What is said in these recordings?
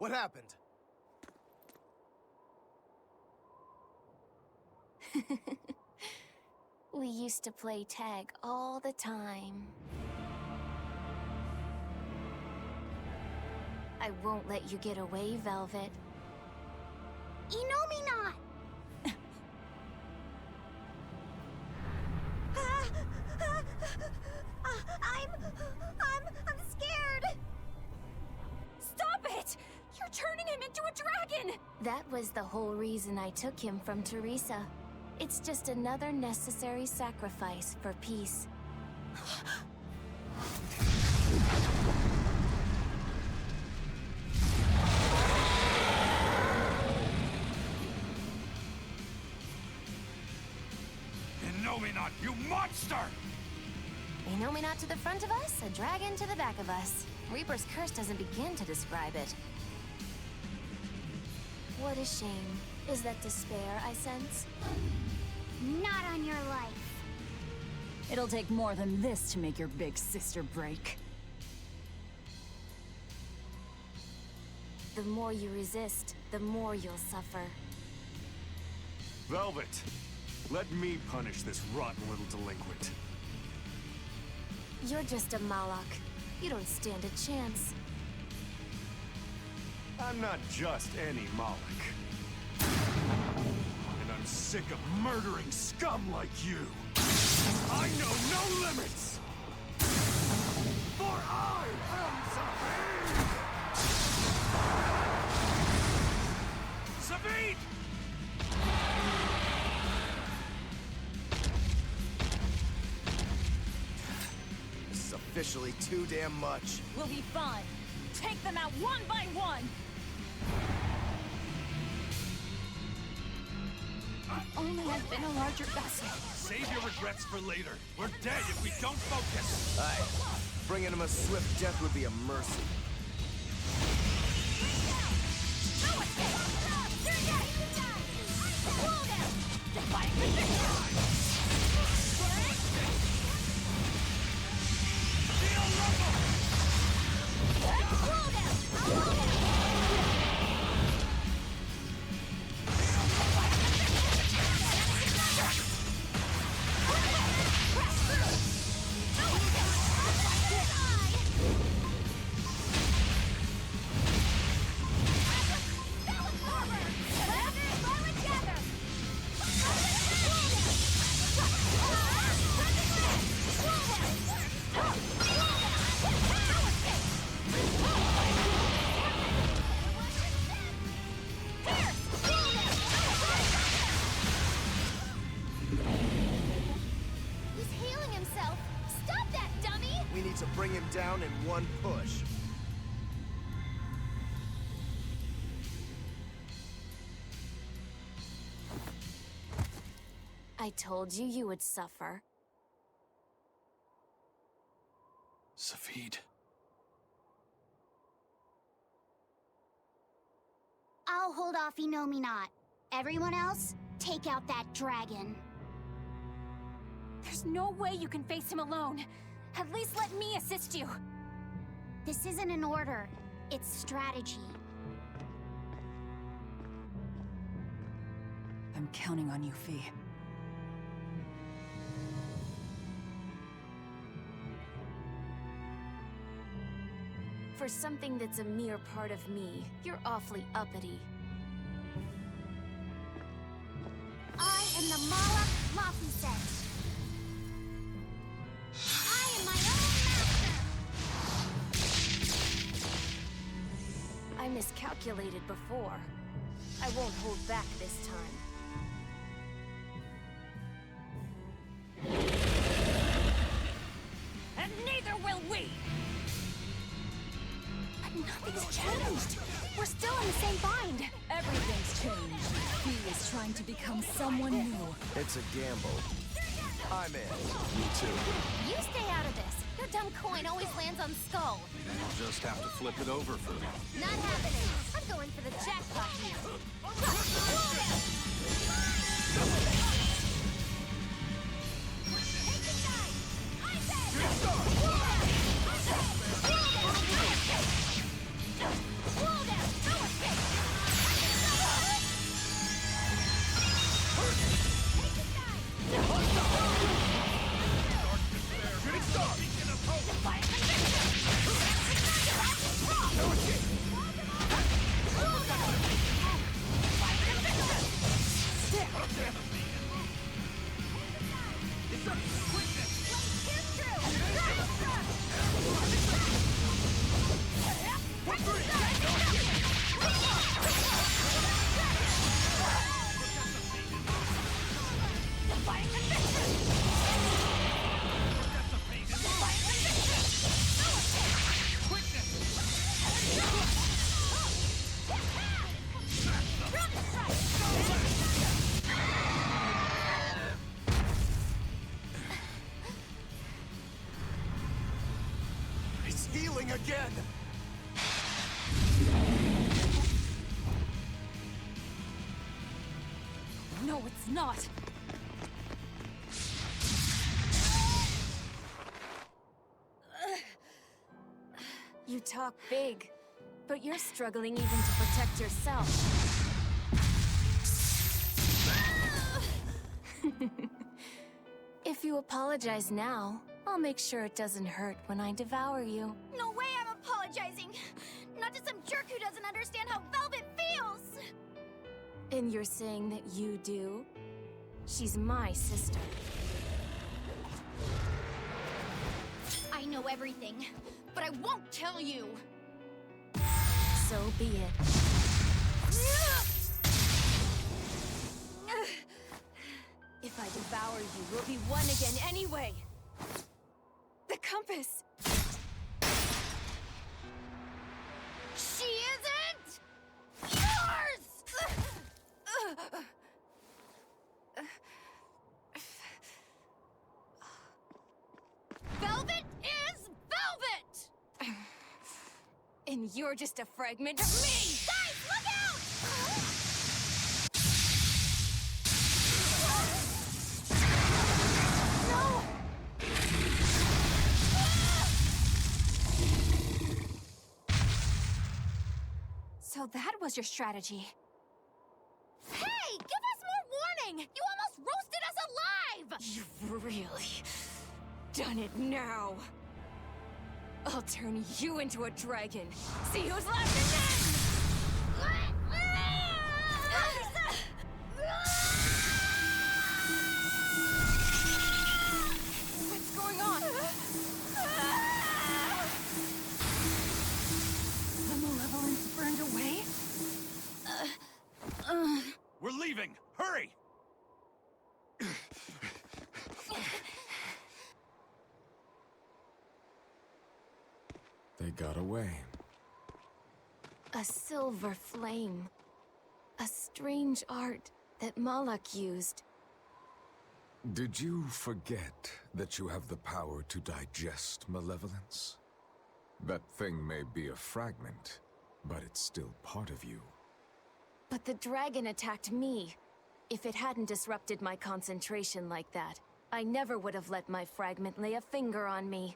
What happened? We used to play tag all the time. I won't let you get away, Velvet. Inomina! I'm scared! Stop it! You're turning him into a dragon! That was the whole reason I took him from Teresa. It's just another necessary sacrifice for peace. Inomina, you monster! Inomina to the front of us, a dragon to the back of us. Reaper's curse doesn't begin to describe it. What a shame. Is that despair I sense? Not on your life. It'll take more than this to make your big sister break. The more you resist, the more you'll suffer. Velvet, let me punish this rotten little delinquent. You're just a Malak. You don't stand a chance. I'm not just any Moloch. And I'm sick of murdering scum like you. I know no limits! For I am Savine! Savine! This is officially too damn much. We'll be fine. Take them out one by one! If only I'd been a larger vessel. Save your regrets for later. We're dead if we don't focus. Aye. Bringing him a swift death would be a mercy. To bring him down in one push. I told you you would suffer. Safid. I'll hold off Inomina. Everyone else, take out that dragon. There's no way you can face him alone. At least let me assist you. This isn't an order. It's strategy. I'm counting on you, Fee. For something that's a mere part of me, you're awfully uppity. I am the Malak Lafiset. I am my own master! I miscalculated before. I won't hold back this time. And neither will we! But nothing's changed! We're still in the same bind! Everything's changed. Fee is trying to become someone new. It's a gamble. I'm in. Me too. You stay out of this. Your dumb coin always lands on Skull. You'll just have to flip it over for me. Not happening. I'm going for the jackpot here. It's healing again! No, it's not. You talk big, but you're struggling even to protect yourself. If you apologize now, I'll make sure it doesn't hurt when I devour you. No way I'm apologizing! Not to some jerk who doesn't understand how Velvet feels! And you're saying that you do? She's my sister. I know everything, but I won't tell you! So be it. If I devour you, we'll be one again anyway. The compass. She isn't yours! Velvet is Velvet! And you're just a fragment of me! Guys, look out! So that was your strategy. Hey, give us more warning! You almost roasted us alive! You've really done it now. I'll turn you into a dragon. See who's left and then! What's going on? The malevolence burned away? We're leaving! Hurry! They got away. A silver flame. A strange art that Malak used. Did you forget that you have the power to digest malevolence? That thing may be a fragment, but it's still part of you. But the dragon attacked me. If it hadn't disrupted my concentration like that, I never would have let my fragment lay a finger on me.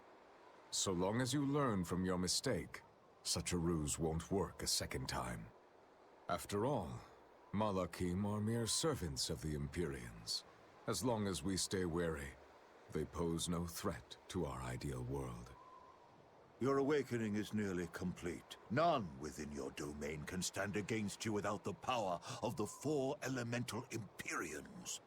So long as you learn from your mistake, such a ruse won't work a second time. After all, Malakim are mere servants of the Empyreans. As long as we stay wary, they pose no threat to our ideal world. Your awakening is nearly complete. None within your domain can stand against you without the power of the 4 elemental Empyreans.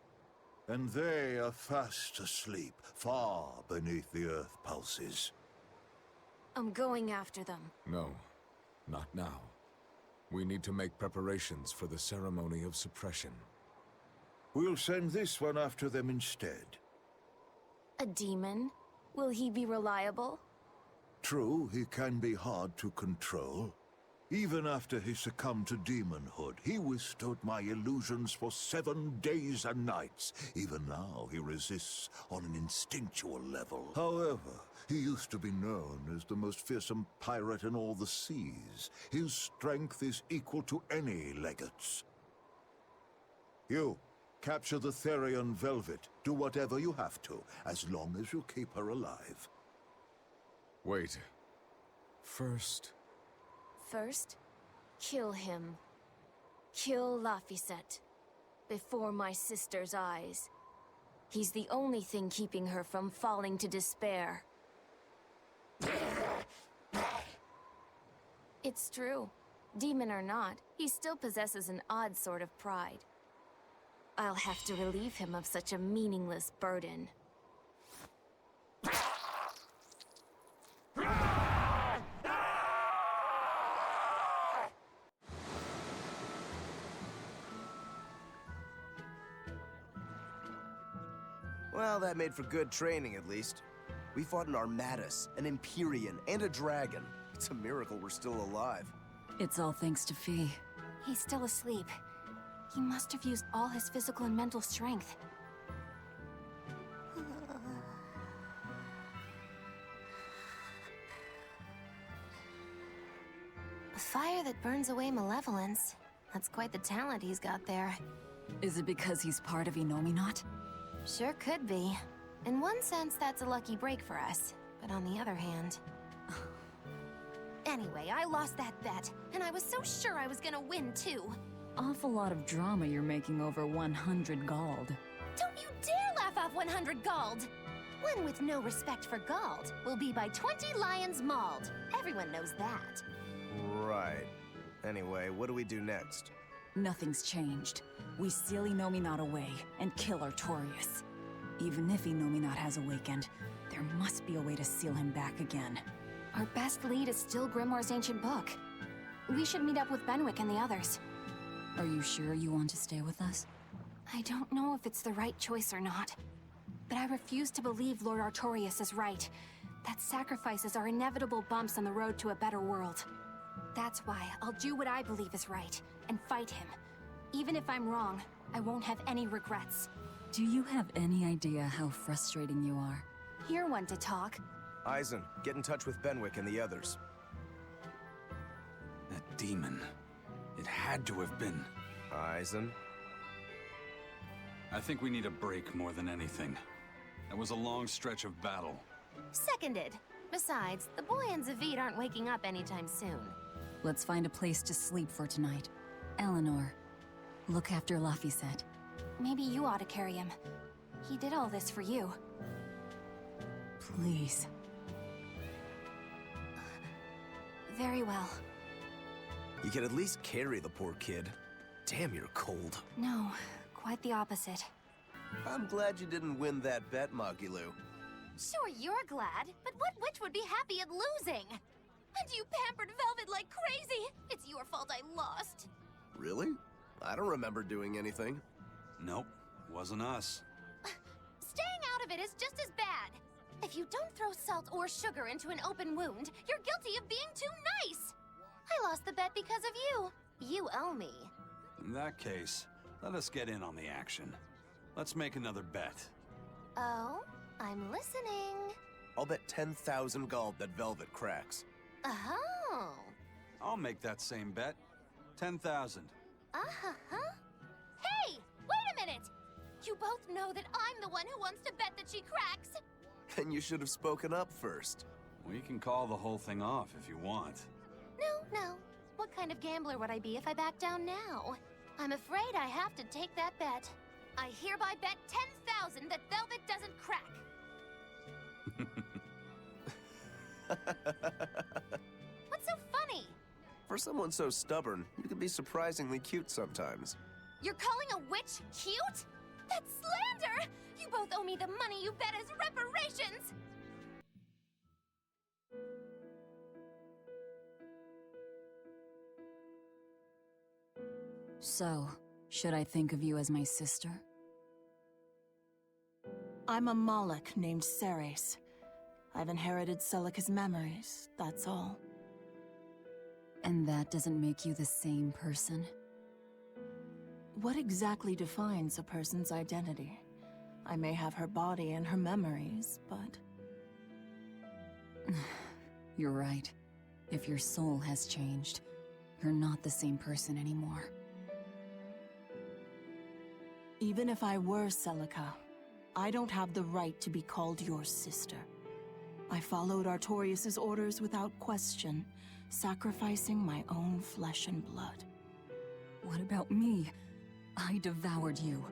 And they are fast asleep, far beneath the earth pulses. I'm going after them. No, not now. We need to make preparations for the ceremony of suppression. We'll send this one after them instead. A demon? Will he be reliable? True, he can be hard to control. Even after he succumbed to demonhood, he withstood my illusions for 7 days and nights. Even now, he resists on an instinctual level. However, he used to be known as the most fearsome pirate in all the seas. His strength is equal to any legate's. You, capture the Therian Velvet. Do whatever you have to, as long as you keep her alive. Wait. First... First, kill him. Kill Laphicet. Before my sister's eyes. He's the only thing keeping her from falling to despair. It's true. Demon or not, he still possesses an odd sort of pride. I'll have to relieve him of such a meaningless burden. Well, that made for good training, at least. We fought an Armatus, an Empyrean, and a dragon. It's a miracle we're still alive. It's all thanks to Fee. He's still asleep. He must have used all his physical and mental strength. A fire that burns away malevolence. That's quite the talent he's got there. Is it because he's part of Innominat? Sure could be. In one sense, that's a lucky break for us. But on the other hand... Anyway, I lost that bet, and I was so sure I was gonna win, too. Awful lot of drama you're making over 100 gold. Don't you dare laugh off 100 gold! One with no respect for gold will be by 20 lions mauled. Everyone knows that. Right. Anyway, what do we do next? Nothing's changed. We seal Innominat away and kill Artorias. Even if Innominat has awakened, there must be a way to seal him back again. Our best lead is still Grimoire's ancient book. We should meet up with Benwick and the others. Are you sure you want to stay with us? I don't know if it's the right choice or not. But I refuse to believe Lord Artorias is right. That sacrifices are inevitable bumps on the road to a better world. That's why I'll do what I believe is right, and fight him. Even if I'm wrong, I won't have any regrets. Do you have any idea how frustrating you are? You're one to talk. Eisen, get in touch with Benwick and the others. That demon. It had to have been. Eisen? I think we need a break more than anything. That was a long stretch of battle. Seconded. Besides, the boy and Zavid aren't waking up anytime soon. Let's find a place to sleep for tonight. Eleanor, look after Laphicet. Maybe you ought to carry him. He did all this for you. Please. Very well. You can at least carry the poor kid. Damn, you're cold. No, quite the opposite. I'm glad you didn't win that bet, Magilou. Sure, you're glad, but what witch would be happy at losing? And you pampered Velvet like crazy! It's your fault I lost. Really? I don't remember doing anything. Nope, wasn't us. Staying out of it is just as bad. If you don't throw salt or sugar into an open wound, you're guilty of being too nice. I lost the bet because of you. You owe me. In that case, let us get in on the action. Let's make another bet. Oh, I'm listening. I'll bet 10,000 gold that Velvet cracks. Oh. I'll make that same bet. 10,000. Uh-huh. Hey, wait a minute! You both know that I'm the one who wants to bet that she cracks. Then you should have spoken up first. We can call the whole thing off if you want. No. What kind of gambler would I be if I back down now? I'm afraid I have to take that bet. I hereby bet 10,000 that Velvet doesn't crack. What's so funny? For someone so stubborn, you can be surprisingly cute sometimes. You're calling a witch cute? That's slander! You both owe me the money you bet as reparations! So, should I think of you as my sister? I'm a Moloch named Ceres. I've inherited Celica's memories, that's all. And that doesn't make you the same person? What exactly defines a person's identity? I may have her body and her memories, but... You're right. If your soul has changed, you're not the same person anymore. Even if I were Celica, I don't have the right to be called your sister. I followed Artorias' orders without question, sacrificing my own flesh and blood. What about me? I devoured you.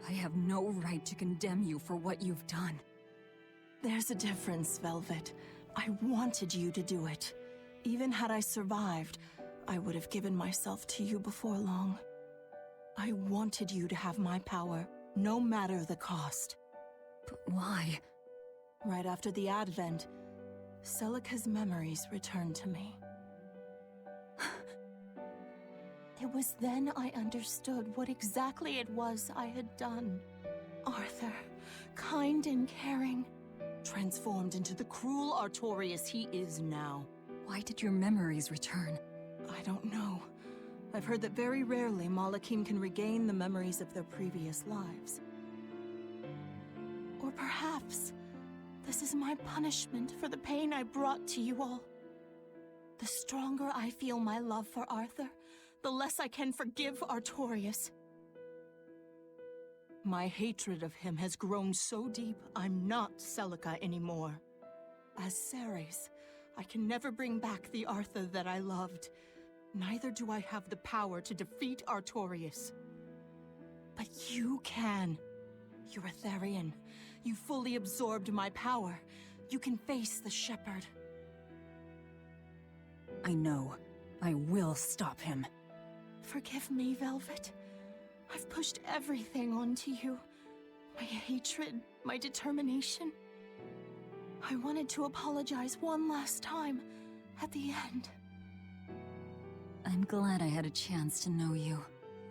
I have no right to condemn you for what you've done. There's a difference, Velvet. I wanted you to do it. Even had I survived, I would have given myself to you before long. I wanted you to have my power, no matter the cost. But why? Right after the Advent, Celica's memories returned to me. It was then I understood what exactly it was I had done. Arthur, kind and caring, transformed into the cruel Artorias he is now. Why did your memories return? I don't know. I've heard that very rarely Malakim can regain the memories of their previous lives. Or perhaps this is my punishment for the pain I brought to you all. The stronger I feel my love for Arthur, the less I can forgive Artorias. My hatred of him has grown so deep, I'm not Celica anymore. As Ceres, I can never bring back the Arthur that I loved. Neither do I have the power to defeat Artorias. But you can. You're a Therian. You fully absorbed my power. You can face the Shepherd. I know. I will stop him. Forgive me, Velvet. I've pushed everything onto you. My hatred, my determination. I wanted to apologize one last time, at the end. I'm glad I had a chance to know you.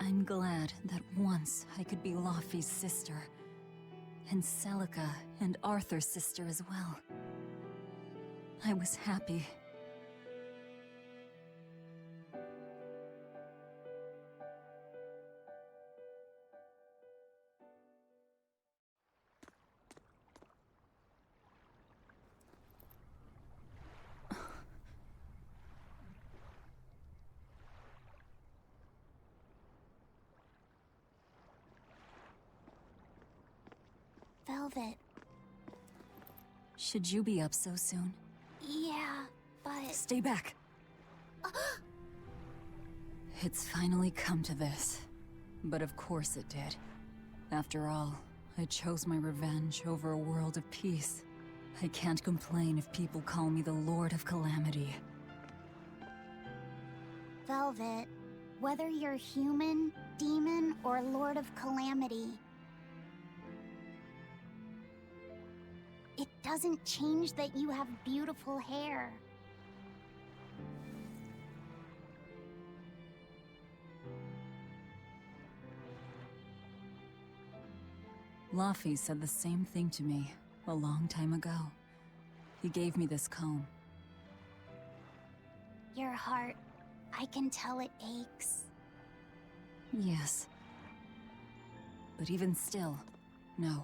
I'm glad that once I could be Laufey's sister. And Celica and Arthur's sister as well. I was happy. Velvet. Should you be up so soon? Yeah, but... Stay back! It's finally come to this. But of course it did. After all, I chose my revenge over a world of peace. I can't complain if people call me the Lord of Calamity. Velvet, whether you're human, demon, or Lord of Calamity, it doesn't change that you have beautiful hair. Laufey said the same thing to me a long time ago. He gave me this comb. Your heart, I can tell it aches. Yes. But even still, no.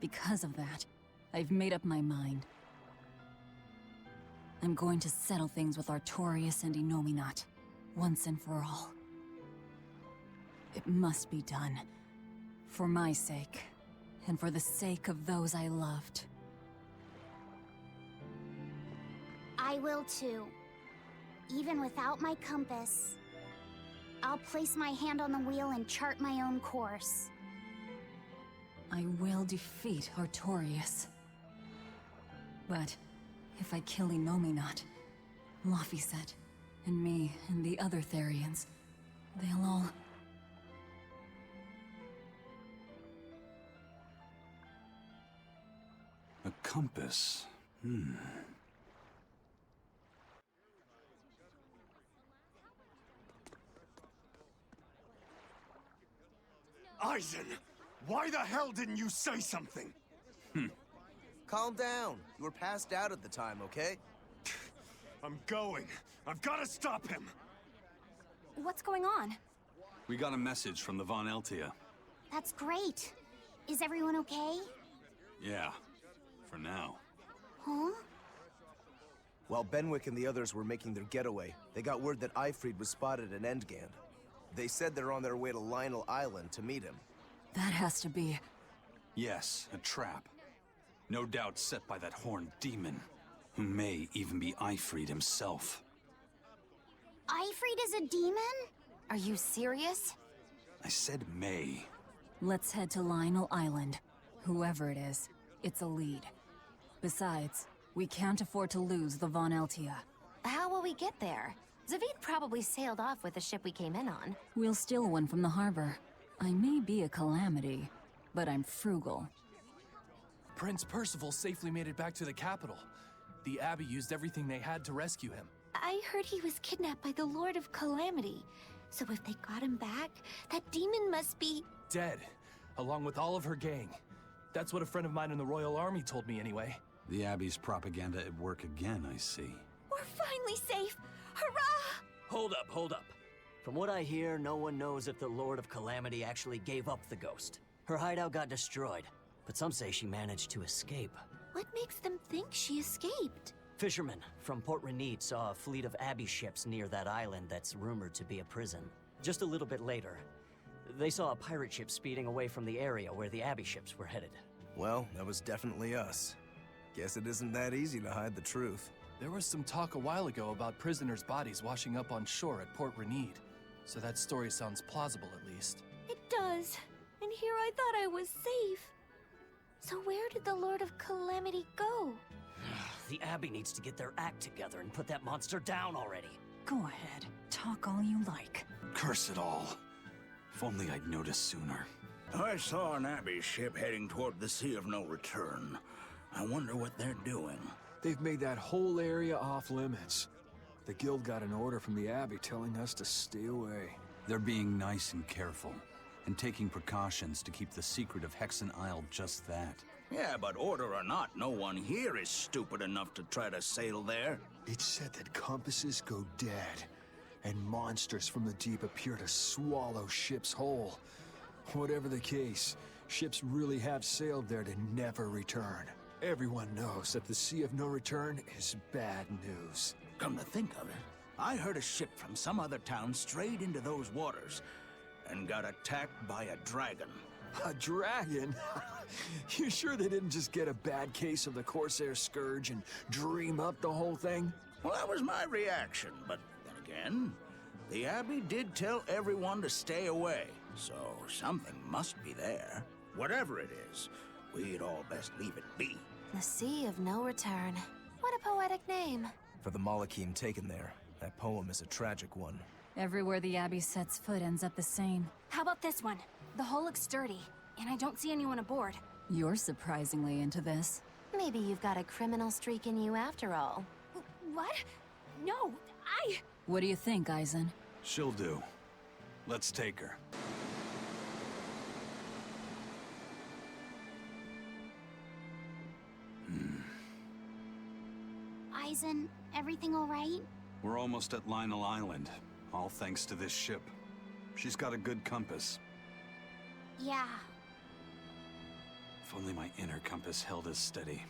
Because of that, I've made up my mind. I'm going to settle things with Artorias and Innominat, once and for all. It must be done. For my sake, and for the sake of those I loved. I will too. Even without my compass, I'll place my hand on the wheel and chart my own course. I will defeat Artorias. But if I kill Innominat, Laufey and me and the other Therians, they'll all... A compass. Eisen! Why the hell didn't you say something? Calm down. You were passed out at the time, okay? I'm going. I've got to stop him! What's going on? We got a message from the Von Eltia. That's great. Is everyone okay? Yeah, for now. Huh? While Benwick and the others were making their getaway, they got word that Ifrid was spotted at Endgand. They said they're on their way to Lionel Island to meet him. That has to be... Yes, a trap. No doubt set by that horned demon, who may even be Ifrid himself. Ifrid is a demon? Are you serious? I said may. Let's head to Lionel Island. Whoever it is, it's a lead. Besides, we can't afford to lose the Von Eltia. How will we get there? Zavid probably sailed off with the ship we came in on. We'll steal one from the harbor. I may be a calamity, but I'm frugal. Prince Percival safely made it back to the capital. The Abbey used everything they had to rescue him. I heard he was kidnapped by the Lord of Calamity. So if they got him back, that demon must be... Dead, along with all of her gang. That's what a friend of mine in the Royal Army told me anyway. The Abbey's propaganda at work again, I see. We're finally safe! Hurrah! Hold up. From what I hear, no one knows if the Lord of Calamity actually gave up the ghost. Her hideout got destroyed, but some say she managed to escape. What makes them think she escaped? Fishermen from Port Renede saw a fleet of Abbey ships near that island that's rumored to be a prison. Just a little bit later, they saw a pirate ship speeding away from the area where the Abbey ships were headed. Well, that was definitely us. Guess it isn't that easy to hide the truth. There was some talk a while ago about prisoners' bodies washing up on shore at Port Renede. So that story sounds plausible, at least. It does. And here I thought I was safe. So where did the Lord of Calamity go? The Abbey needs to get their act together and put that monster down already. Go ahead. Talk all you like. Curse it all. If only I'd noticed sooner. I saw an Abbey ship heading toward the Sea of No Return. I wonder what they're doing. They've made that whole area off limits. The Guild got an order from the Abbey telling us to stay away. They're being nice and careful, and taking precautions to keep the secret of Hexen Isle just that. Yeah, but order or not, no one here is stupid enough to try to sail there. It's said that compasses go dead, and monsters from the deep appear to swallow ships whole. Whatever the case, ships really have sailed there to never return. Everyone knows that the Sea of No Return is bad news. Come to think of it, I heard a ship from some other town strayed into those waters and got attacked by a dragon. A dragon? You sure they didn't just get a bad case of the Corsair Scourge and dream up the whole thing? Well, that was my reaction, but then again, the Abbey did tell everyone to stay away, so something must be there. Whatever it is, we'd all best leave it be. The Sea of No Return. What a poetic name. For the Malachim taken there, that poem is a tragic one. Everywhere the Abbey sets foot ends up the same. How about this one? The hull looks sturdy, and I don't see anyone aboard. You're surprisingly into this. Maybe you've got a criminal streak in you after all. What? No, What do you think, Eisen? She'll do. Let's take her. Eisen, everything all right? We're almost at Lionel Island, all thanks to this ship. She's got a good compass. Yeah. If only my inner compass held as steady.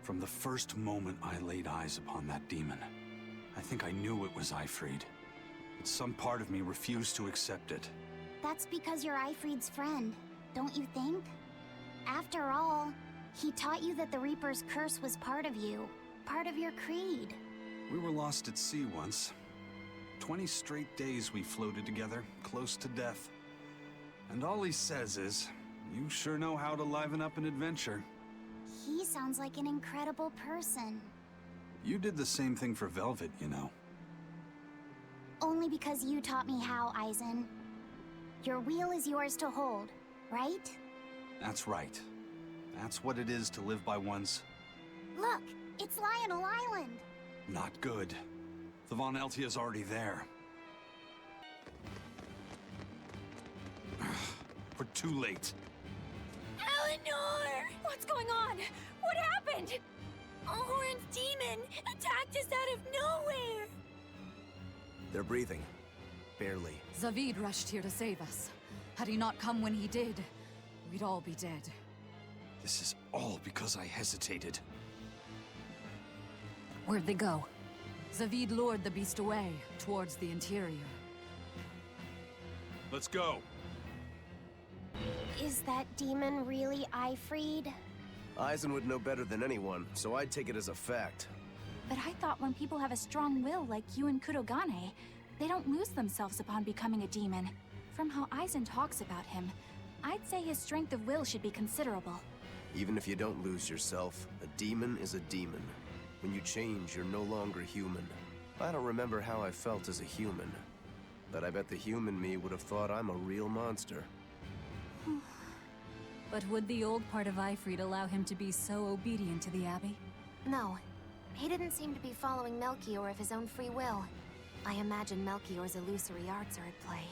From the first moment I laid eyes upon that demon, I think I knew it was Ifrid. But some part of me refused to accept it. That's because you're Ifrid's friend, don't you think? After all, he taught you that the Reaper's curse was part of you, part of your creed. We were lost at sea once. 20 straight days we floated together, close to death. And all he says is, you sure know how to liven up an adventure. He sounds like an incredible person. You did the same thing for Velvet, you know. Only because you taught me how, Eisen. Your wheel is yours to hold, right? That's right. That's what it is to live by one's... Look, it's Lionel Island. Not good. The Von Eltia's already there. We're too late. Eleanor! What's going on? What happened? Orin's demon attacked us out of nowhere! They're breathing. Barely. Zavid rushed here to save us. Had he not come when he did, we'd all be dead. This is all because I hesitated. Where'd they go? Zavid lured the beast away, towards the interior. Let's go. Is that demon really Ifrid? Eisen would know better than anyone, so I'd take it as a fact. But I thought when people have a strong will like you and Kurogane, they don't lose themselves upon becoming a demon. From how Eisen talks about him, I'd say his strength of will should be considerable. Even if you don't lose yourself, a demon is a demon. When you change, you're no longer human. I don't remember how I felt as a human, but I bet the human me would have thought I'm a real monster. But would the old part of Ifrid allow him to be so obedient to the Abbey? No, he didn't seem to be following Melchior of his own free will. I imagine Melchior's illusory arts are at play.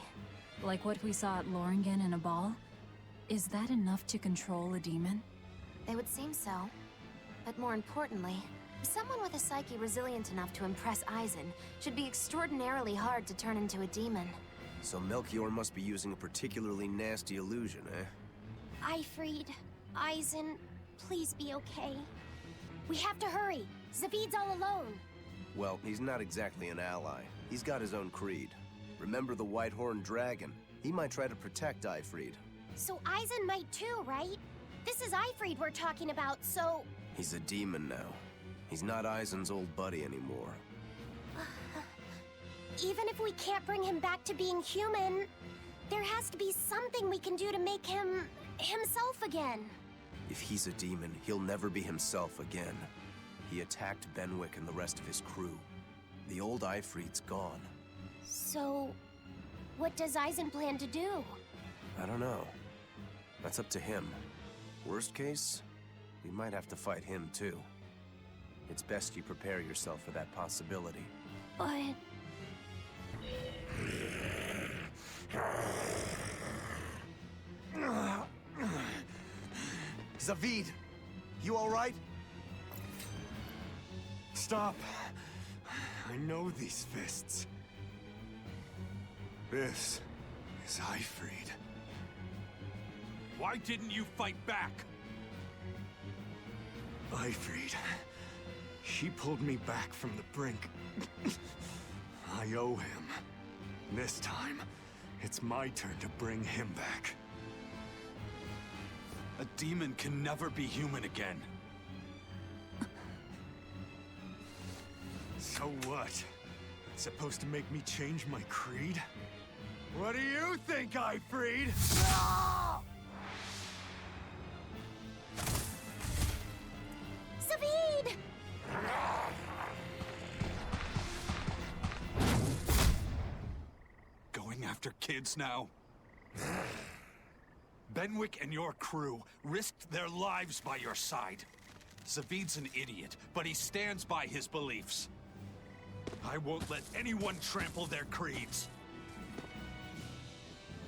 Like what we saw at Loringen in a ball? Is that enough to control a demon? It would seem so. But more importantly, someone with a psyche resilient enough to impress Eisen should be extraordinarily hard to turn into a demon. So Melchior must be using a particularly nasty illusion, eh? Eifried, Eisen, please be okay. We have to hurry. Zavid's all alone. Well, he's not exactly an ally. He's got his own creed. Remember the White-Horned Dragon? He might try to protect Eifried. So Eisen might too, right? This is Eifried we're talking about, so... He's a demon now. He's not Eisen's old buddy anymore. Even if we can't bring him back to being human, there has to be something we can do to make him... himself again. If he's a demon, he'll never be himself again. He attacked Benwick and the rest of his crew. The old Eifried's gone. So... what does Eisen plan to do? I don't know. That's up to him. Worst case, we might have to fight him too. It's best you prepare yourself for that possibility. But... Zavid! You alright? Stop! I know these fists. This is Eifried. Why didn't you fight back? Eifried. She pulled me back from the brink. I owe him. This time, it's my turn to bring him back. A demon can never be human again. So what? It's supposed to make me change my creed? What do you think, Eifried? Zavid! Going after kids now? Benwick and your crew risked their lives by your side. Zavid's an idiot, but he stands by his beliefs. I won't let anyone trample their creeds.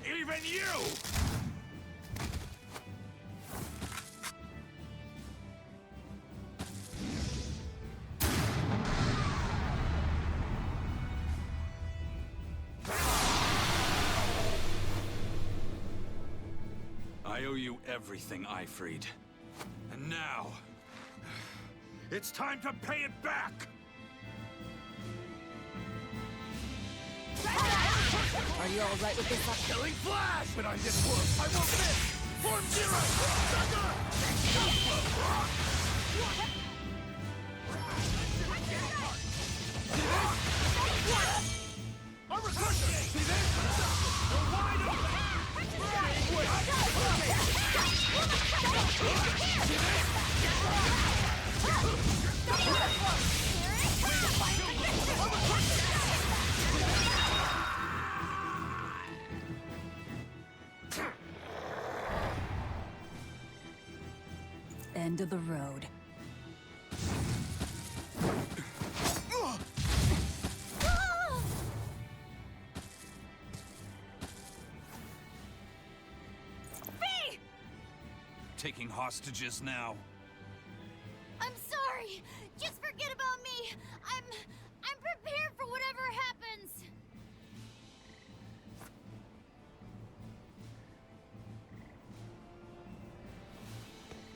Even you! I owe you everything, Eifried. And now... it's time to pay it back! Are you alright with this? Killing Flash! But I get close. I won't miss! Form Zero! Sucker! I'm recruiting! See this? We're wide open! End of the road. Taking hostages now. I'm sorry. Just forget about me. I'm prepared for whatever happens.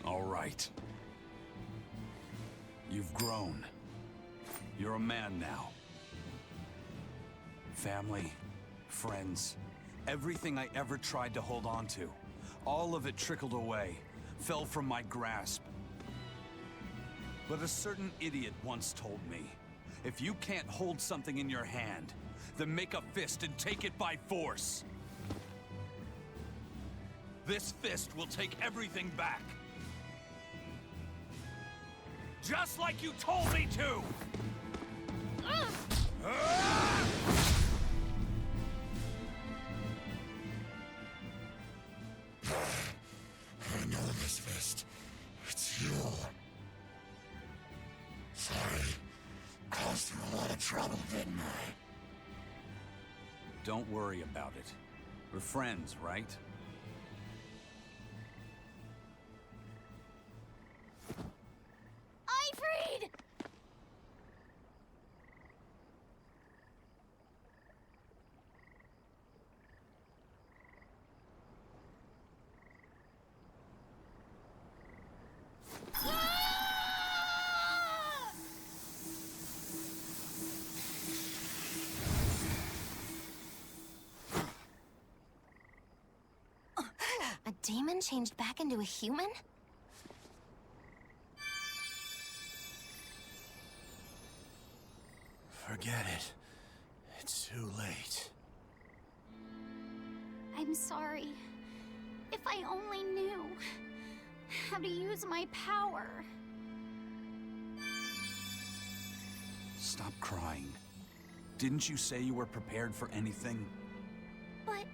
All right. You've grown. You're a man now. Family, friends, everything I ever tried to hold on to, all of it trickled away, fell from my grasp. But a certain idiot once told me, if you can't hold something in your hand, then make a fist and take it by force. This fist will take everything back. Just like you told me to! I know this fist. It's you. Sorry. Caused you a lot of trouble, didn't I? Don't worry about it. We're friends, right? changed back into a human? Forget it. It's too late. I'm sorry. If I only knew how to use my power. Stop crying. Didn't you say you were prepared for anything? But,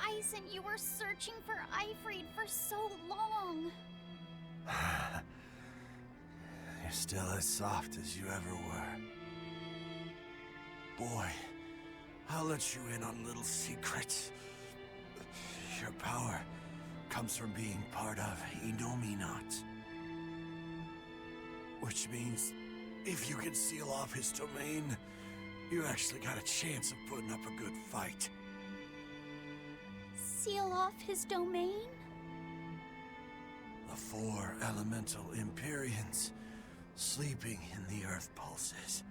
Eisen, you were searching for Eifried for so long. You're still as soft as you ever were. Boy, I'll let you in on little secrets. Your power comes from being part of Innominat. Which means, if you can seal off his domain, you actually got a chance of putting up a good fight. Seal off his domain? The 4 elemental Empyreans sleeping in the Earth pulses.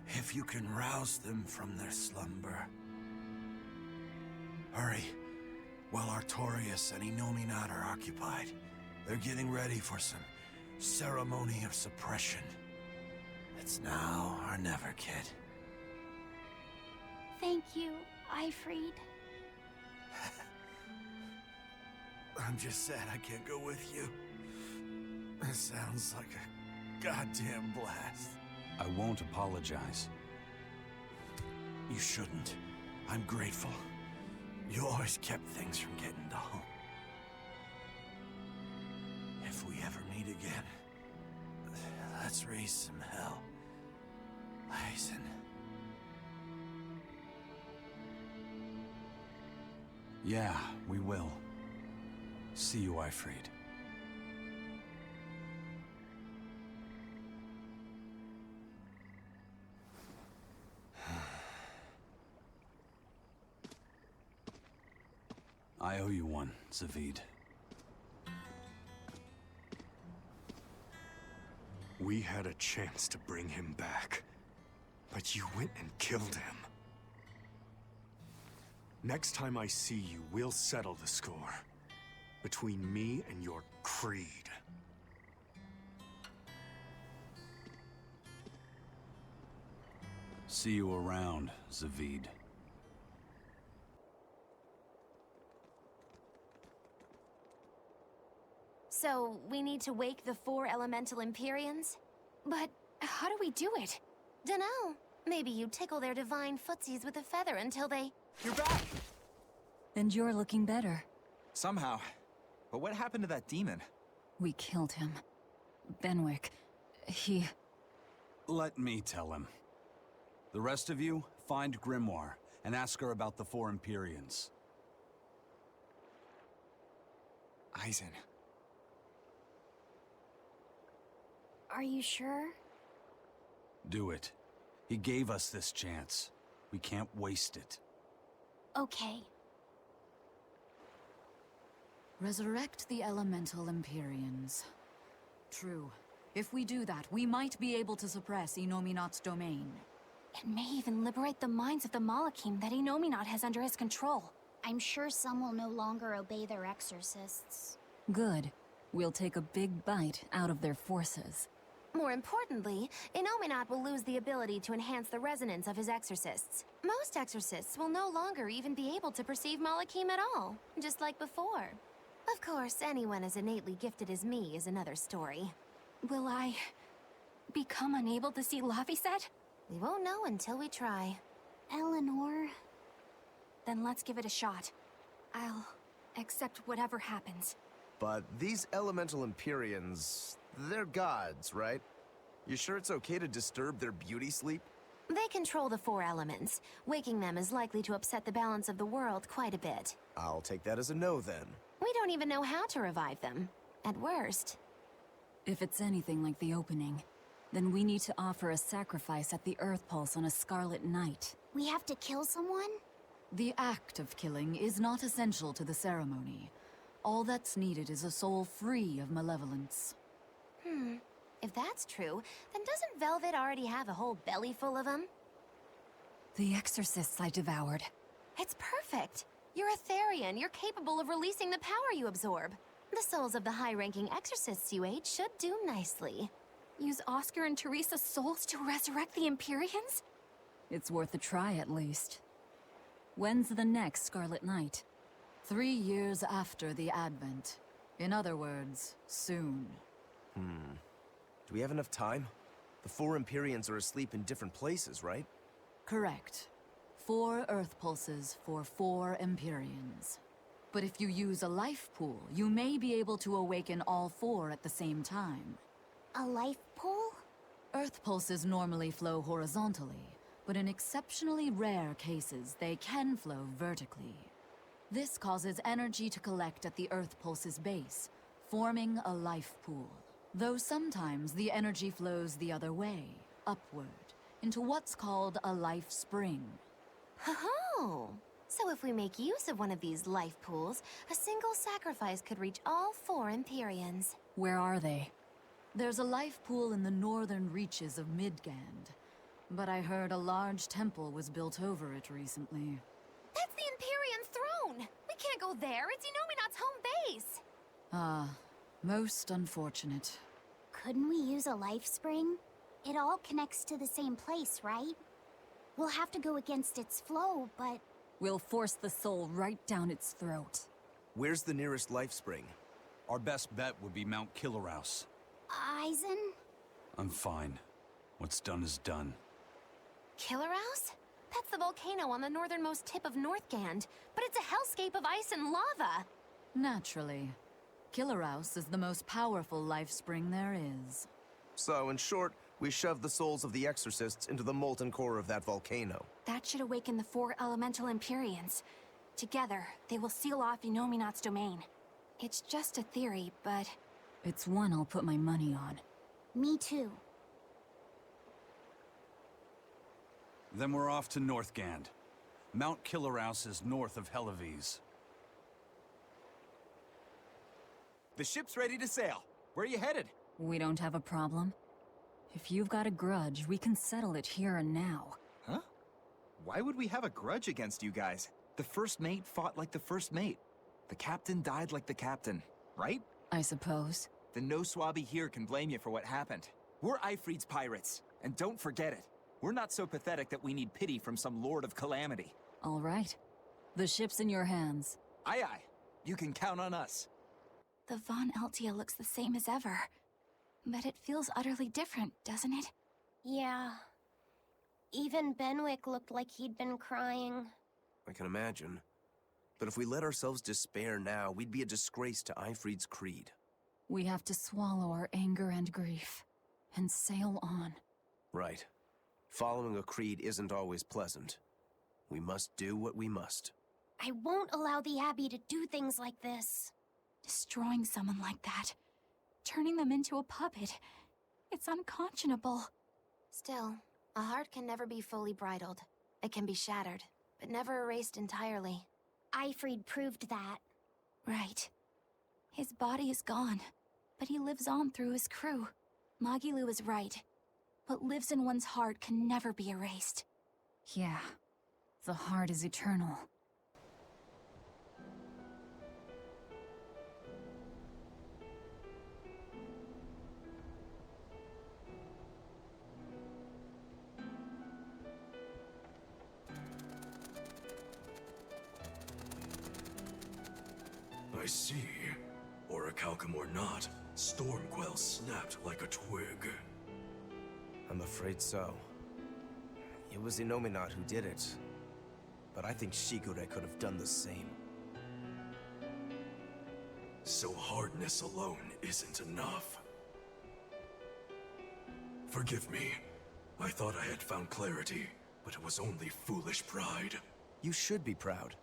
If you can rouse them from their slumber. Hurry, while Artorias and Innominat are occupied. They're getting ready for some ceremony of suppression. It's now or never, kid. Thank you, Eifried. I'm just sad I can't go with you. It sounds like a goddamn blast. I won't apologize. You shouldn't. I'm grateful. You always kept things from getting to home. If we ever meet again, let's raise some hell. Eisen. Yeah, we will. See you, Eifried. I owe you one, Zavid. We had a chance to bring him back, but you went and killed him. Next time I see you, we'll settle the score. Between me and your creed. See you around, Zavid. So, we need to wake the 4 elemental Empyreans? But how do we do it? Dunno. Maybe you tickle their divine footsies with a feather until they... You're back! And you're looking better. Somehow. But what happened to that demon? We killed him. Benwick. He... Let me tell him. The rest of you, find Grimoire and ask her about the 4 Empyreans. Eisen. Are you sure? Do it. He gave us this chance. We can't waste it. Okay. Resurrect the elemental Empyreans. True. If we do that, we might be able to suppress Innominat's domain. It may even liberate the minds of the Malachim that Innominat has under his control. I'm sure some will no longer obey their exorcists. Good. We'll take a big bite out of their forces. More importantly, Innominat will lose the ability to enhance the resonance of his exorcists. Most exorcists will no longer even be able to perceive Malachim at all, just like before. Of course, anyone as innately gifted as me is another story. Will I... become unable to see Laphicet? We won't know until we try. Eleanor... Then let's give it a shot. I'll accept whatever happens. But these elemental Empyreans, they're gods, right? You sure it's okay to disturb their beauty sleep? They control the 4 elements. Waking them is likely to upset the balance of the world quite a bit. I'll take that as a no then. We don't even know how to revive them. At worst. If it's anything like the opening, then we need to offer a sacrifice at the Earth Pulse on a scarlet night. We have to kill someone? The act of killing is not essential to the ceremony. All that's needed is a soul free of malevolence. If that's true, then doesn't Velvet already have a whole belly full of them? The exorcists I devoured. It's perfect. You're a Therian. You're capable of releasing the power you absorb. The souls of the high-ranking exorcists you ate should do nicely. Use Oscar and Teresa's souls to resurrect the Empyreans? It's worth a try, at least. When's the next Scarlet Night? 3 years after the Advent. In other words, soon. Do we have enough time? The 4 Empyreans are asleep in different places, right? Correct. 4 Earth pulses for 4 Empyreans. But if you use a life pool, you may be able to awaken all 4 at the same time. A life pool? Earth pulses normally flow horizontally, but in exceptionally rare cases, they can flow vertically. This causes energy to collect at the Earth pulse's base, forming a life pool. Though sometimes the energy flows the other way, upward, into what's called a life spring. Oh, so if we make use of one of these life pools, a single sacrifice could reach all 4 Empyreans. Where are they? There's a life pool in the northern reaches of Midgand, but I heard a large temple was built over it recently. That's the Empyrean throne! We can't go there, it's Inominat's home base! Most unfortunate. Couldn't we use a life spring? It all connects to the same place, right? We'll have to go against its flow, but... We'll force the soul right down its throat. Where's the nearest life spring? Our best bet would be Mount Killerhouse. Eisen? I'm fine. What's done is done. Killerhouse? That's the volcano on the northernmost tip of Northgand, but it's a hellscape of ice and lava! Naturally. Killerhouse is the most powerful life spring there is. So, in short, we shove the souls of the exorcists into the molten core of that volcano. That should awaken the 4 elemental Empyreans. Together, they will seal off Inominat's domain. It's just a theory, but... It's one I'll put my money on. Me too. Then we're off to Northgand. Mount Killerhouse is north of Helives. The ship's ready to sail. Where are you headed? We don't have a problem. If you've got a grudge, we can settle it here and now. Huh? Why would we have a grudge against you guys? The first mate fought like the first mate. The captain died like the captain, right? I suppose. Then no swabby here can blame you for what happened. We're Ifrid's pirates, and don't forget it. We're not so pathetic that we need pity from some Lord of Calamity. All right. The ship's in your hands. Aye aye. You can count on us. The Von Eltia looks the same as ever. But it feels utterly different, doesn't it? Yeah. Even Benwick looked like he'd been crying. I can imagine. But if we let ourselves despair now, we'd be a disgrace to Ifrid's creed. We have to swallow our anger and grief, and sail on. Right. Following a creed isn't always pleasant. We must do what we must. I won't allow the Abbey to do things like this. Destroying someone like that. Turning them into a puppet. It's unconscionable. Still, a heart can never be fully bridled. It can be shattered, but never erased entirely. Ifrid proved that. Right. His body is gone, but he lives on through his crew. Magilu is right. What lives in one's heart can never be erased. Yeah. The heart is eternal. I see. Orichalcum or not, Stormquell snapped like a twig. I'm afraid so. It was Inominat who did it. But I think Shigure could have done the same. So hardness alone isn't enough. Forgive me. I thought I had found clarity, but it was only foolish pride. You should be proud.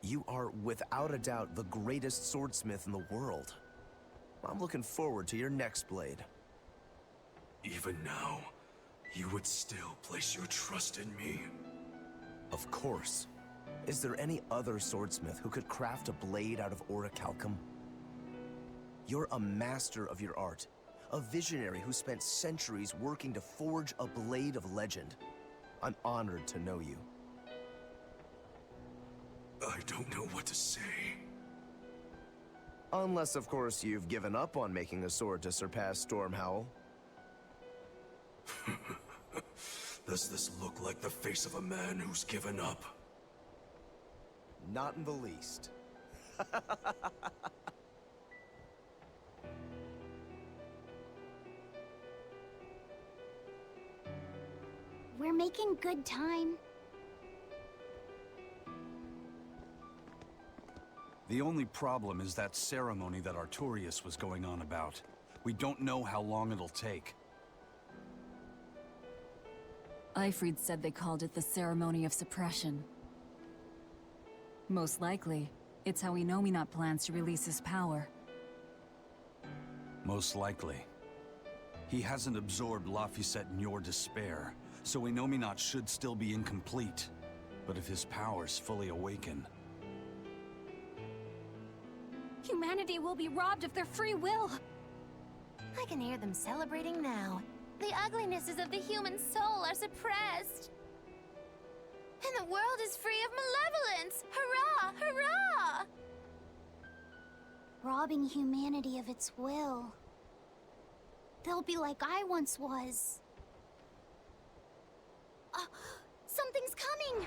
You are, without a doubt, the greatest swordsmith in the world. I'm looking forward to your next blade. Even now, you would still place your trust in me? Of course. Is there any other swordsmith who could craft a blade out of orichalcum? You're a master of your art. A visionary who spent centuries working to forge a blade of legend. I'm honored to know you. I don't know what to say. Unless, of course, you've given up on making a sword to surpass Stormhowl. Does this look like the face of a man who's given up? Not in the least. We're making good time. The only problem is that ceremony that Artorias was going on about. We don't know how long it'll take. Ifrid said they called it the Ceremony of Suppression. Most likely, it's how Inominat plans to release his power. Most likely. He hasn't absorbed Laphicet in your despair, so Inominat should still be incomplete. But if his powers fully awaken... Humanity will be robbed of their free will. I can hear them celebrating now. The uglinesses of the human soul are suppressed. And the world is free of malevolence! Hurrah! Hurrah! Robbing humanity of its will. They'll be like I once was. Something's coming!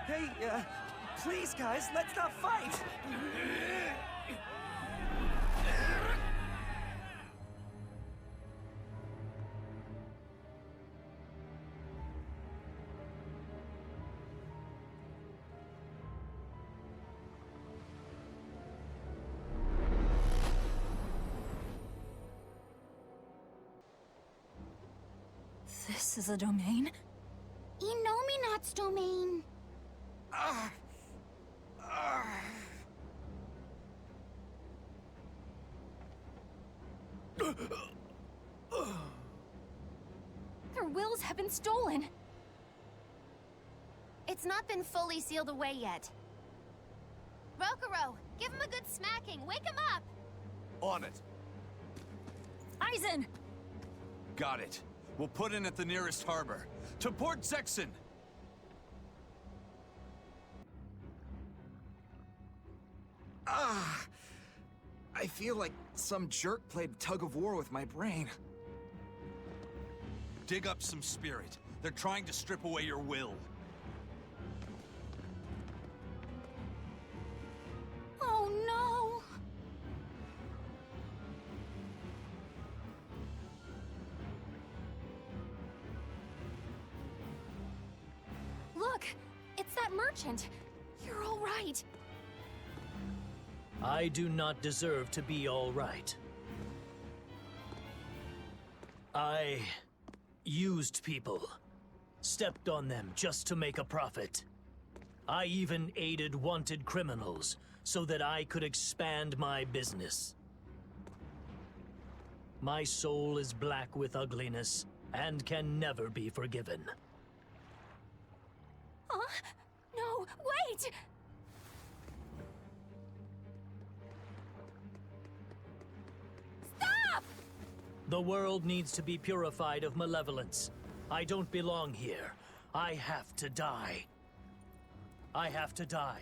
Hey, please guys, let's not fight! This is a domain? Inominat's domain. Their wills have been stolen. It's not been fully sealed away yet. Rokuro, give him a good smacking. Wake him up! On it. Aizen! Got it. We'll put in at the nearest harbor. To Port Zexen! I feel like some jerk played tug-of-war with my brain. Dig up some spirit. They're trying to strip away your will. Oh no! Look! It's that merchant! You're all right! I do not deserve to be all right. I used people, stepped on them just to make a profit. I even aided wanted criminals so that I could expand my business. My soul is black with ugliness and can never be forgiven. No, wait! Stop! The world needs to be purified of malevolence. I don't belong here. I have to die. I have to die.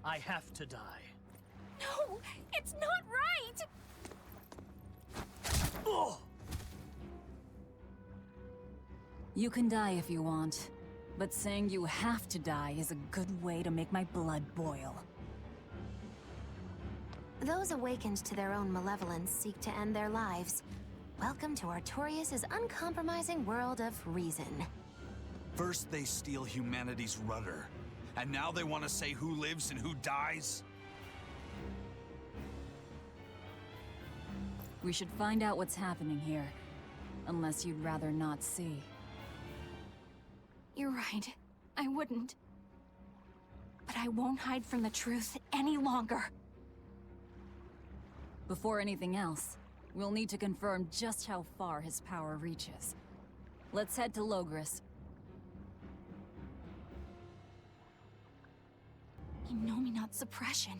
I have to die. No, it's not right! Oh! You can die if you want, but saying you have to die is a good way to make my blood boil. Those awakened to their own malevolence seek to end their lives. Welcome to Artorias' uncompromising world of reason. First they steal humanity's rudder, and now they want to say who lives and who dies? We should find out what's happening here. Unless you'd rather not see. You're right. I wouldn't. But I won't hide from the truth any longer. Before anything else, we'll need to confirm just how far his power reaches. Let's head to Logris. Innominat suppression.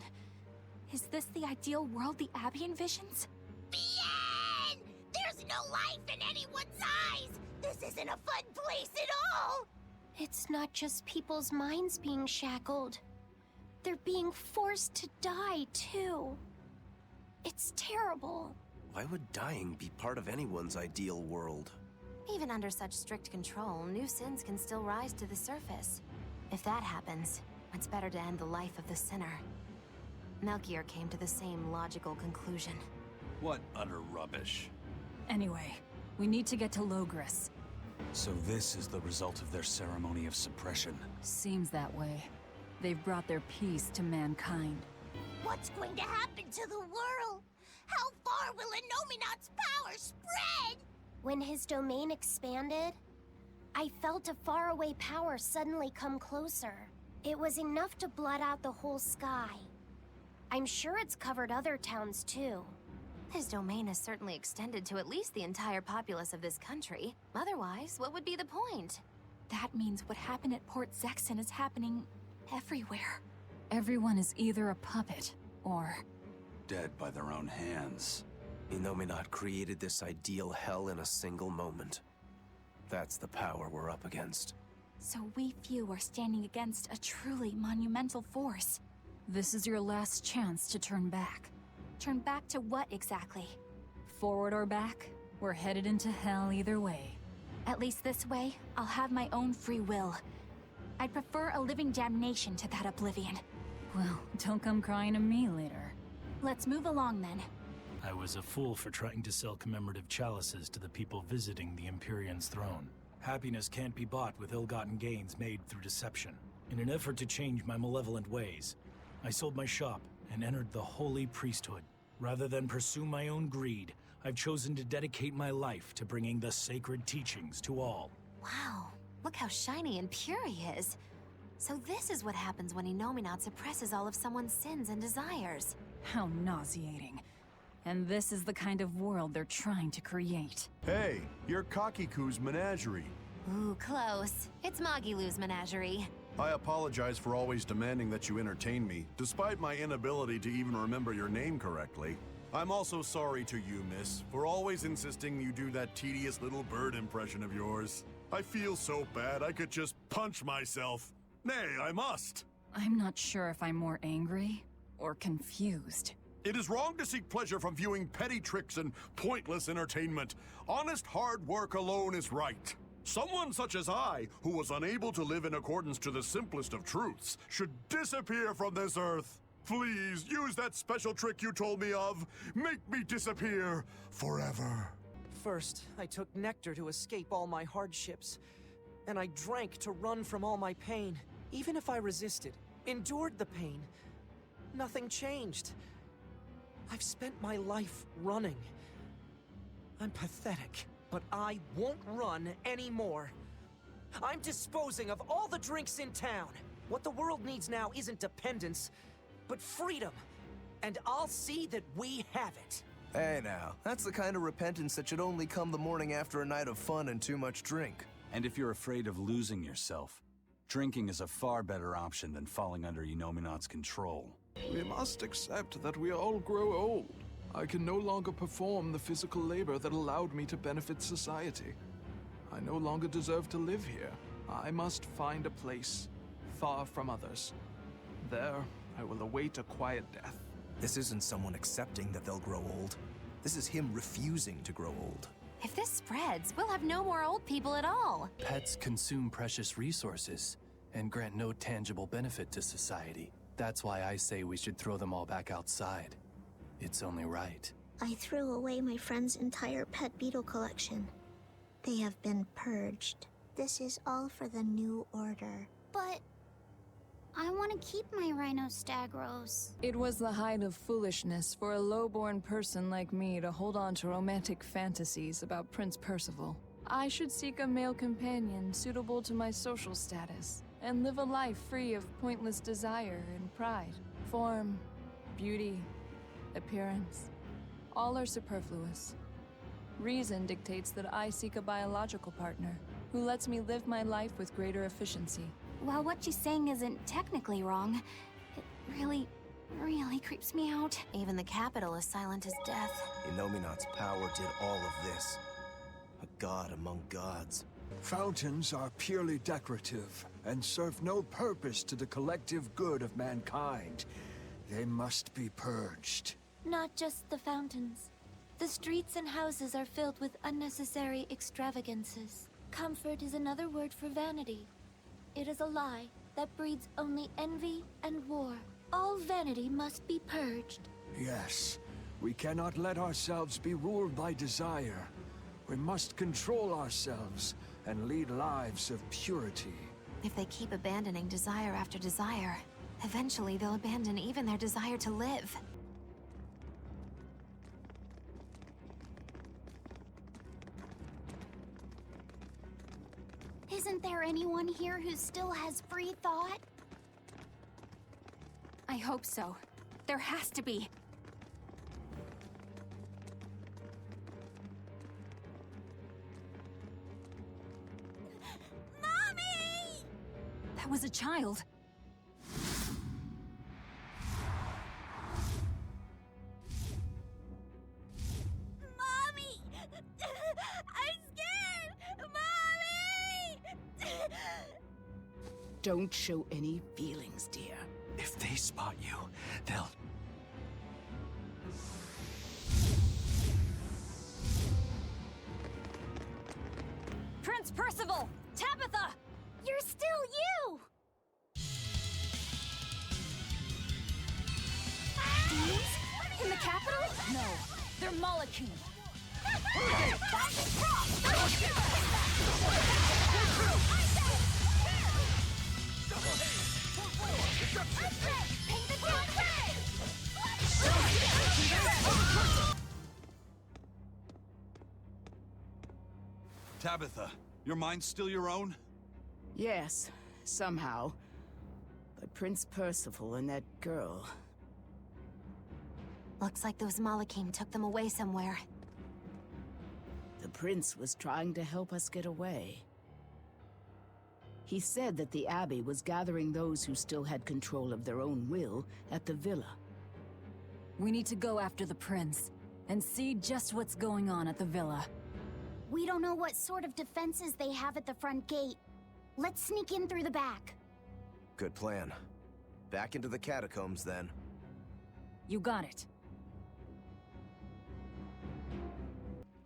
Is this the ideal world the Abbey envisions? Bien! There's no life in anyone's eyes! This isn't a fun place at all! It's not just people's minds being shackled. They're being forced to die, too. It's terrible. Why would dying be part of anyone's ideal world? Even under such strict control, new sins can still rise to the surface. If that happens, it's better to end the life of the sinner. Melchior came to the same logical conclusion. What utter rubbish. Anyway, we need to get to Logris. So this is the result of their ceremony of suppression. Seems that way. They've brought their peace to mankind. What's going to happen to the world? How far will Innominat's power spread? When his domain expanded, I felt a faraway power suddenly come closer. It was enough to blot out the whole sky. I'm sure it's covered other towns too. His domain is certainly extended to at least the entire populace of this country. Otherwise, what would be the point? That means what happened at Port Zexon is happening everywhere. Everyone is either a puppet, or... dead by their own hands. Innominat created this ideal hell in a single moment. That's the power we're up against. So we few are standing against a truly monumental force. This is your last chance to turn back. Turn back to what exactly? Forward or back, we're headed into hell either way. At least this way, I'll have my own free will. I'd prefer a living damnation to that oblivion. Well, don't come crying to me later. Let's move along then. I was a fool for trying to sell commemorative chalices to the people visiting the Empyrean's throne. Happiness can't be bought with ill-gotten gains made through deception. In an effort to change my malevolent ways, I sold my shop and entered the holy priesthood. Rather than pursue my own greed, I've chosen to dedicate my life to bringing the sacred teachings to all. Wow, look how shiny and pure he is. So this is what happens when Innominat suppresses all of someone's sins and desires. How nauseating. And this is the kind of world they're trying to create. Hey, you're Kakiku's menagerie. Ooh, close. It's Magilu's menagerie. I apologize for always demanding that you entertain me, despite my inability to even remember your name correctly. I'm also sorry to you, miss, for always insisting you do that tedious little bird impression of yours. I feel so bad I could just punch myself. Nay, I must. I'm not sure if I'm more angry or confused. It is wrong to seek pleasure from viewing petty tricks and pointless entertainment. Honest hard work alone is right. Someone such as I, who was unable to live in accordance to the simplest of truths, should disappear from this earth. Please, use that special trick you told me of. Make me disappear forever. First, I took nectar to escape all my hardships. And I drank to run from all my pain. Even if I resisted, endured the pain, nothing changed. I've spent my life running. I'm pathetic, but I won't run anymore. I'm disposing of all the drinks in town. What the world needs now isn't dependence, but freedom. And I'll see that we have it. Hey now, that's the kind of repentance that should only come the morning after a night of fun and too much drink. And if you're afraid of losing yourself, drinking is a far better option than falling under Innominat's control. We must accept that we all grow old. I can no longer perform the physical labor that allowed me to benefit society. I no longer deserve to live here. I must find a place, far from others. There, I will await a quiet death. This isn't someone accepting that they'll grow old. This is him refusing to grow old. If this spreads, we'll have no more old people at all. Pets consume precious resources and grant no tangible benefit to society. That's why I say we should throw them all back outside. It's only right. I threw away my friend's entire pet beetle collection. They have been purged. This is all for the new order. But I want to keep my Rhinostagros. It was the height of foolishness for a low-born person like me to hold on to romantic fantasies about Prince Percival. I should seek a male companion suitable to my social status, and live a life free of pointless desire and pride. Form, beauty, appearance, all are superfluous. Reason dictates that I seek a biological partner who lets me live my life with greater efficiency. While what she's saying isn't technically wrong, it really creeps me out. Even the capital is silent as death. Innominat's power did all of this. A god among gods. Fountains are purely decorative and serve no purpose to the collective good of mankind. They must be purged. Not just the fountains. The streets and houses are filled with unnecessary extravagances. Comfort is another word for vanity. It is a lie that breeds only envy and war. All vanity must be purged. Yes, we cannot let ourselves be ruled by desire. We must control ourselves and lead lives of purity. If they keep abandoning desire after desire, eventually they'll abandon even their desire to live. Isn't there anyone here who still has free thought? I hope so. There has to be. Mommy! That was a child. Mommy! I'm scared! Mommy! Don't show any feelings, dear. If they spot you, they'll... Prince Percival! Tabitha! You're still you! Demons? In the capital? No, they're Malachim. Tabitha, your mind's still your own? Yes, somehow. But Prince Percival and that girl... Looks like those Malachim took them away somewhere. The prince was trying to help us get away. He said that the Abbey was gathering those who still had control of their own will at the villa. We need to go after the prince, and see just what's going on at the villa. We don't know what sort of defenses they have at the front gate. Let's sneak in through the back. Good plan. Back into the catacombs, then. You got it.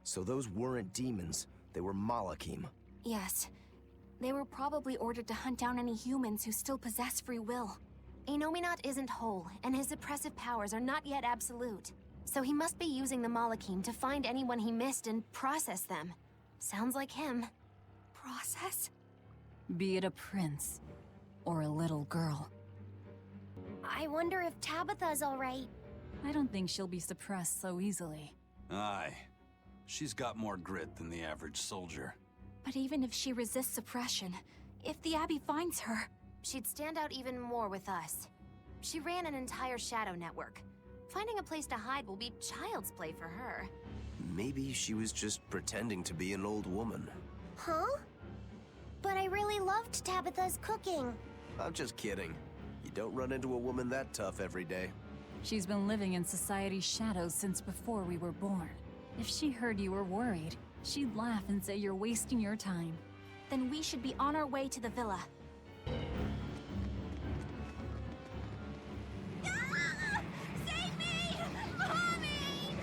So those weren't demons. They were Malachim. Yes. They were probably ordered to hunt down any humans who still possess free will. Innominat isn't whole, and his suppressive powers are not yet absolute. So he must be using the Malachim to find anyone he missed and process them. Sounds like him. Process? Be it a prince, or a little girl. I wonder if Tabitha's all right. I don't think she'll be suppressed so easily. Aye. She's got more grit than the average soldier. But even if she resists suppression, if the Abbey finds her, she'd stand out even more with us. She ran an entire shadow network. Finding a place to hide will be child's play for her. Maybe she was just pretending to be an old woman. Huh? But I really loved Tabitha's cooking. I'm just kidding. You don't run into a woman that tough every day. She's been living in society's shadows since before we were born. If she heard you were worried, she'd laugh and say you're wasting your time. Then we should be on our way to the villa. Save me! Mommy!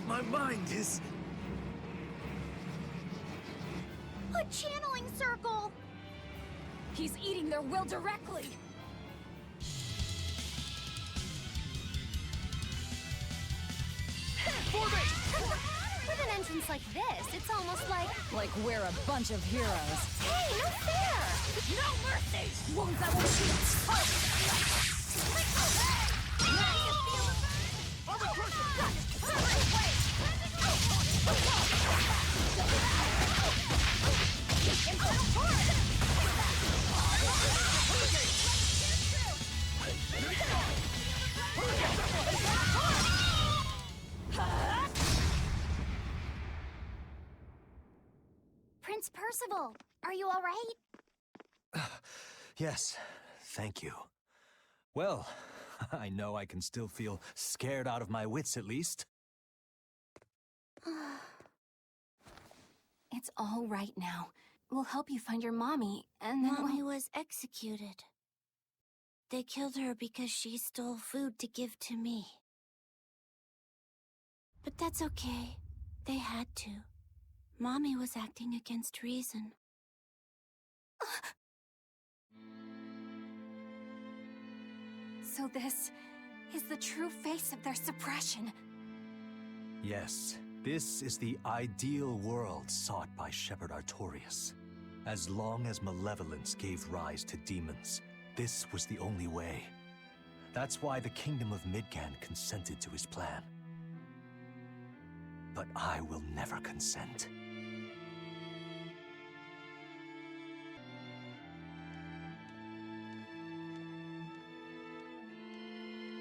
My mind is... A channeling circle! He's eating their will directly! With an entrance like this, it's almost like... Like we're a bunch of heroes. Hey, no fair! No mercy! Wounds that will shoot! Prince Percival, are you all right? Yes, thank you. Well, I know I can still feel scared out of my wits at least. It's all right now. We'll help you find your mommy, and then Mommy was executed. They killed her because she stole food to give to me. But that's okay. They had to. Mommy was acting against reason. So this is the true face of their suppression. Yes, this is the ideal world sought by Shepherd Artorias. As long as malevolence gave rise to demons, this was the only way. That's why the Kingdom of Midgand consented to his plan. But I will never consent.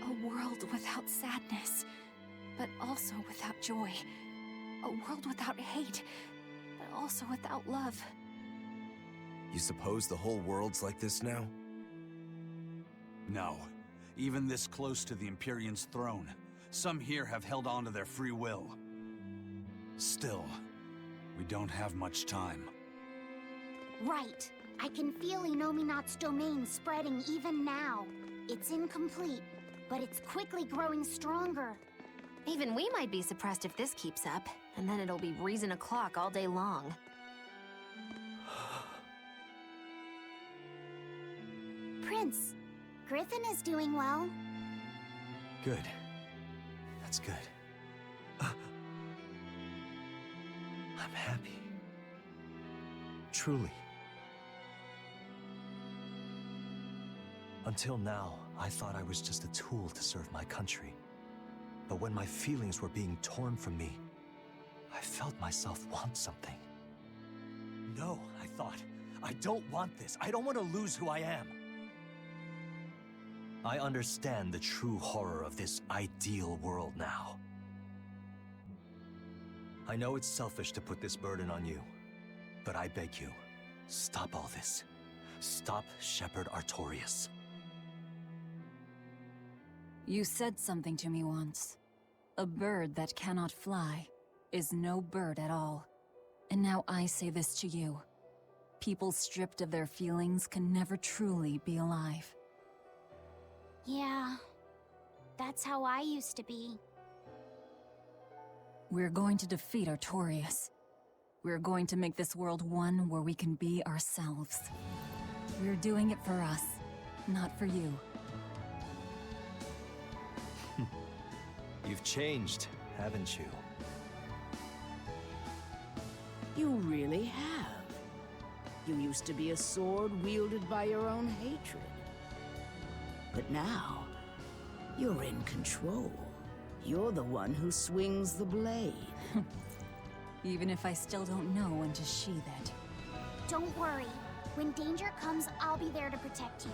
A world without sadness, but also without joy. A world without hate, but also without love. You suppose the whole world's like this now? No. Even this close to the Empyrean's throne, some here have held on to their free will. Still, we don't have much time. Right. I can feel Inominat's domain spreading even now. It's incomplete, but it's quickly growing stronger. Even we might be suppressed if this keeps up, and then it'll be reason o'clock all day long. Prince, Griffin is doing well. Good. That's good. I'm happy. Truly. Until now, I thought I was just a tool to serve my country. But when my feelings were being torn from me, I felt myself want something. No, I thought. I don't want this. I don't want to lose who I am. I understand the true horror of this ideal world now. I know it's selfish to put this burden on you, but I beg you, stop all this. Stop Shepherd Artorias. You said something to me once. A bird that cannot fly is no bird at all. And now I say this to you. People stripped of their feelings can never truly be alive. Yeah, that's how I used to be. We're going to defeat Artorias. We're going to make this world one where we can be ourselves. We're doing it for us, not for you. You've changed, haven't you? You really have. You used to be a sword wielded by your own hatred. But now, you're in control. You're the one who swings the blade. Even if I still don't know when to sheath it. Don't worry. When danger comes, I'll be there to protect you.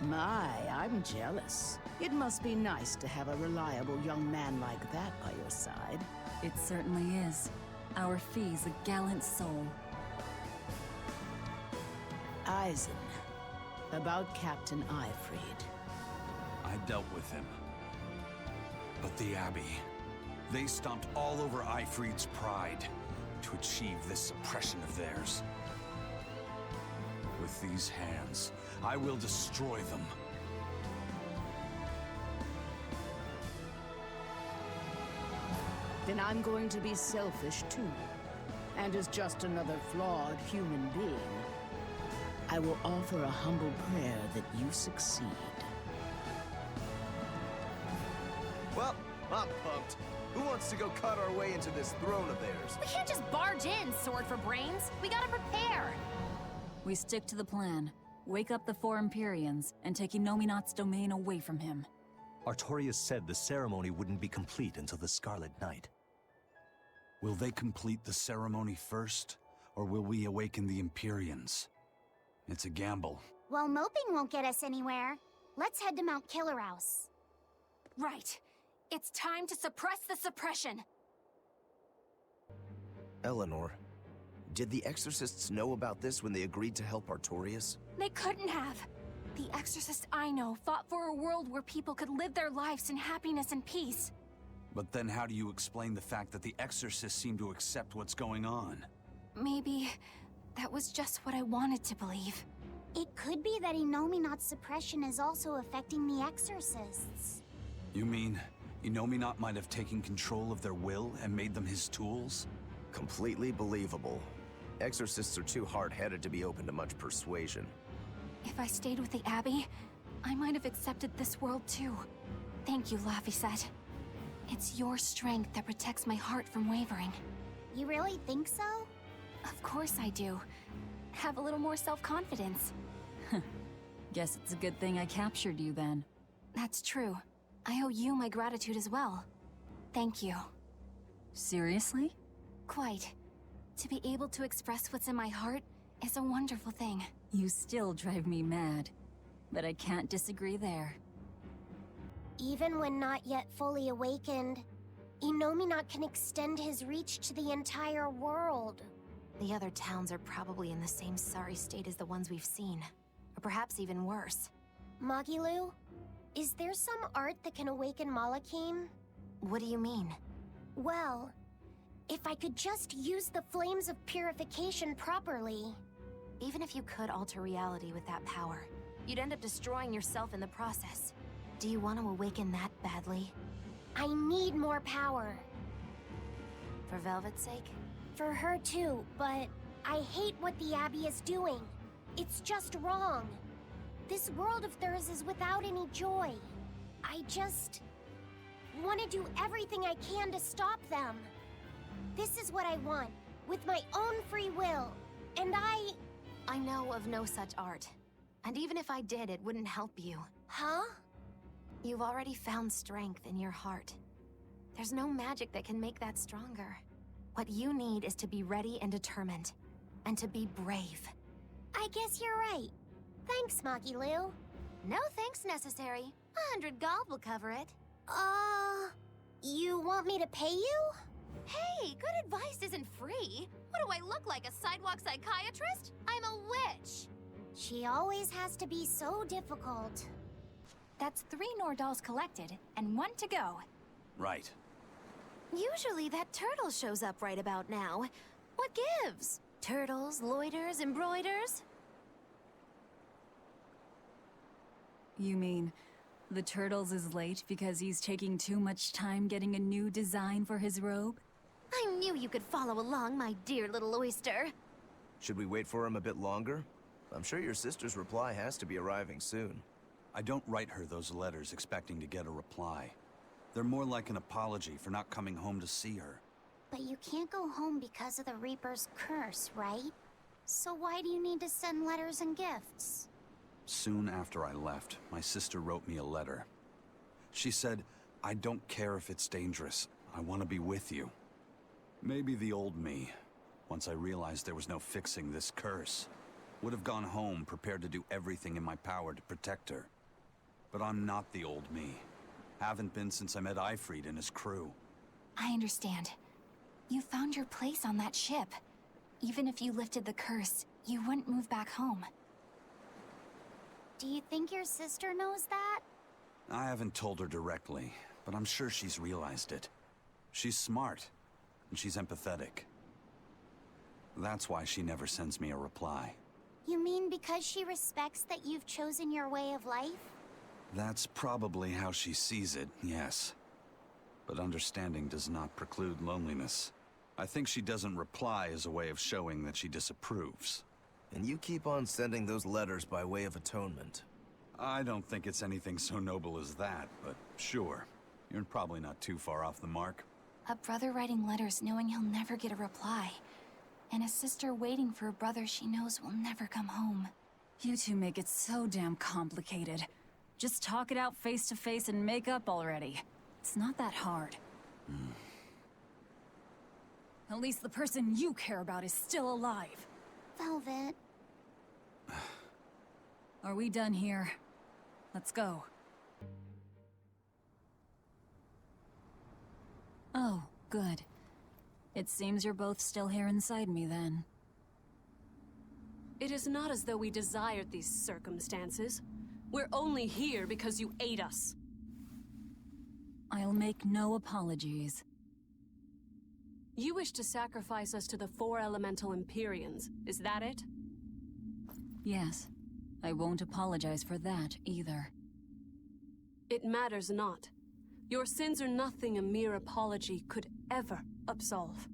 My, I'm jealous. It must be nice to have a reliable young man like that by your side. It certainly is. Our Fee's a gallant soul. Eisen, about Captain Ifrid. I dealt with him. But the Abbey, they stomped all over Ifrid's pride to achieve this suppression of theirs. With these hands, I will destroy them. Then I'm going to be selfish too. And as just another flawed human being, I will offer a humble prayer that you succeed. Well, I'm pumped. Who wants to go cut our way into this throne of theirs? We can't just barge in, sword for brains. We gotta prepare. We stick to the plan. Wake up the four Empyreans and take Inominat's domain away from him. Artorias said the ceremony wouldn't be complete until the Scarlet Night. Will they complete the ceremony first, or will we awaken the Empyreans? It's a gamble. Well, moping won't get us anywhere. Let's head to Mount Killerhouse. Right. It's time to suppress the suppression. Eleanor, did the Exorcists know about this when they agreed to help Artorias? They couldn't have. The exorcist I know fought for a world where people could live their lives in happiness and peace. But then how do you explain the fact that the Exorcists seem to accept what's going on? Maybe that was just what I wanted to believe. It could be that Inominat's suppression is also affecting the Exorcists. You mean Inominat might have taken control of their will and made them his tools? Completely believable. Exorcists are too hard-headed to be open to much persuasion. If I stayed with the Abbey, I might have accepted this world too. Thank you, Laphicet. It's your strength that protects my heart from wavering. You really think so? Of course I do. Have a little more self-confidence. Guess it's a good thing I captured you then. That's true. I owe you my gratitude as well. Thank you. Seriously? Quite. To be able to express what's in my heart is a wonderful thing. You still drive me mad, but I can't disagree there. Even when not yet fully awakened, Inominat can extend his reach to the entire world. The other towns are probably in the same sorry state as the ones we've seen. Or perhaps even worse. Magilu, is there some art that can awaken Malakim? What do you mean? Well, if I could just use the flames of purification properly. Even if you could alter reality with that power, you'd end up destroying yourself in the process. Do you want to awaken that badly? I need more power. For Velvet's sake? For her too, but I hate what the Abbey is doing. It's just wrong. This world of theirs is without any joy. I just want to do everything I can to stop them. This is what I want, with my own free will. And I know of no such art. And even if I did, it wouldn't help you. Huh? You've already found strength in your heart. There's no magic that can make that stronger. What you need is to be ready and determined. And to be brave. I guess you're right. Thanks, Magilu. No thanks necessary. 100 gold will cover it. You want me to pay you? Hey, good advice isn't free. What do I look like, a sidewalk psychiatrist? I'm a witch. She always has to be so difficult. That's 3 Nordals collected, and 1 to go. Right. Usually that turtle shows up right about now. What gives? Turtles, loiters, embroiders? You mean, the Turtles is late because he's taking too much time getting a new design for his robe? I knew you could follow along, my dear little oyster. Should we wait for him a bit longer? I'm sure your sister's reply has to be arriving soon. I don't write her those letters expecting to get a reply. They're more like an apology for not coming home to see her. But you can't go home because of the Reaper's curse, right? So why do you need to send letters and gifts? Soon after I left, my sister wrote me a letter. She said, "I don't care if it's dangerous. I want to be with you." Maybe the old me, once I realized there was no fixing this curse, would have gone home prepared to do everything in my power to protect her. But I'm not the old me. Haven't been since I met Ifrid and his crew. I understand. You found your place on that ship. Even if you lifted the curse, you wouldn't move back home. Do you think your sister knows that? I haven't told her directly, but I'm sure she's realized it. She's smart, and she's empathetic. That's why she never sends me a reply. You mean because she respects that you've chosen your way of life? That's probably how she sees it, yes. But understanding does not preclude loneliness. I think she doesn't reply as a way of showing that she disapproves. And you keep on sending those letters by way of atonement. I don't think it's anything so noble as that, but sure. You're probably not too far off the mark. A brother writing letters knowing he'll never get a reply. And a sister waiting for a brother she knows will never come home. You two make it so damn complicated. Just talk it out face to face and make up already. It's not that hard. At least the person you care about is still alive. Velvet. Are we done here? Let's go. Oh, good. It seems you're both still here inside me then. It is not as though we desired these circumstances. We're only here because you ate us. I'll make no apologies. You wish to sacrifice us to the 4 elemental Empyreans, is that it? Yes. I won't apologize for that either. It matters not. Your sins are nothing a mere apology could ever absolve.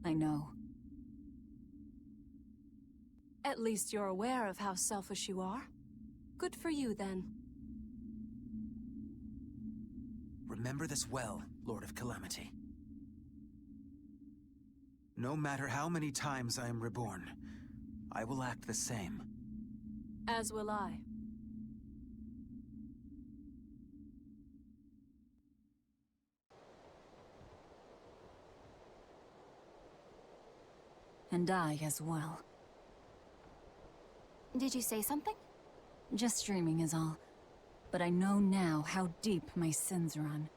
I know. At least you're aware of how selfish you are. Good for you, then. Remember this well, Lord of Calamity. No matter how many times I am reborn, I will act the same. As will I. And I as well. Did you say something? Just dreaming is all. But I know now how deep my sins run.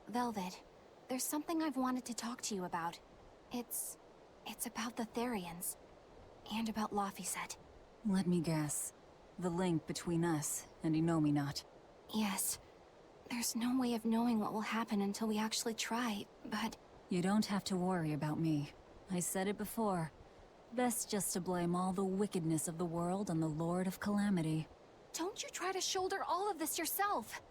Velvet, there's something I've wanted to talk to you about. It's about the Therians. And about Laphicet. Let me guess. The link between us and Innominat. Yes. There's no way of knowing what will happen until we actually try, but... You don't have to worry about me. I said it before. Best just to blame all the wickedness of the world on the Lord of Calamity. Don't you try to shoulder all of this yourself!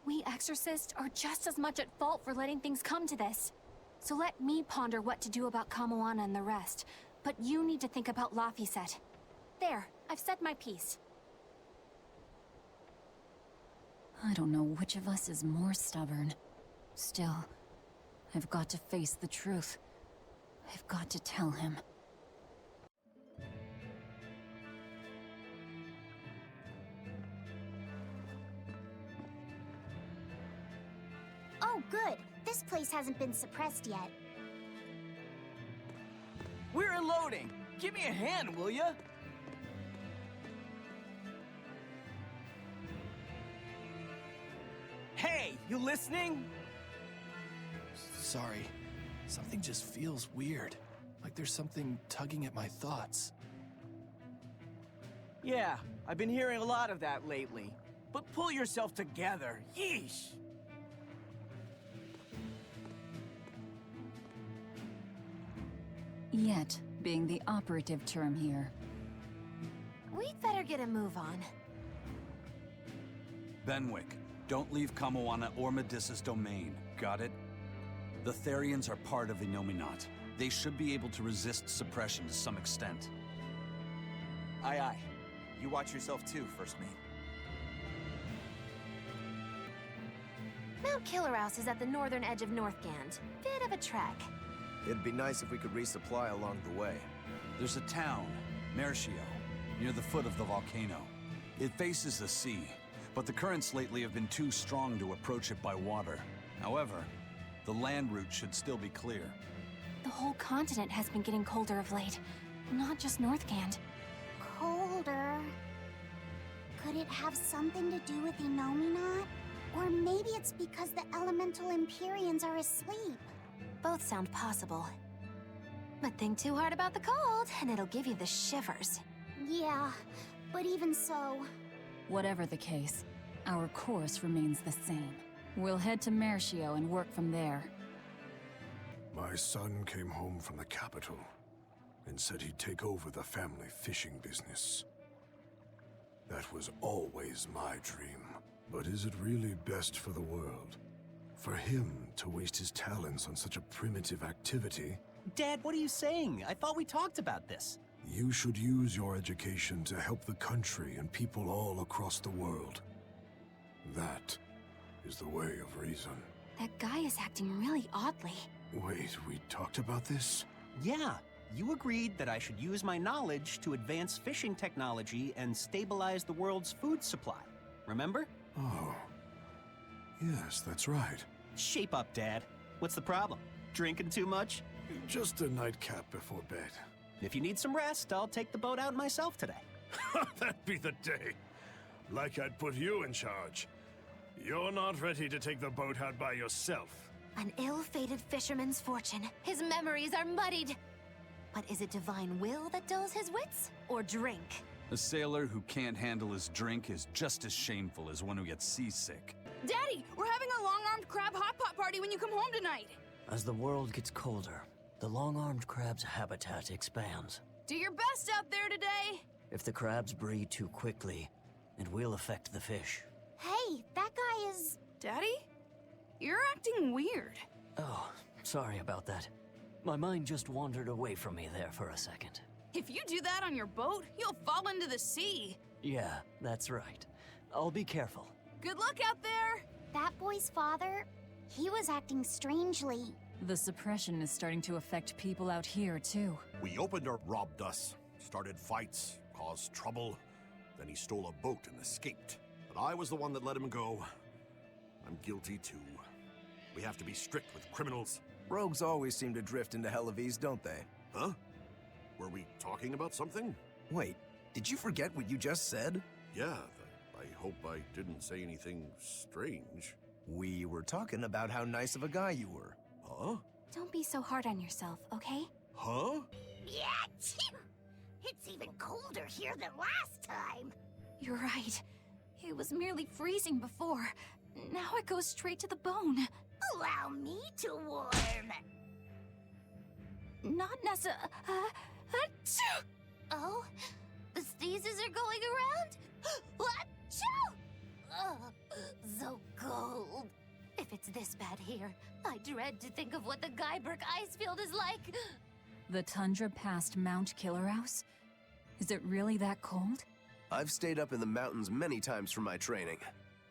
We exorcists are just as much at fault for letting things come to this. So let me ponder what to do about Kamoana and the rest. But you need to think about Laphicet. There, I've said my piece. I don't know which of us is more stubborn. Still, I've got to face the truth. I've got to tell him. Oh, good. This place hasn't been suppressed yet. We're unloading. Give me a hand, will ya? Hey, you listening? Sorry. Something just feels weird. Like there's something tugging at my thoughts. Yeah, I've been hearing a lot of that lately. But pull yourself together. Yeesh! Yet being the operative term here. We'd better get a move on. Benwick, don't leave Kamoana or Medissa's domain. Got it? The Therians are part of Innominat. They should be able to resist suppression to some extent. Aye, aye. You watch yourself too, First Mate. Mount Killerhouse is at the northern edge of Northgand. Bit of a trek. It'd be nice if we could resupply along the way. There's a town, Mercio, near the foot of the volcano. It faces the sea, but the currents lately have been too strong to approach it by water. However, the land route should still be clear. The whole continent has been getting colder of late. Not just Northgand. Colder? Could it have something to do with Innominat? Or maybe it's because the elemental Empyreans are asleep. Both sound possible. But think too hard about the cold, and it'll give you the shivers. Yeah, but even so... Whatever the case, our course remains the same. We'll head to Mercio and work from there. My son came home from the capital and said he'd take over the family fishing business. That was always my dream. But is it really best for the world? For him to waste his talents on such a primitive activity? Dad, what are you saying? I thought we talked about this. You should use your education to help the country and people all across the world. That is the way of reason. That guy is acting really oddly. Wait, we talked about this? Yeah, you agreed that I should use my knowledge to advance fishing technology and stabilize the world's food supply. Remember? Oh. Yes, that's right. Shape up, Dad. What's the problem? Drinking too much? Just a nightcap before bed. If you need some rest, I'll take the boat out myself today. That'd be the day. Like I'd put you in charge. You're not ready to take the boat out by yourself. An ill-fated fisherman's fortune. His memories are muddied. But is it divine will that dulls his wits? Or drink? A sailor who can't handle his drink is just as shameful as one who gets seasick. Daddy, we're having a long-armed crab hot pot party when you come home tonight. As the world gets colder, the long-armed crab's habitat expands. Do your best out there today. If the crabs breed too quickly, it will affect the fish. Hey, that guy is... Daddy? You're acting weird. Oh, sorry about that. My mind just wandered away from me there for a second. If you do that on your boat, you'll fall into the sea. Yeah, that's right. I'll be careful. Good luck out there! That boy's father, he was acting strangely. The suppression is starting to affect people out here, too. We opened or robbed us, started fights, caused trouble. Then he stole a boat and escaped. But I was the one that let him go. I'm guilty too. We have to be strict with criminals. Rogues always seem to drift into hell of ease, don't they? Huh? Were we talking about something? Wait, did you forget what you just said? Yeah, I hope I didn't say anything strange. We were talking about how nice of a guy you were. Huh? Don't be so hard on yourself, okay? Huh? Yeah, it's even colder here than last time. You're right. It was merely freezing before. Now it goes straight to the bone. Allow me to warm. Not necessarily. Oh, the sneezes are going around? Achoo! Oh, so cold. If it's this bad here, I dread to think of what the Guyberg ice field is like. The tundra past Mount Killerhouse? Is it really that cold? I've stayed up in the mountains many times for my training.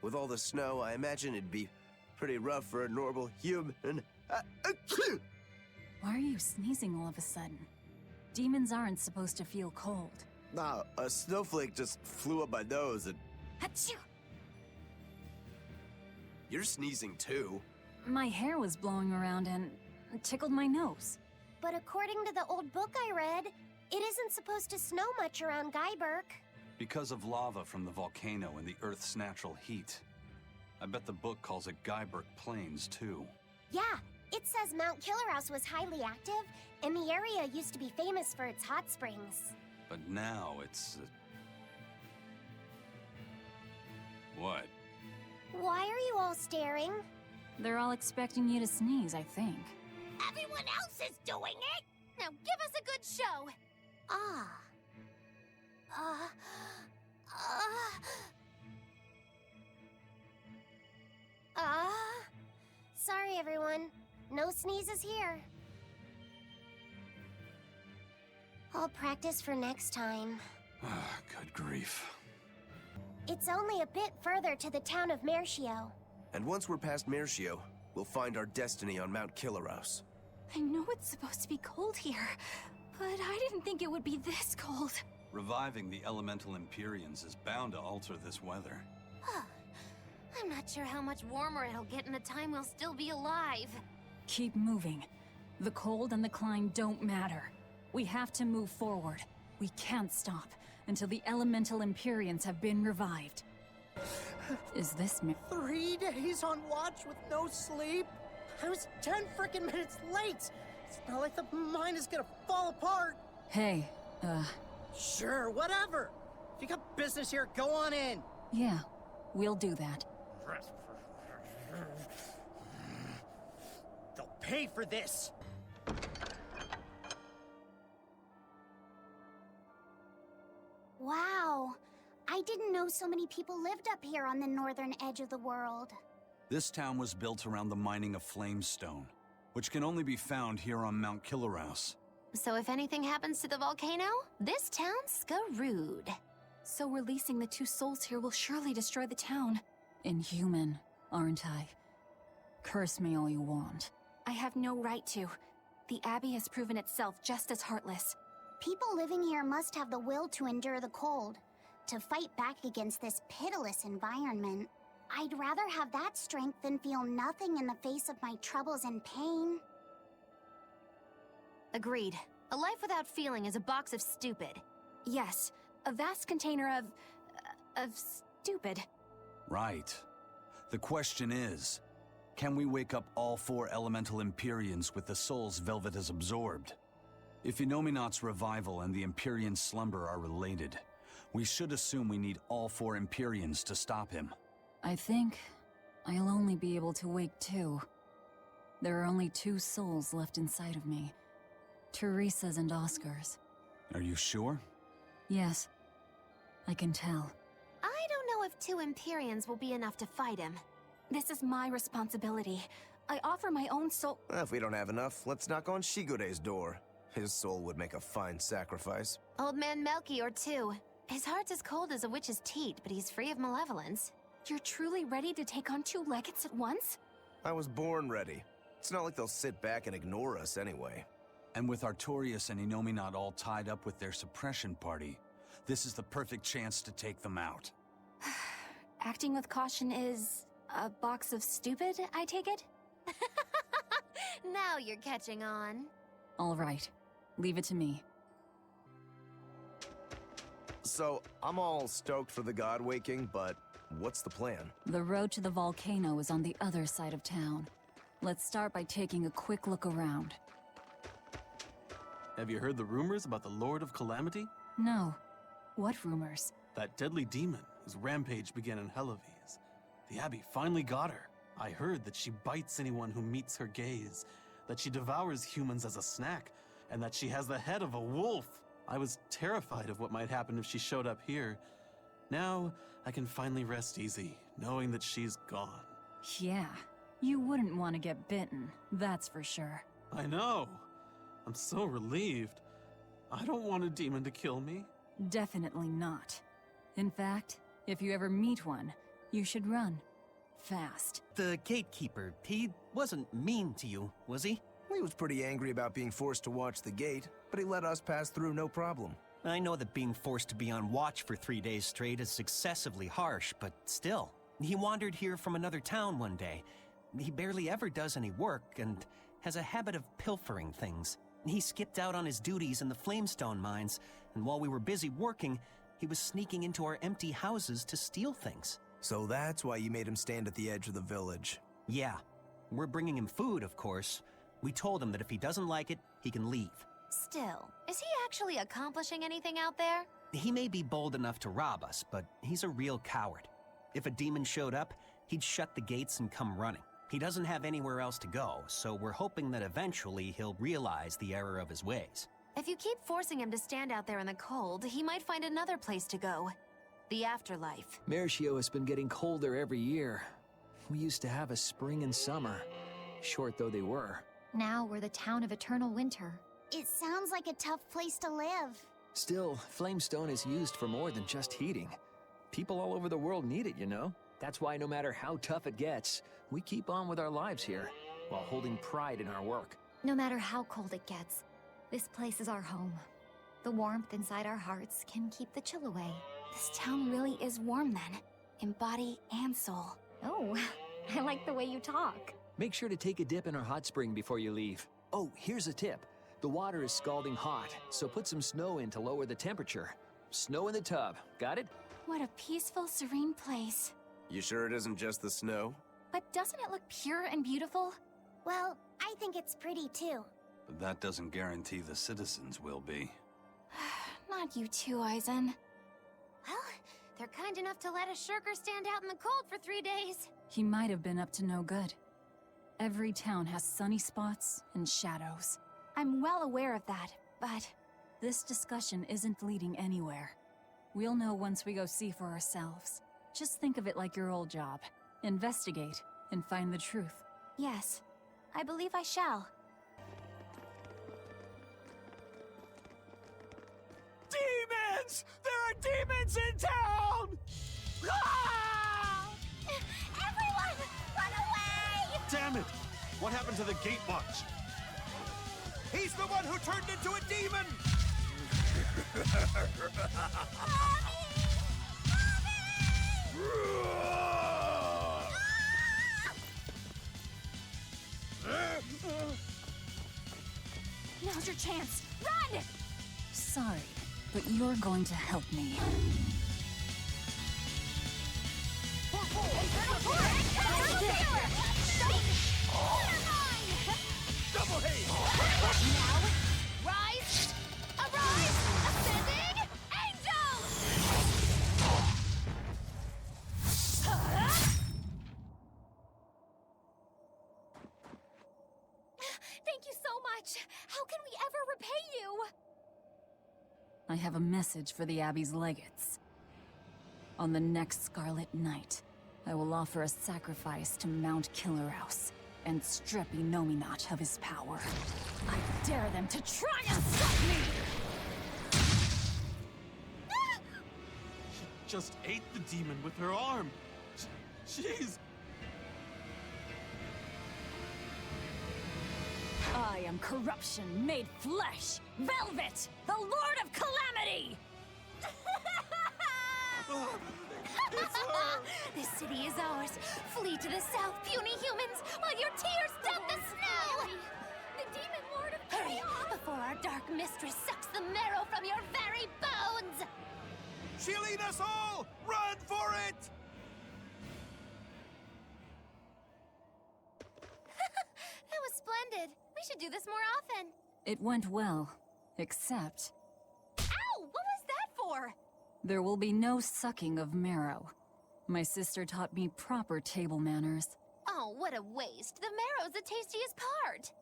With all the snow, I imagine it'd be pretty rough for a normal human. Why are you sneezing all of a sudden? Demons aren't supposed to feel cold. Nah, a snowflake just flew up my nose and... Achoo! You're sneezing too. My hair was blowing around and tickled my nose. But according to the old book I read, it isn't supposed to snow much around Guyberg. Because of lava from the volcano and the Earth's natural heat. I bet the book calls it Guyberg Plains, too. Yeah, it says Mount Killerhouse was highly active, and the area used to be famous for its hot springs. But now it's... What? Why are you all staring? They're all expecting you to sneeze, I think. Everyone else is doing it! Now give us a good show! Sorry everyone. No sneezes here. I'll practice for next time. Good grief. It's only a bit further to the town of Mercio. And once we're past Mercio, we'll find our destiny on Mount Killerhouse. I know it's supposed to be cold here, but I didn't think it would be this cold. Reviving the elemental Empyreans is bound to alter this weather. I'm not sure how much warmer it'll get in a time we'll still be alive. Keep moving. The cold and the climb don't matter. We have to move forward. We can't stop until the elemental Empyreans have been revived. Is this 3 days on watch with no sleep? I was 10 frickin' minutes late! It's not like the mine is gonna fall apart! Hey, Sure, whatever! If you got business here, go on in! Yeah, we'll do that. They'll pay for this! Wow. I didn't know so many people lived up here on the northern edge of the world. This town was built around the mining of flamestone, which can only be found here on Mount Killerhouse. So if anything happens to the volcano, this town's screwed. So releasing the two souls here will surely destroy the town. inhuman, aren't I? Curse me all you want. I have no right to. The Abbey has proven itself just as heartless. People living here must have the will to endure the cold, to fight back against this pitiless environment. I'd rather have that strength than feel nothing in the face of my troubles and pain. Agreed. A life without feeling is a box of stupid. Yes, a vast container of stupid. Right. The question is, can we wake up all 4 elemental Empyreans with the souls Velvet has absorbed? If Inominat's revival and the Empyrean slumber are related, we should assume we need all 4 Empyreans to stop him. I think I'll only be able to wake 2. There are only 2 souls left inside of me. Teresa's and Oscar's. Are you sure? Yes. I can tell. I don't know if 2 Empyreans will be enough to fight him. This is my responsibility. I offer my own soul. If we don't have enough, let's knock on Shigure's door. His soul would make a fine sacrifice. Old man Melchior, too. His heart's as cold as a witch's teat, but he's free of malevolence. You're truly ready to take on 2 legates at once? I was born ready. It's not like they'll sit back and ignore us anyway. And with Artorias and Inominat all tied up with their suppression party, this is the perfect chance to take them out. Acting with caution is a box of stupid, I take it? Now you're catching on. All right. Leave it to me. So, I'm all stoked for the god waking, but what's the plan? The road to the volcano is on the other side of town. Let's start by taking a quick look around. Have you heard the rumors about the Lord of Calamity? No. What rumors? That deadly demon whose rampage began in Helaves. The Abbey finally got her. I heard that she bites anyone who meets her gaze, that she devours humans as a snack, and that she has the head of a wolf. I was terrified of what might happen if she showed up here. Now, I can finally rest easy, knowing that she's gone. Yeah. You wouldn't want to get bitten, that's for sure. I know. I'm so relieved. I don't want a demon to kill me. Definitely not. In fact, if you ever meet one, you should run. Fast. The gatekeeper, he wasn't mean to you, was he? He was pretty angry about being forced to watch the gate, but he let us pass through no problem. I know that being forced to be on watch for 3 days straight is excessively harsh, but still. He wandered here from another town one day. He barely ever does any work, and has a habit of pilfering things. He skipped out on his duties in the Flamestone mines, and while we were busy working, he was sneaking into our empty houses to steal things. So that's why you made him stand at the edge of the village. Yeah. We're bringing him food, of course. We told him that if he doesn't like it, he can leave. Still, is he actually accomplishing anything out there? He may be bold enough to rob us, but he's a real coward. If a demon showed up, he'd shut the gates and come running. He doesn't have anywhere else to go, so we're hoping that eventually he'll realize the error of his ways. If you keep forcing him to stand out there in the cold, he might find another place to go. The afterlife. Mercio has been getting colder every year. We used to have a spring and summer, short though they were. Now we're the town of eternal winter. It sounds like a tough place to live. Still, Flamestone is used for more than just heating. People all over the world need it, you know? That's why no matter how tough it gets, we keep on with our lives here, while holding pride in our work. No matter how cold it gets, this place is our home. The warmth inside our hearts can keep the chill away. This town really is warm then, in body and soul. Oh, I like the way you talk. Make sure to take a dip in our hot spring before you leave. Oh, here's a tip. The water is scalding hot, so put some snow in to lower the temperature. Snow in the tub, got it? What a peaceful, serene place. You sure it isn't just the snow? But doesn't it look pure and beautiful? Well, I think it's pretty too. But that doesn't guarantee the citizens will be. Not you too, Eisen. Well, they're kind enough to let a shirker stand out in the cold for 3 days. He might have been up to no good. Every town has sunny spots and shadows. I'm well aware of that, but... This discussion isn't leading anywhere. We'll know once we go see for ourselves. Just think of it like your old job. Investigate and find the truth. Yes, I believe I shall. Demons! There are demons in town! Ah! What happened to the gate watch? He's the one who turned into a demon! Now's your chance. Run! Sorry, but you're going to help me. Double haze! Now, rise! Arise! Ascending! Angel! Thank you so much. How can we ever repay you? I have a message for the Abbey's legates. On the next Scarlet Night, I will offer a sacrifice to Mount Killerhouse and strip Inominat of his power. I dare them to try and stop me! She just ate the demon with her arm. She's... I am corruption made flesh! Velvet, the Lord of Calamity! This city is ours. Flee to the south, puny humans, while your tears dump the snow! The demon lord of Hurry, chaos! before our dark mistress sucks the marrow from your very bones! She'll eat us all! Run for it! That was splendid. We should do this more often. It went well, except Ow! What was that for? there will be no sucking of marrow. My sister taught me proper table manners. Oh, what a waste. The marrow's the tastiest part.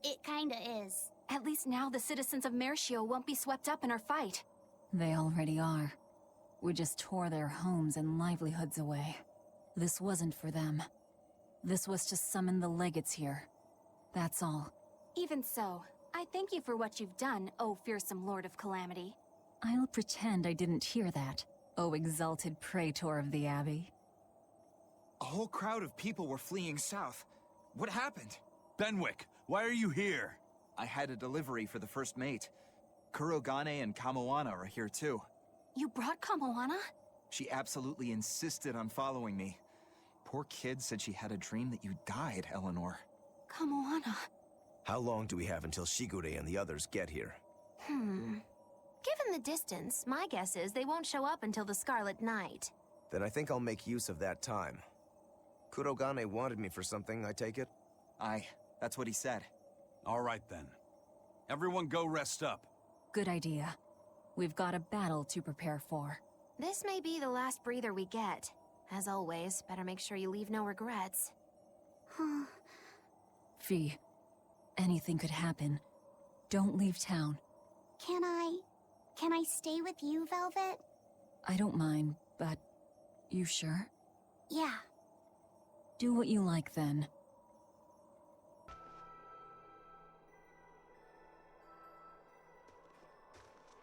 It kinda is. At least now the citizens of Mershio won't be swept up in our fight. They already are. We just tore their homes and livelihoods away. This wasn't for them. This was to summon the legates here. That's all. Even so, I thank you for what you've done, O fearsome Lord of Calamity. I'll pretend I didn't hear that, O exalted praetor of the Abbey. A whole crowd of people were fleeing south. What happened? Benwick, why are you here? I had a delivery for the first mate. Kurogane and Kamoana are here too. You brought Kamoana? She absolutely insisted on following me. Poor kid said she had a dream that you died, Eleanor. Kamoana. How long do we have until Shigure and the others get here? Given the distance, my guess is they won't show up until the Scarlet Night. Then I think I'll make use of that time. Kurogane wanted me for something, I take it? Aye, that's what he said. All right then. Everyone go rest up. Good idea. We've got a battle to prepare for. This may be the last breather we get. As always, better make sure you leave no regrets. Fee, anything could happen. Don't leave town. Can I stay with you, Velvet? I don't mind, but you sure? Yeah. Do what you like then.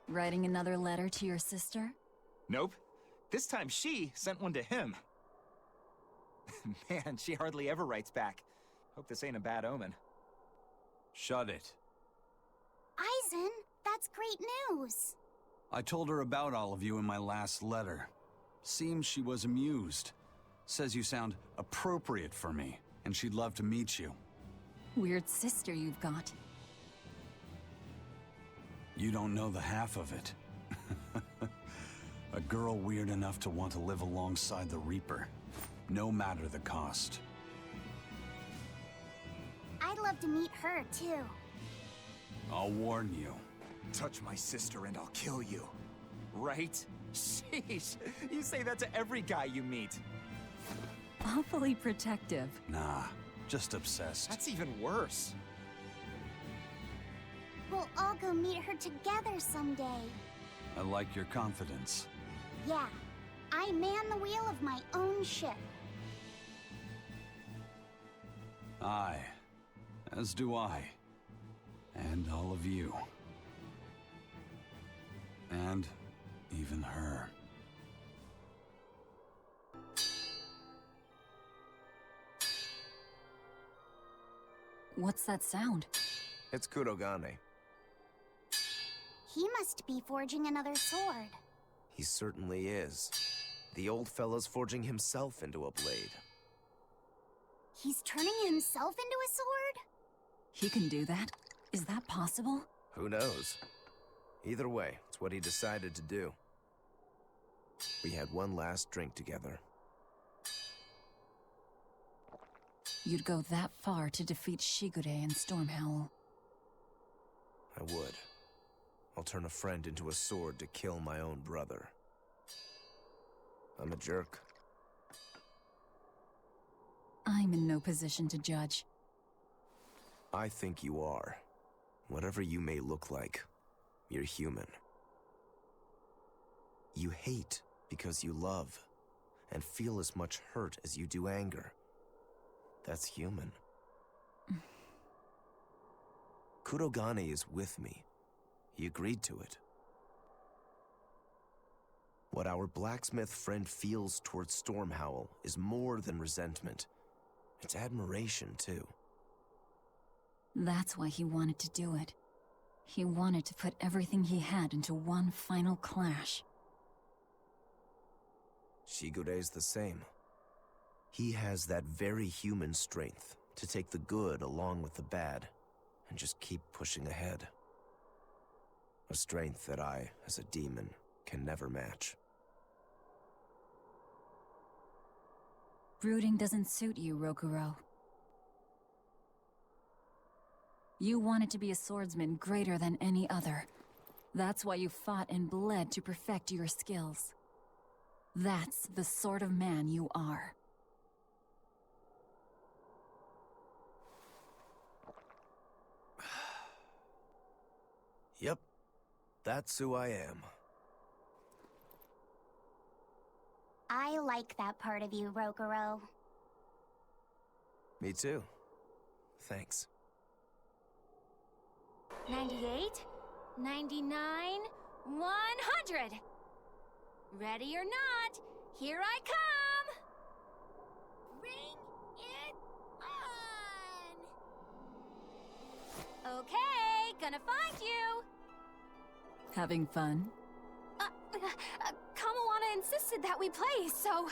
Writing another letter to your sister? Nope. This time she sent one to him. Man, she hardly ever writes back. Hope this ain't a bad omen. Shut it. Aizen, that's great news. I told her about all of you in my last letter. Seems she was amused. Says you sound appropriate for me, and she'd love to meet you. Weird sister you've got. You don't know the half of it. A girl weird enough to want to live alongside the Reaper, no matter the cost. I'd love to meet her, too. I'll warn you. Touch my sister and I'll kill you. Right? Sheesh, you say that to every guy you meet. Awfully protective. Nah, just obsessed. That's even worse. We'll all go meet her together someday. I like your confidence. Yeah, I man the wheel of my own ship. Aye, as do I. And all of you. And even her. What's that sound? It's Kurogane. He must be forging another sword. He certainly is. The old fella's forging himself into a blade. He's turning himself into a sword? He can do that? Is that possible? Who knows? Either way, it's what he decided to do. We had one last drink together. You'd go that far to defeat Shigure and Stormhowl. I would. I'll turn a friend into a sword to kill my own brother. I'm a jerk. I'm in no position to judge. I think you are. Whatever you may look like, you're human. You hate because you love, and feel as much hurt as you do anger. That's human. Kurogane is with me. He agreed to it. What our blacksmith friend feels towards Stormhowl is more than resentment. It's admiration, too. That's why he wanted to do it. He wanted to put everything he had into one final clash. Shigure's the same. He has that very human strength to take the good along with the bad and just keep pushing ahead. A strength that I, as a demon, can never match. Brooding doesn't suit you, Rokuro. You wanted to be a swordsman greater than any other. That's why you fought and bled to perfect your skills. That's the sort of man you are. Yep, that's who I am. I like that part of you, Rokuro. Me too. Thanks. 98, 99, 100! Ready or not, here I come! Bring it on! Okay, gonna find you! Having fun? Kamawana insisted that we play, so...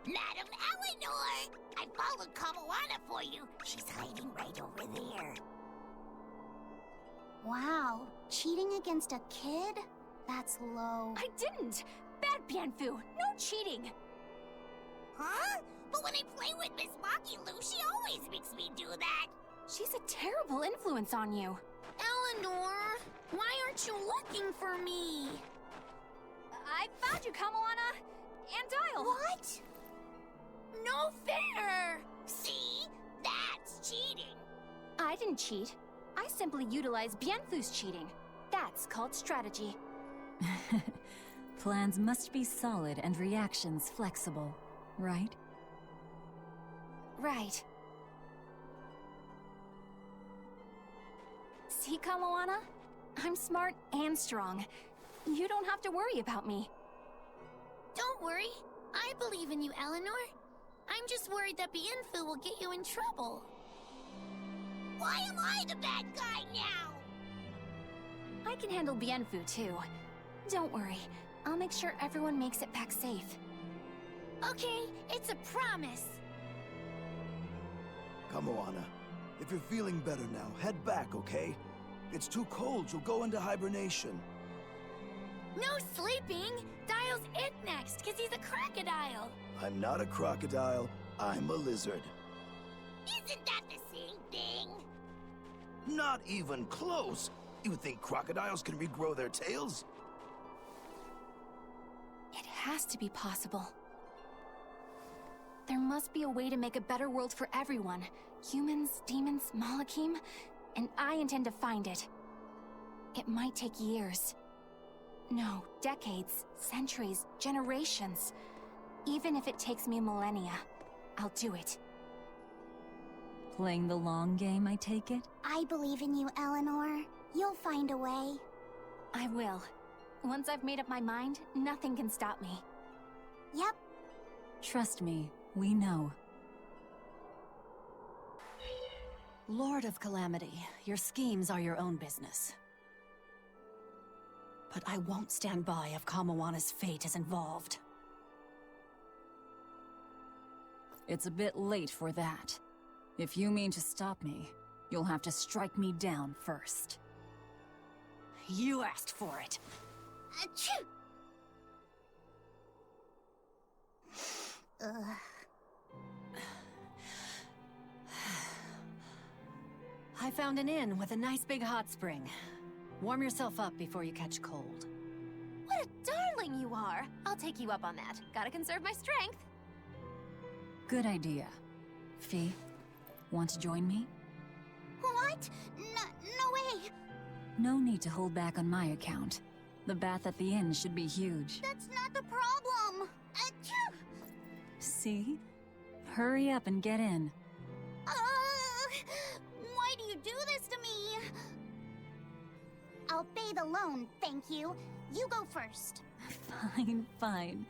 Madam Eleanor! I followed Kamawana for you. She's hiding right over there. Wow, cheating against a kid? That's low. I didn't! Bad Bienfu, no cheating! Huh? But when I play with Miss Makilu, she always makes me do that. She's a terrible influence on you. Eleanor, why aren't you looking for me? I found you, Kamawana! And Dial! What? No fair! See? That's cheating. I didn't cheat. I simply utilized Bienfu's cheating. That's called strategy. Plans must be solid and reactions flexible, right? Right. See, Kamawana? I'm smart and strong. You don't have to worry about me. Don't worry. I believe in you, Eleanor. I'm just worried that Bienfu will get you in trouble. Why am I the bad guy now? I can handle Bienfu, too. Don't worry. I'll make sure everyone makes it back safe. Okay, it's a promise. Kamawana, if you're feeling better now, head back, okay? It's too cold, you'll go into hibernation. No sleeping! Dial's it next, because he's a crocodile. I'm not a crocodile, I'm a lizard. Isn't that the same thing? Not even close! You think crocodiles can regrow their tails? It has to be possible. There must be a way to make a better world for everyone. Humans, demons, Malakim, and I intend to find it. It might take years. No, decades, centuries, generations. Even if it takes me millennia, I'll do it. Playing the long game, I take it? I believe in you, Eleanor. You'll find a way. I will. Once I've made up my mind, nothing can stop me. Yep. Trust me, we know. Lord of Calamity, your schemes are your own business. But I won't stand by if Kamawana's fate is involved. It's a bit late for that. If you mean to stop me, you'll have to strike me down first. You asked for it. Achoo! I found an inn with a nice big hot spring. Warm yourself up before you catch cold. What a darling you are! I'll take you up on that. Gotta conserve my strength. Good idea. Fee, want to join me? What? No way! No need to hold back on my account. The bath at the inn should be huge. That's not the problem! Achoo! See? Hurry up and get in. Why do you do this to me? I'll bathe alone, thank you. You go first. Fine, fine.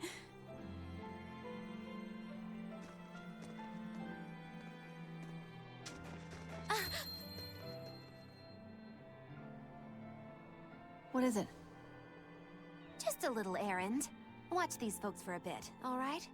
What is it? Just a little errand. Watch these folks for a bit, all right?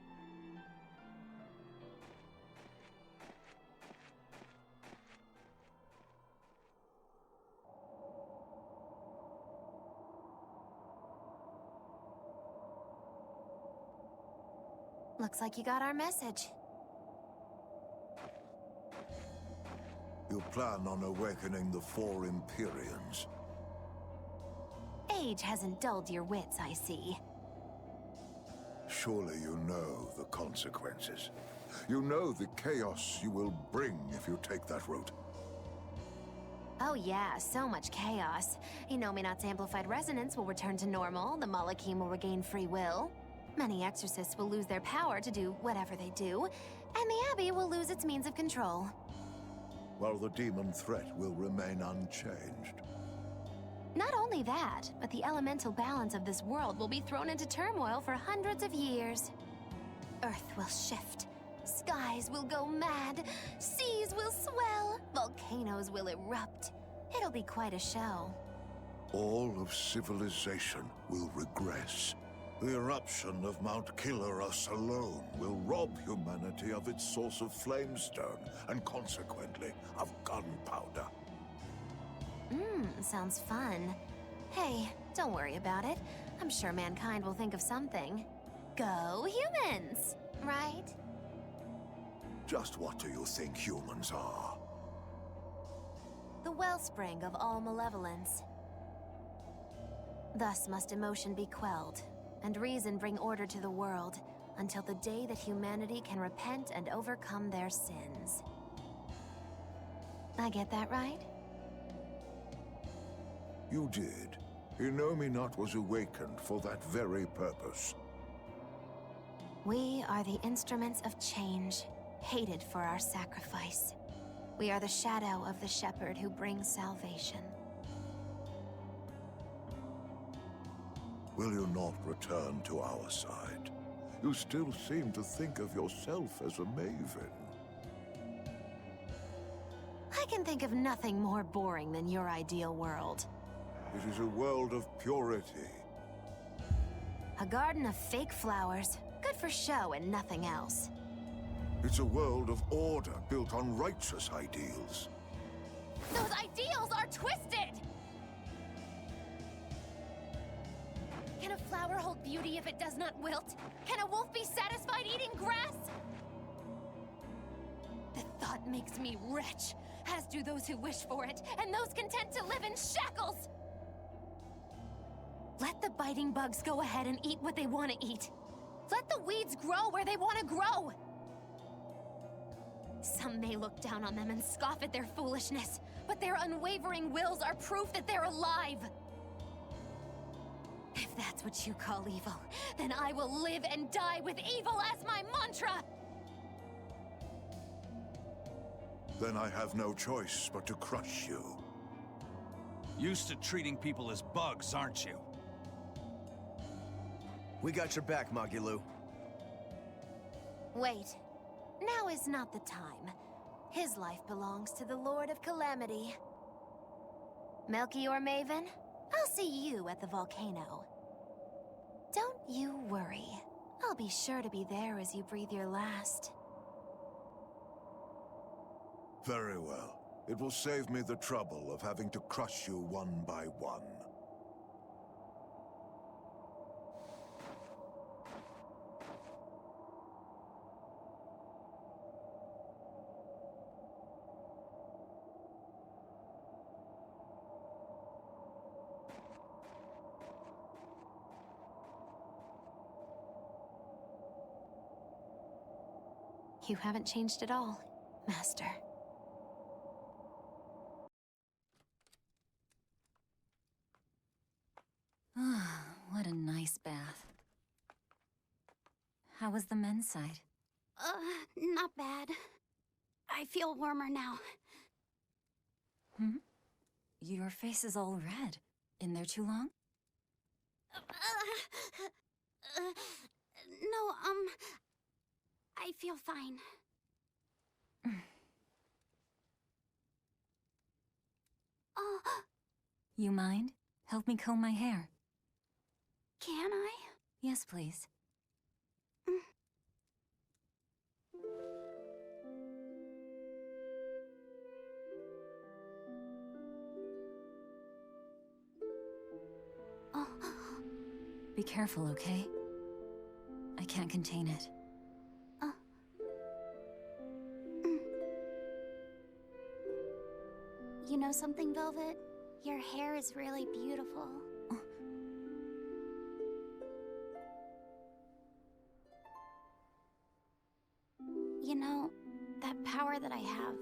Looks like you got our message. You plan on awakening the 4 Empyreans. Age hasn't dulled your wits, I see. Surely you know the consequences. You know the chaos you will bring if you take that route. Oh yeah, so much chaos. Inominat's amplified resonance will return to normal, the Malachim will regain free will. Many exorcists will lose their power to do whatever they do, and the Abbey will lose its means of control. While the demon threat will remain unchanged. Not only that, but the elemental balance of this world will be thrown into turmoil for hundreds of years. Earth will shift, skies will go mad, seas will swell, volcanoes will erupt. It'll be quite a show. All of civilization will regress. The eruption of Mount Killerus alone will rob humanity of its source of flamestone, and consequently, of gunpowder. Sounds fun. Hey, don't worry about it. I'm sure mankind will think of something. Go humans, right? Just what do you think humans are? The wellspring of all malevolence. Thus must emotion be quelled, and reason bring order to the world, until the day that humanity can repent and overcome their sins. I get that right? You did. Inominat was awakened for that very purpose. We are the instruments of change, hated for our sacrifice. We are the shadow of the shepherd who brings salvation. Will you not return to our side? You still seem to think of yourself as a maven. I can think of nothing more boring than your ideal world. It is a world of purity. A garden of fake flowers, good for show and nothing else. It's a world of order built on righteous ideals. Those ideals are twisted! Can a flower hold beauty if it does not wilt? Can a wolf be satisfied eating grass? The thought makes me wretch, as do those who wish for it, and those content to live in shackles! Let the biting bugs go ahead and eat what they want to eat. Let the weeds grow where they want to grow. Some may look down on them and scoff at their foolishness, but their unwavering wills are proof that they're alive. If that's what you call evil, then I will live and die with evil as my mantra! Then I have no choice but to crush you. Used to treating people as bugs, aren't you? We got your back, Magilou. Wait. Now is not the time. His life belongs to the Lord of Calamity. Melchior Maven, I'll see you at the volcano. Don't you worry. I'll be sure to be there as you breathe your last. Very well. It will save me the trouble of having to crush you one by one. You haven't changed at all, Master. Ah, what a nice bath. How was the men's side? Not bad. I feel warmer now. Hmm? Your face is all red. In there too long? No, I feel fine. You mind? Help me comb my hair. Can I? Yes, please. Be careful, okay? I can't contain it. You know something, Velvet? Your hair is really beautiful. You know, that power that I have...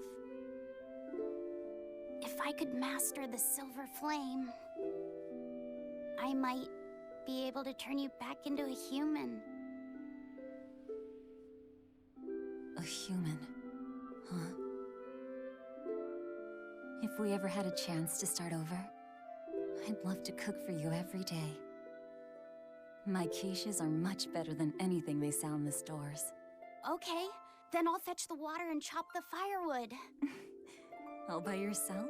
If I could master the Silver Flame, I might be able to turn you back into a human. A human, huh? If we ever had a chance to start over, I'd love to cook for you every day. My quiches are much better than anything they sell in the stores. Okay, then I'll fetch the water and chop the firewood. All by yourself?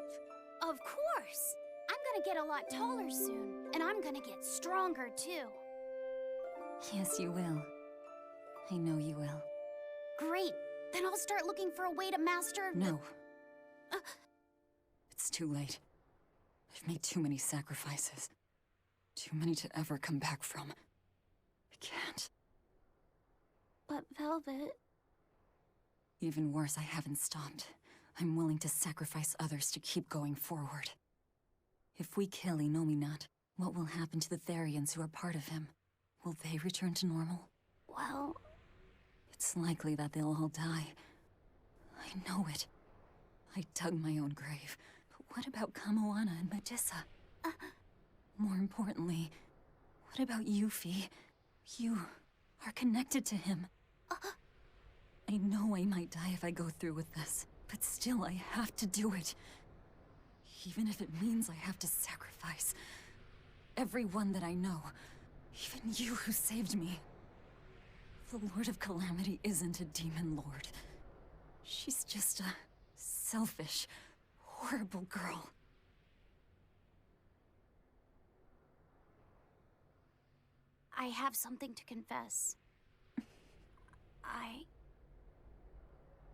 Of course! I'm gonna get a lot taller soon, and I'm gonna get stronger too. Yes, you will. I know you will. Great! Then I'll start looking for a way to master... No. It's too late. I've made too many sacrifices. Too many to ever come back from. I can't. But Velvet... Even worse, I haven't stopped. I'm willing to sacrifice others to keep going forward. If we kill Innominat, what will happen to the Therians who are part of him? Will they return to normal? Well... It's likely that they'll all die. I know it. I dug my own grave. But what about Kamoana and Medissa? More importantly, what about Yuffie? You are connected to him. I know I might die if I go through with this, but still I have to do it. Even if it means I have to sacrifice everyone that I know. Even you who saved me. The Lord of Calamity isn't a demon lord. She's just a selfish, horrible girl. I have something to confess.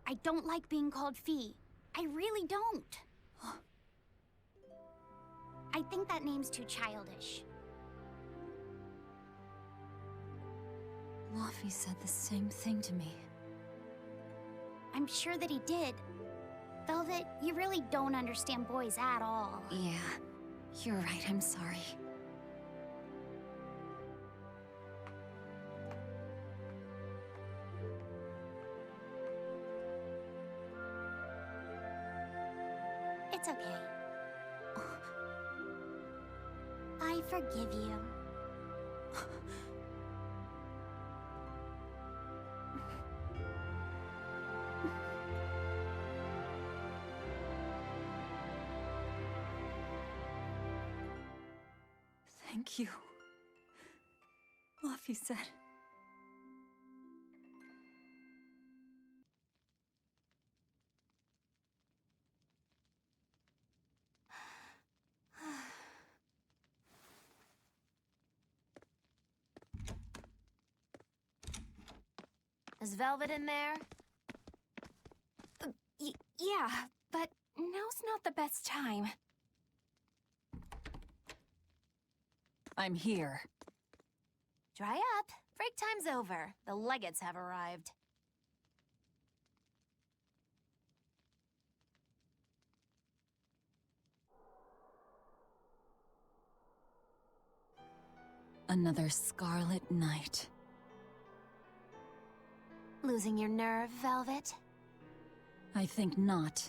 I don't like being called Fee. I really don't. I think that name's too childish. Luffy said the same thing to me. I'm sure that he did. Velvet, you really don't understand boys at all. Yeah, you're right, I'm sorry. It's okay. I forgive you. Thank you. Luffy said. Is Velvet in there? Yeah, but now's not the best time. I'm here. Dry up. Break time's over. The Legates have arrived. Another scarlet night. Losing your nerve, Velvet? I think not.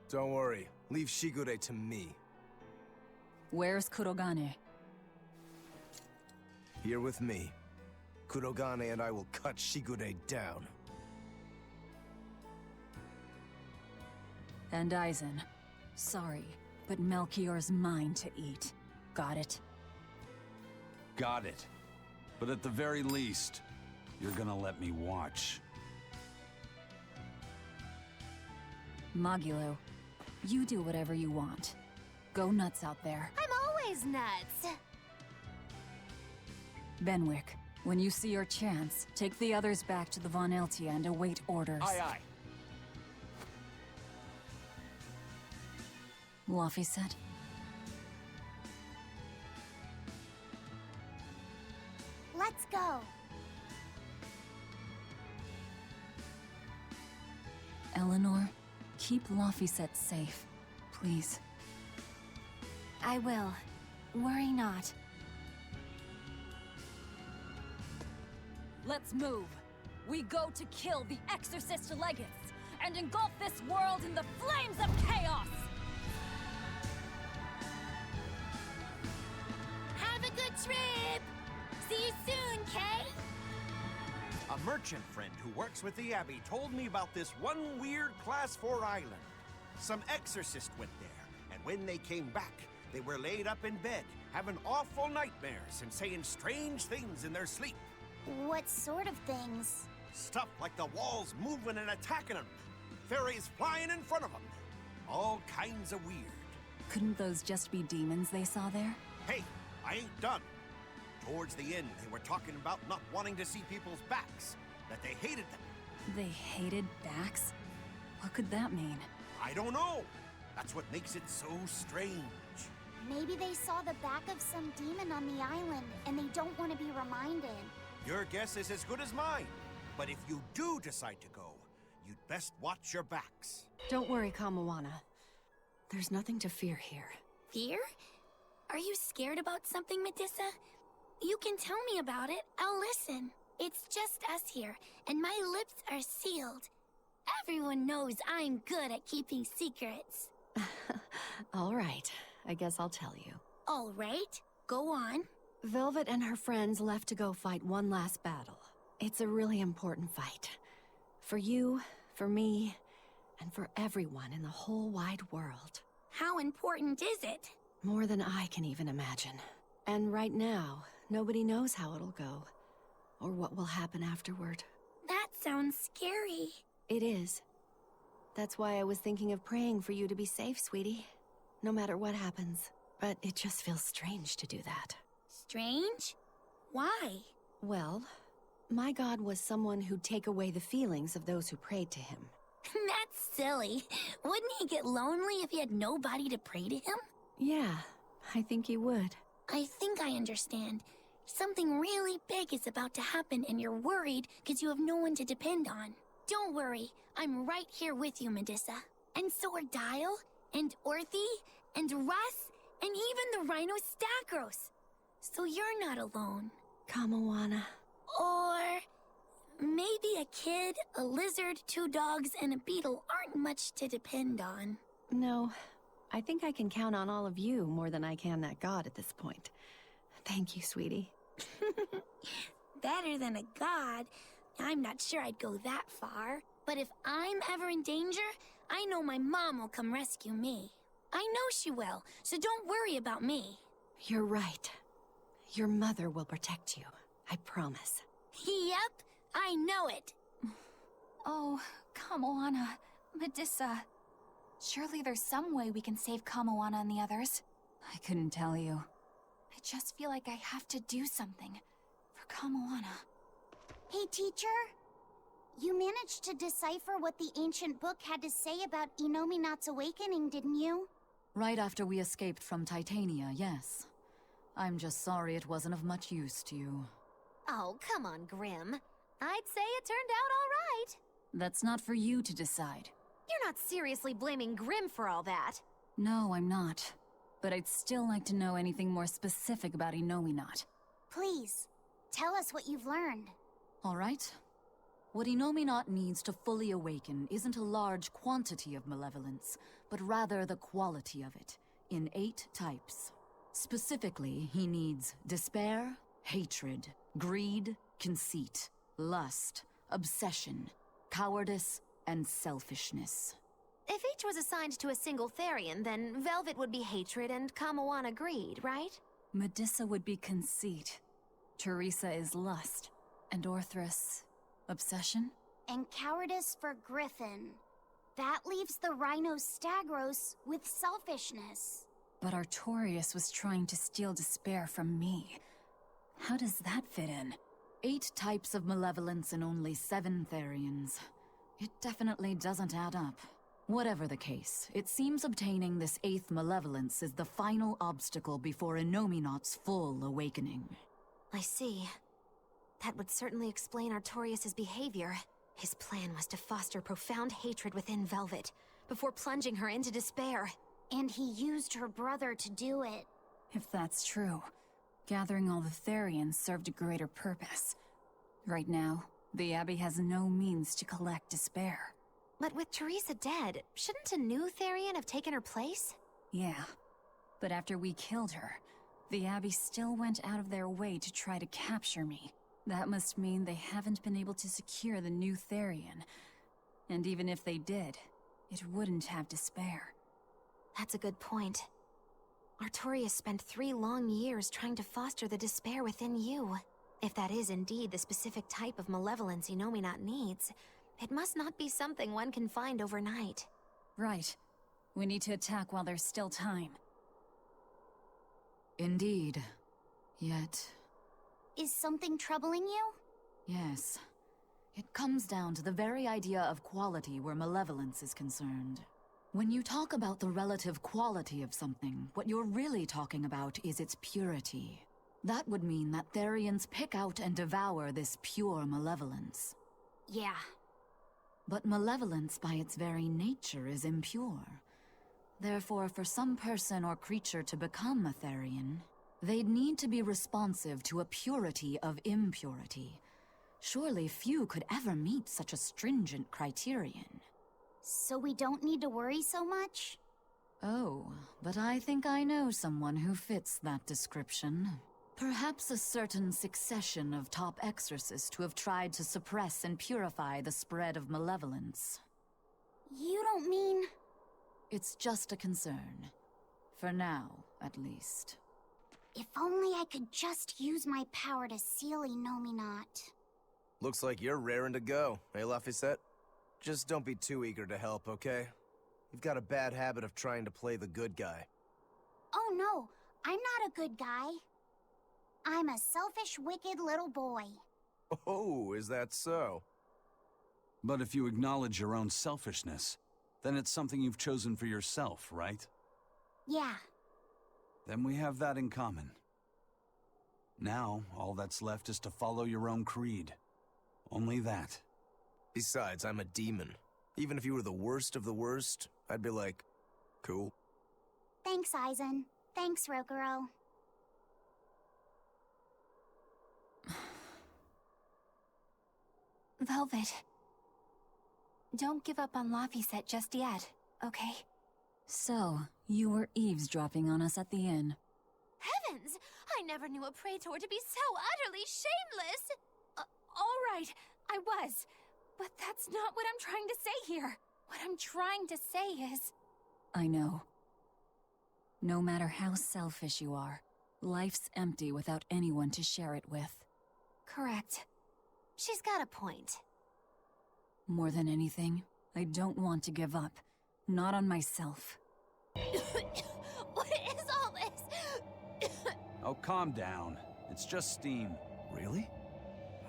Don't worry. Leave Shigure to me. Where's Kurogane? Here with me. Kurogane and I will cut Shigure down. And Aizen. Sorry, but Melchior's mine to eat. Got it? Got it. But at the very least, you're gonna let me watch. Magilo, you do whatever you want. Go nuts out there. I'm always nuts. Benwick, when you see your chance, take the others back to the Von Eltia and await orders. Aye, aye. Luffy said. Let's go. Eleanor, keep Laphicet safe, please. I will. Worry not. Let's move. We go to kill the Exorcist Legates and engulf this world in the flames of chaos! Have a good trip! See you soon, Kay! A merchant friend who works with the Abbey told me about this one weird Class 4 island. Some exorcist went there, and when they came back, they were laid up in bed, having awful nightmares and saying strange things in their sleep. What sort of things? Stuff like the walls moving and attacking them, fairies flying in front of them. All kinds of weird. Couldn't those just be demons they saw there? Hey, I ain't done. Towards the end, they were talking about not wanting to see people's backs, that they hated them. They hated backs? What could that mean? I don't know. That's what makes it so strange. Maybe they saw the back of some demon on the island, and they don't want to be reminded. Your guess is as good as mine. But if you do decide to go, you'd best watch your backs. Don't worry, Kamawana. There's nothing to fear here. Fear? Are you scared about something, Medusa? You can tell me about it. I'll listen. It's just us here, and my lips are sealed. Everyone knows I'm good at keeping secrets. All right, I guess I'll tell you. All right, go on. Velvet and her friends left to go fight one last battle. It's a really important fight. For you, for me, and for everyone in the whole wide world. How important is it? More than I can even imagine. And right now, nobody knows how it'll go, or what will happen afterward. That sounds scary. It is. That's why I was thinking of praying for you to be safe, sweetie. No matter what happens. But it just feels strange to do that. Strange? Why? Well, my god was someone who'd take away the feelings of those who prayed to him. That's silly. Wouldn't he get lonely if he had nobody to pray to him? Yeah, I think he would. I think I understand. Something really big is about to happen and you're worried because you have no one to depend on. Don't worry, I'm right here with you, Medusa. And so are Dial, and Orthy, and Russ, and even the Rhino Stagros. So you're not alone. Kamawana. Or maybe a kid, a lizard, 2 dogs, and a beetle aren't much to depend on. No, I think I can count on all of you more than I can that god at this point. Thank you, sweetie. Better than a god. I'm not sure I'd go that far. But if I'm ever in danger, I know my mom will come rescue me. I know she will, so don't worry about me. You're right. Your mother will protect you. I promise. Yep, I know it. Oh, Kamawana, Medusa. Surely there's some way we can save Kamawana and the others. I couldn't tell you. I just feel like I have to do something for Kamawana. Hey, teacher? You managed to decipher what the ancient book had to say about Inominat's awakening, didn't you? Right after we escaped from Titania, yes. I'm just sorry it wasn't of much use to you. Oh, come on, Grim. I'd say it turned out all right. That's not for you to decide. You're not seriously blaming Grim for all that. No, I'm not. But I'd still like to know anything more specific about Inominat. Please, tell us what you've learned. All right. What Inominat needs to fully awaken isn't a large quantity of malevolence, but rather the quality of it, in 8 types. Specifically, he needs despair, hatred, greed, conceit, lust, obsession, cowardice, and selfishness. If each was assigned to a single Therian, then Velvet would be hatred and Kamawana greed, right? Medissa would be conceit. Teresa is lust. And Orthrus, obsession? And cowardice for Griffin. That leaves the Rhino Stagros with selfishness. But Artorius was trying to steal despair from me. How does that fit in? 8 types of malevolence and only 7 Therians. It definitely doesn't add up. Whatever the case, it seems obtaining this 8th malevolence is the final obstacle before Inominat's full awakening. I see. That would certainly explain Artorius' behavior. His plan was to foster profound hatred within Velvet, before plunging her into despair. And he used her brother to do it. If that's true, gathering all the Therians served a greater purpose. Right now, the Abbey has no means to collect despair. But with Teresa dead, shouldn't a new Therian have taken her place? Yeah, but after we killed her, the Abbey still went out of their way to try to capture me. That must mean they haven't been able to secure the new Therian. And even if they did, it wouldn't have despair. That's a good point. Artorius spent 3 long years trying to foster the despair within you. If that is indeed the specific type of malevolence Inominat needs, it must not be something one can find overnight. Right. We need to attack while there's still time. Indeed. Yet... Is something troubling you? Yes. It comes down to the very idea of quality where malevolence is concerned. When you talk about the relative quality of something, what you're really talking about is its purity. That would mean that Therians pick out and devour this pure malevolence. Yeah. But malevolence by its very nature is impure. Therefore, for some person or creature to become a Therian, they'd need to be responsive to a purity of impurity. Surely few could ever meet such a stringent criterion. So we don't need to worry so much? Oh, but I think I know someone who fits that description. Perhaps a certain succession of top exorcists who have tried to suppress and purify the spread of malevolence. You don't mean... It's just a concern. For now, at least. If only I could just use my power to seal Inominat. Looks like you're raring to go, eh, Laphicet? Just don't be too eager to help, okay? You've got a bad habit of trying to play the good guy. Oh no, I'm not a good guy. I'm a selfish, wicked little boy. Oh, is that so? But if you acknowledge your own selfishness, then it's something you've chosen for yourself, right? Yeah. Then we have that in common. Now, all that's left is to follow your own creed. Only that. Besides, I'm a demon. Even if you were the worst of the worst, I'd be like, cool. Thanks, Aizen. Thanks, Rokuro. Velvet. Don't give up on Laphicet just yet, okay? So, you were eavesdropping on us at the inn. Heavens! I never knew a praetor to be so utterly shameless! All right, I was. But that's not what I'm trying to say here. What I'm trying to say is... I know. No matter how selfish you are, life's empty without anyone to share it with. Correct. She's got a point. More than anything, I don't want to give up. Not on myself. What is all this? Oh, calm down. It's just steam. Really?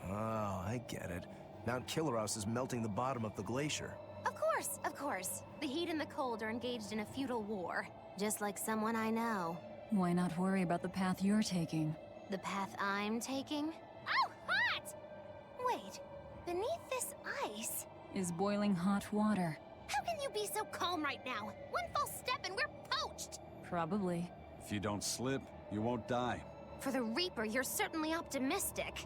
Oh, I get it. Mount Killeros is melting the bottom of the glacier. Of course, of course. The heat and the cold are engaged in a feudal war. Just like someone I know. Why not worry about the path you're taking? The path I'm taking? Oh, hot! Wait, beneath this ice... is boiling hot water. How can you be so calm right now? One false step and we're poached! Probably. If you don't slip, you won't die. For the Reaper, you're certainly optimistic.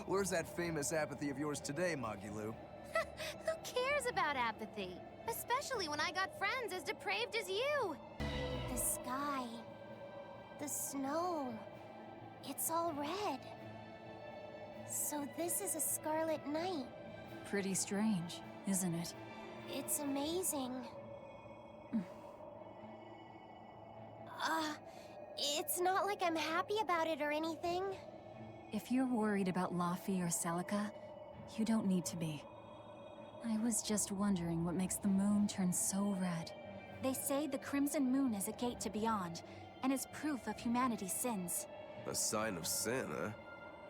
Where's that famous apathy of yours today, Magilou? Who cares about apathy? Especially when I got friends as depraved as you. The sky. The snow. It's all red. So this is a scarlet night. Pretty strange, isn't it? It's amazing. It's not like I'm happy about it or anything. If you're worried about Laufey or Celica, you don't need to be. I was just wondering what makes the moon turn so red. They say the Crimson Moon is a gate to beyond, and is proof of humanity's sins. A sign of sin, huh?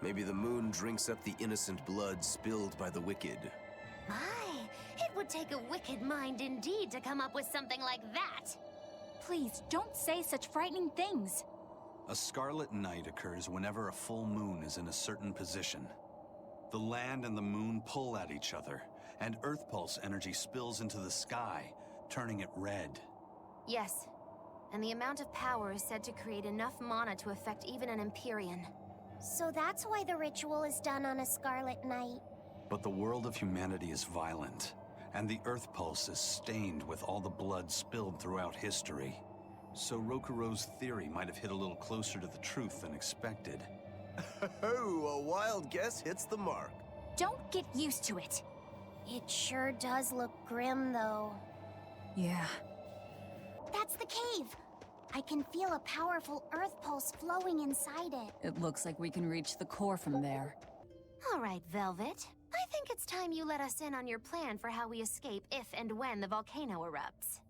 Maybe the moon drinks up the innocent blood spilled by the wicked. My, it would take a wicked mind indeed to come up with something like that. Please, don't say such frightening things. A scarlet night occurs whenever a full moon is in a certain position. The land and the moon pull at each other, and Earth Pulse energy spills into the sky, turning it red. Yes, and the amount of power is said to create enough mana to affect even an Empyrean. So that's why the ritual is done on a scarlet night. But the world of humanity is violent, and the Earth Pulse is stained with all the blood spilled throughout history. So Rokuro's theory might have hit a little closer to the truth than expected. Oh, a wild guess hits the mark. Don't get used to it. It sure does look grim, though. Yeah. That's the cave! I can feel a powerful Earth Pulse flowing inside it. It looks like we can reach the core from there. All right, Velvet. I think it's time you let us in on your plan for how we escape if and when the volcano erupts.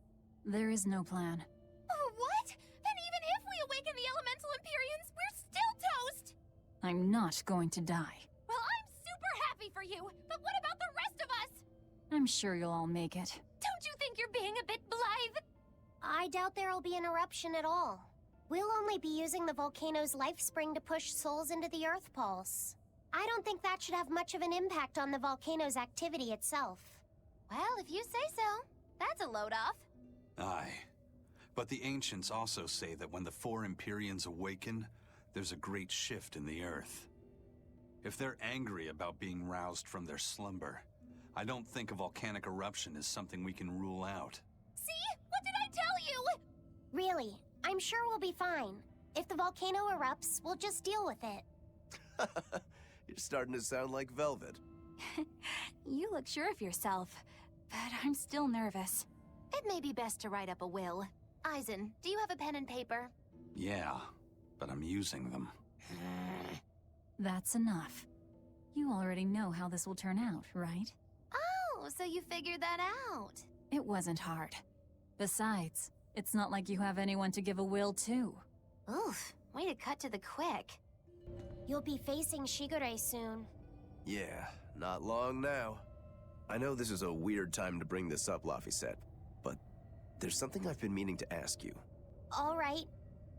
There is no plan. Oh, what? Then even if we awaken the Elemental Empyreans, we're still toast! I'm not going to die. Well, I'm super happy for you, but what about the rest of us? I'm sure you'll all make it. Don't you think you're being a bit blithe? I doubt there'll be an eruption at all. We'll only be using the volcano's life spring to push souls into the Earth Pulse. I don't think that should have much of an impact on the volcano's activity itself. Well, if you say so. That's a load off. Aye. But the ancients also say that when the four Empyreans awaken, there's a great shift in the Earth. If they're angry about being roused from their slumber, I don't think a volcanic eruption is something we can rule out. See? What did I tell you? Really, I'm sure we'll be fine. If the volcano erupts, we'll just deal with it. You're starting to sound like Velvet. You look sure of yourself, but I'm still nervous. It may be best to write up a will. Eisen, do you have a pen and paper? Yeah, but I'm using them. That's enough. You already know how this will turn out, right? Oh, so you figured that out. It wasn't hard. Besides, it's not like you have anyone to give a will to. Oof, way to cut to the quick. You'll be facing Shigure soon. Yeah, not long now. I know this is a weird time to bring this up, Laufey, but there's something I've been meaning to ask you. All right,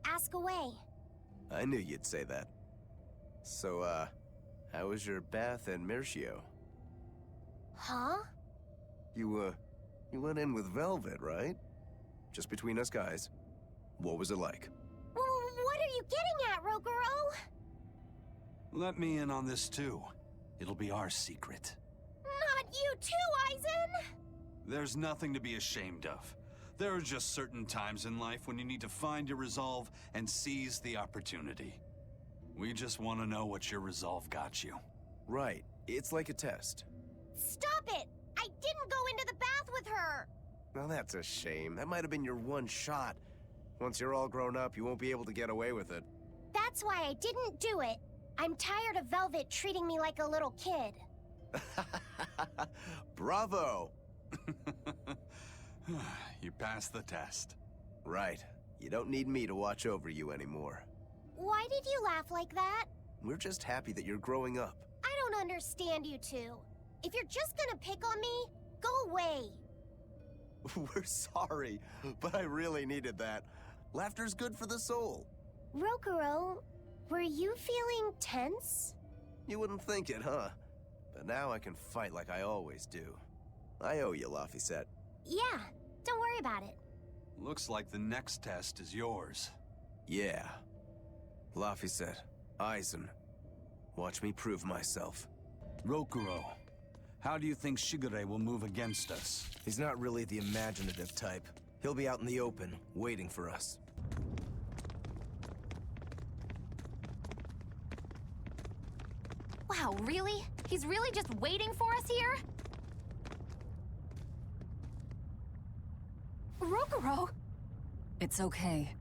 ask away. I knew you'd say that. So, how was your bath in Mercio? Huh? You went in with Velvet, right? Just between us guys. What was it like? What are you getting at, Roguro? Let me in on this too. It'll be our secret. Not you too, Eisen! There's nothing to be ashamed of. There are just certain times in life when you need to find your resolve and seize the opportunity. We just want to know what your resolve got you. Right. It's like a test. Stop it! I didn't go into the bath with her! Well, that's a shame. That might have been your one shot. Once you're all grown up, you won't be able to get away with it. That's why I didn't do it. I'm tired of Velvet treating me like a little kid. Bravo! You passed the test. Right. You don't need me to watch over you anymore. Why did you laugh like that? We're just happy that you're growing up. I don't understand you two. If you're just gonna pick on me, go away. We're sorry, but I really needed that. Laughter's good for the soul. Rokuro, were you feeling tense? You wouldn't think it, huh? But now I can fight like I always do. I owe you, Laphicet. Yeah, don't worry about it. Looks like the next test is yours. Yeah. Laphicet, Aizen. Watch me prove myself. Rokuro, how do you think Shigure will move against us? He's not really the imaginative type. He'll be out in the open, waiting for us. Wow, really? He's really just waiting for us here? Rokuro! It's okay.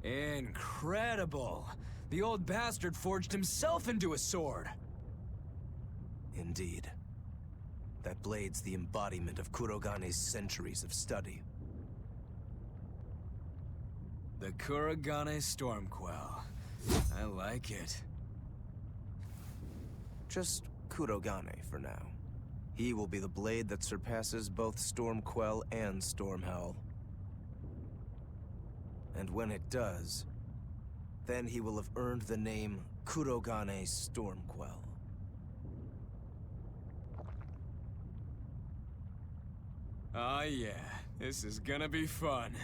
Incredible! The old bastard forged himself into a sword! Indeed. That blade's the embodiment of Kurogane's centuries of study. The Kurogane Stormquell. I like it. Just Kurogane for now. He will be the blade that surpasses both Stormquell and Stormhowl. And when it does, then he will have earned the name Kurogane Stormquell. Oh yeah, this is gonna be fun.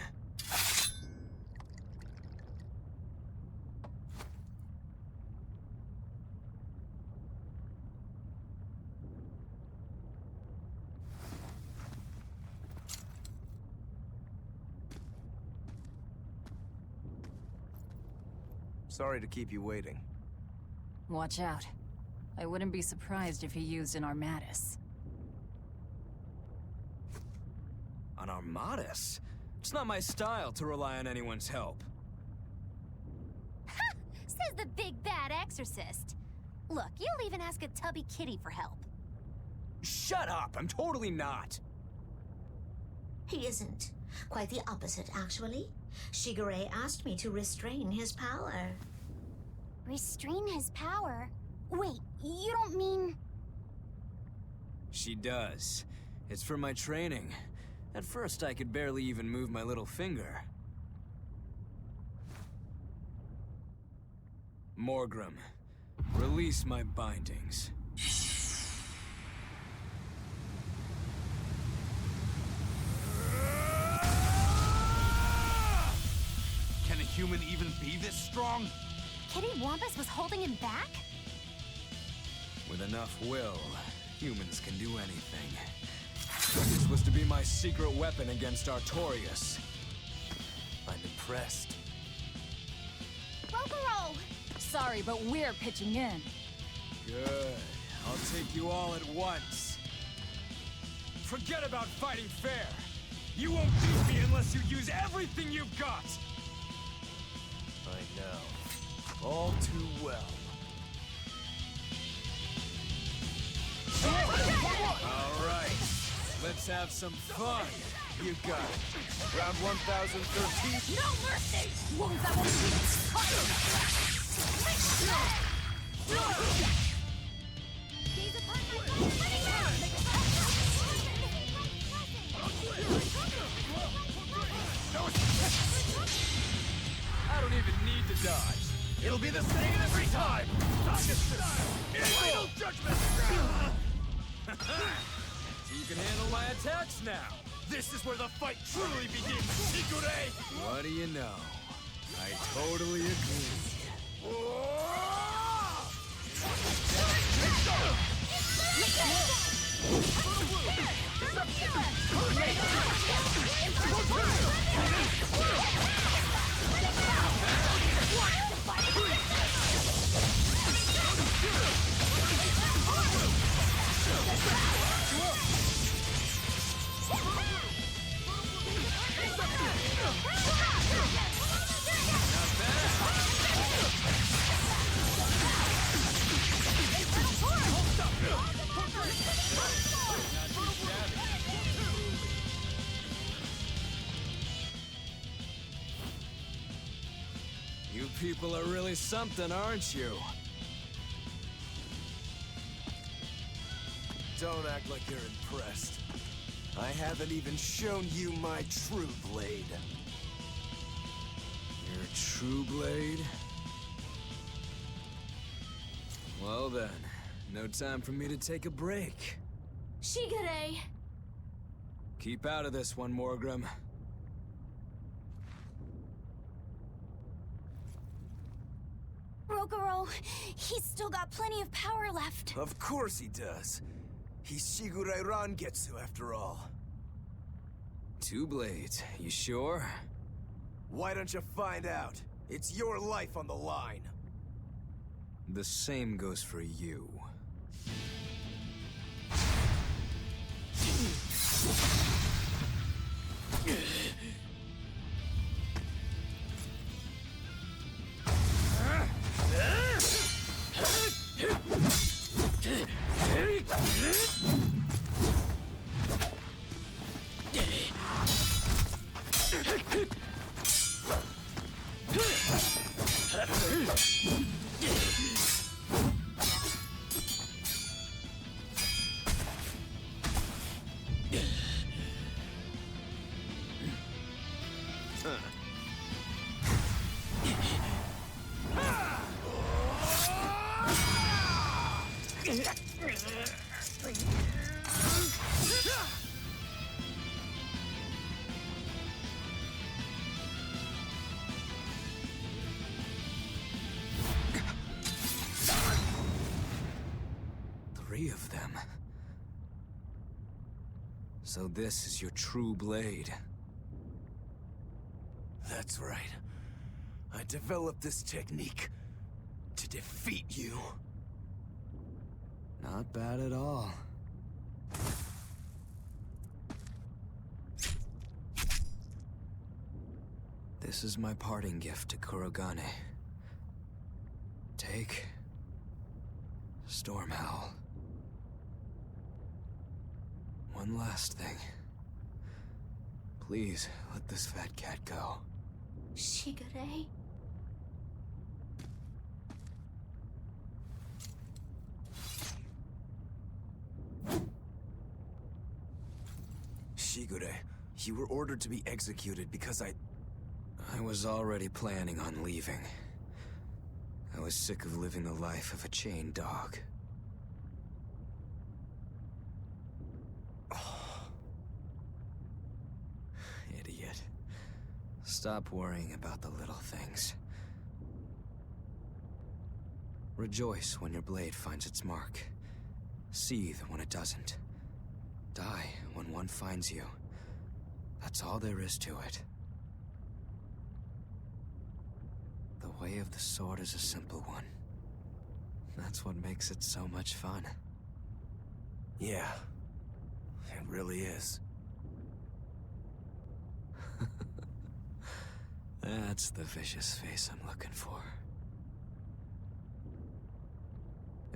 Sorry to keep you waiting. Watch out. I wouldn't be surprised if he used an Armatus. An Armatus? It's not my style to rely on anyone's help. Ha! Says the big bad exorcist. Look, you'll even ask a tubby kitty for help. Shut up! I'm totally not! He isn't. Quite the opposite, actually. Shigure asked me to restrain his power. Restrain his power? Wait, you don't mean... She does. It's for my training. At first, I could barely even move my little finger. Morgrim, release my bindings. Can a human even be this strong? Kitty Wampus was holding him back? With enough will, humans can do anything. This was to be my secret weapon against Artorias. I'm impressed. Rokuro! Sorry, but we're pitching in. Good. I'll take you all at once. Forget about fighting fair. You won't beat me unless you use everything you've got. I know. All too well. All right. Let's have some fun. You got it. Round 1013. No mercy! Wounds that won't Gaze upon my I don't even need to dodge. It'll be the same every time! Final judgment! You can handle my attacks now. This is where the fight truly begins, Shigure! What do you know? I totally agree. You people are really something, aren't you? Don't act like you're impressed. I haven't even shown you my true blade. Your true blade? Well then, no time for me to take a break. Shigure! Keep out of this one, Morgrim. Rogoro, he's still got plenty of power left. Of course he does. He's Shigure Rangetsu after all. 2 blades, you sure? Why don't you find out? It's your life on the line. The same goes for you. Three of them. So this is your true blade. That's right. I developed this technique to defeat you. Not bad at all. This is my parting gift to Kurogane. Take Stormhowl. One last thing. Please, let this fat cat go. Shigure? Shigure, you were ordered to be executed because I was already planning on leaving. I was sick of living the life of a chained dog. Idiot. Stop worrying about the little things. Rejoice when your blade finds its mark. Seethe when it doesn't. Die when one finds you. That's all there is to it. The way of the sword is a simple one. That's what makes it so much fun. Yeah, it really is. That's the vicious face I'm looking for.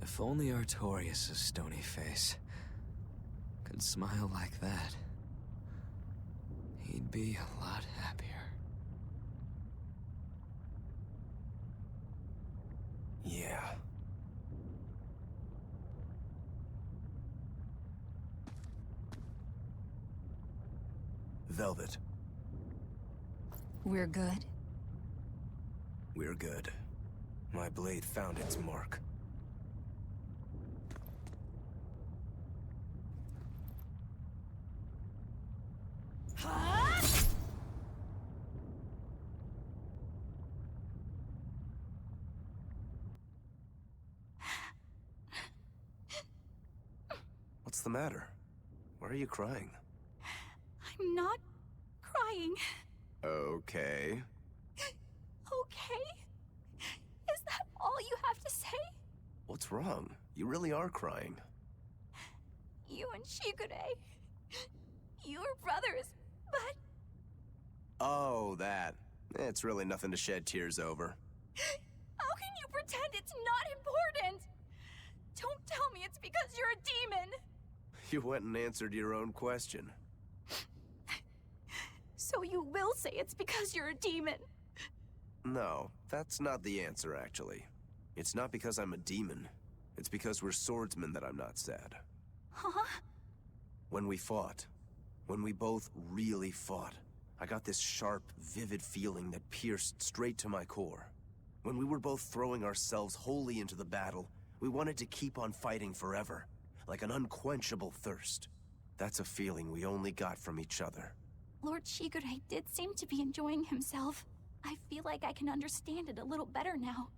If only Artorias' stony face could smile like that, he'd be a lot happier. Yeah. Velvet. We're good? We're good. My blade found its mark. What's the matter? Why are you crying? I'm not crying. Okay. Okay? Is that all you have to say? What's wrong? You really are crying. You and Shigure. You were brothers, but... Oh, that. It's really nothing to shed tears over. How can you pretend it's not important? Don't tell me it's because you're a demon. You went and answered your own question. So you will say it's because you're a demon. No, that's not the answer, actually. It's not because I'm a demon. It's because we're swordsmen that I'm not sad. Huh? When we fought, when we both really fought, I got this sharp, vivid feeling that pierced straight to my core. When we were both throwing ourselves wholly into the battle, we wanted to keep on fighting forever, like an unquenchable thirst. That's a feeling we only got from each other. Lord Shigure did seem to be enjoying himself. I feel like I can understand it a little better now.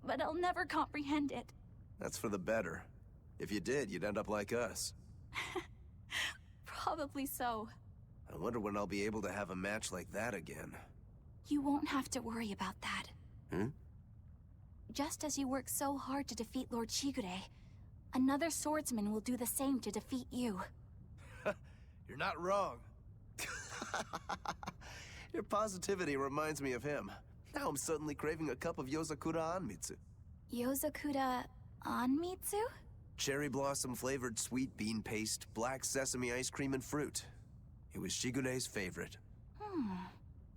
But I'll never comprehend it. That's for the better. If you did, you'd end up like us. Probably so. I wonder when I'll be able to have a match like that again. You won't have to worry about that. Hmm? Just as you work so hard to defeat Lord Shigure, another swordsman will do the same to defeat you. You're not wrong. Your positivity reminds me of him. Now I'm suddenly craving a cup of Yozakura Anmitsu. Yozakura Anmitsu? Cherry blossom flavored sweet bean paste, black sesame ice cream, and fruit. It was Shigure's favorite.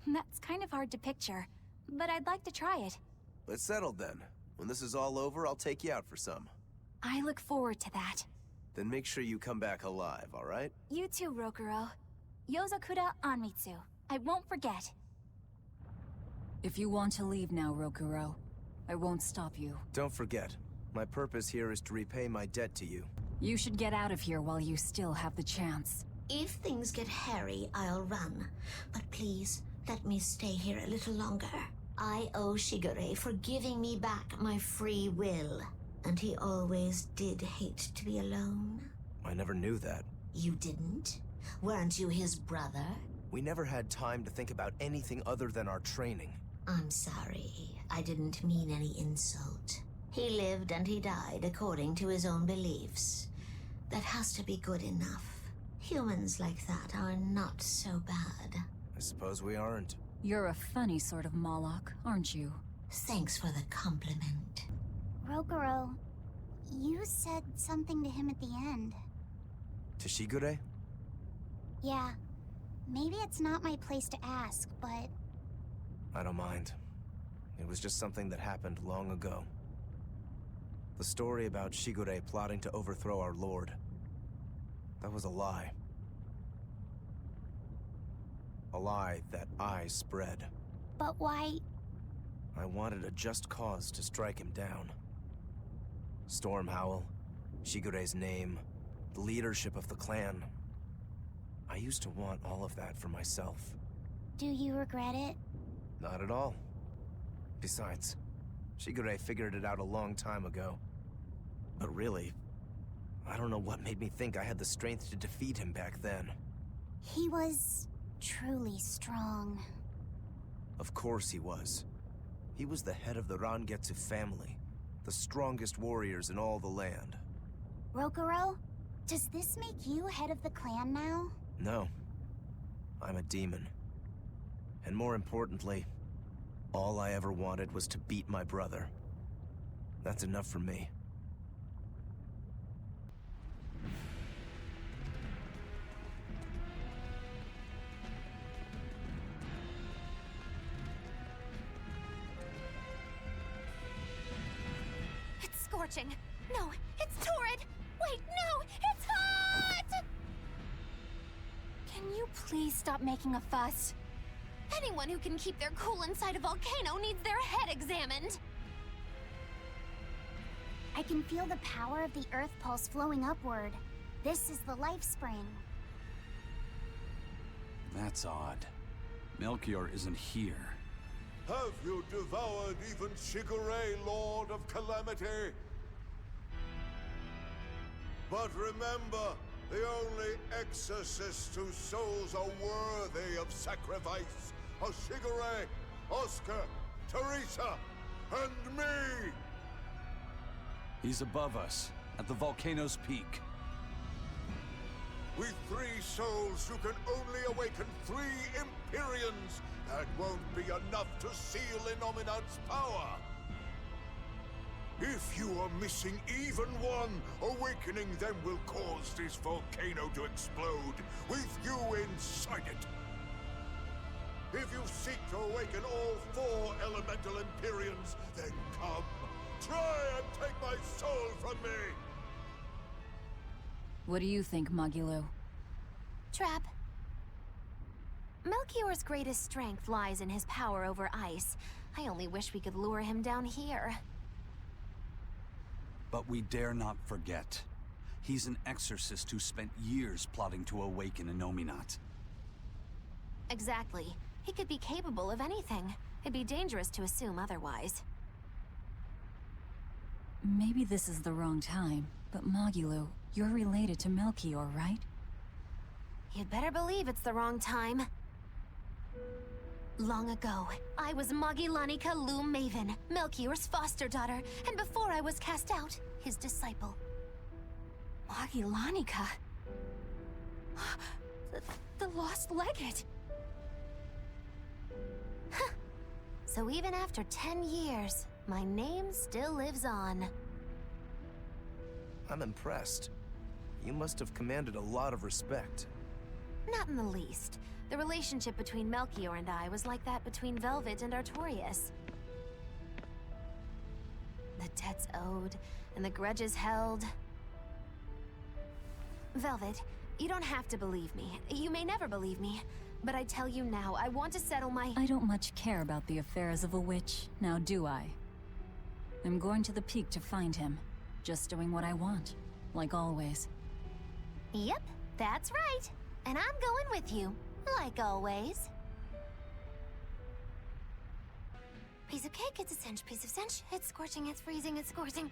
That's kind of hard to picture, but I'd like to try it. Let's settle then. When this is all over, I'll take you out for some. I look forward to that. Then make sure you come back alive, all right? You too, Rokuro. Yozakura Anmitsu. I won't forget. If you want to leave now, Rokuro, I won't stop you. Don't forget, my purpose here is to repay my debt to you. You should get out of here while you still have the chance. If things get hairy, I'll run. But please, let me stay here a little longer. I owe Shigure for giving me back my free will. And he always did hate to be alone. I never knew that. You didn't? Weren't you his brother? We never had time to think about anything other than our training. I'm sorry. I didn't mean any insult. He lived and he died according to his own beliefs. That has to be good enough. Humans like that are not so bad. I suppose we aren't. You're a funny sort of Moloch, aren't you? Thanks for the compliment. Rokuro, you said something to him at the end. To Shigure? Yeah. Maybe it's not my place to ask, but... I don't mind. It was just something that happened long ago. The story about Shigure plotting to overthrow our lord. That was a lie. A lie that I spread. But why... I wanted a just cause to strike him down. Storm Howl, Shigure's name, the leadership of the clan. I used to want all of that for myself. Do you regret it? Not at all. Besides, Shigure figured it out a long time ago. But really, I don't know what made me think I had the strength to defeat him back then. He was truly strong. Of course he was. He was the head of the Rangetsu family, the strongest warriors in all the land. Rokuro, does this make you head of the clan now? No. I'm a demon. And more importantly, all I ever wanted was to beat my brother. That's enough for me. It's scorching. No, it's torrid. Wait, no, it's hot! Can you please stop making a fuss? Anyone who can keep their cool inside a volcano needs their head examined. I can feel the power of the Earth Pulse flowing upward. This is the life spring. That's odd. Melchior isn't here. Have you devoured even Shigure, Lord of Calamity? But remember, the only exorcists whose souls are worthy of sacrifice are Shigure, Oscar, Teresa, and me! He's above us, at the volcano's peak. With 3 souls, you can only awaken 3 Empyreans. That won't be enough to seal Innominat's power. If you are missing even one, awakening them will cause this volcano to explode, with you inside it. If you seek to awaken all 4 elemental Empyreans, then come. Try and take my soul from me! What do you think, Magilou? Trap. Melchior's greatest strength lies in his power over ice. I only wish we could lure him down here. But we dare not forget. He's an exorcist who spent years plotting to awaken Innominat. Exactly. He could be capable of anything. It'd be dangerous to assume otherwise. Maybe this is the wrong time, but Magilou, you're related to Melchior, right? You'd better believe it's the wrong time. Long ago, I was Magillanica Loom Maven, Melchior's foster daughter, and before I was cast out, his disciple. Magillanica? The lost legate. So even after 10 years, my name still lives on. I'm impressed. You must have commanded a lot of respect. Not in the least. The relationship between Melchior and I was like that between Velvet and Artorias. The debts owed, and the grudges held. Velvet, you don't have to believe me. You may never believe me. But I tell you now, I want to settle my— I don't much care about the affairs of a witch, now do I? I'm going to the peak to find him. Just doing what I want, like always. Yep, that's right. And I'm going with you, like always. Piece of cake, it's a cinch, piece of cinch. It's scorching, it's freezing, it's scorching.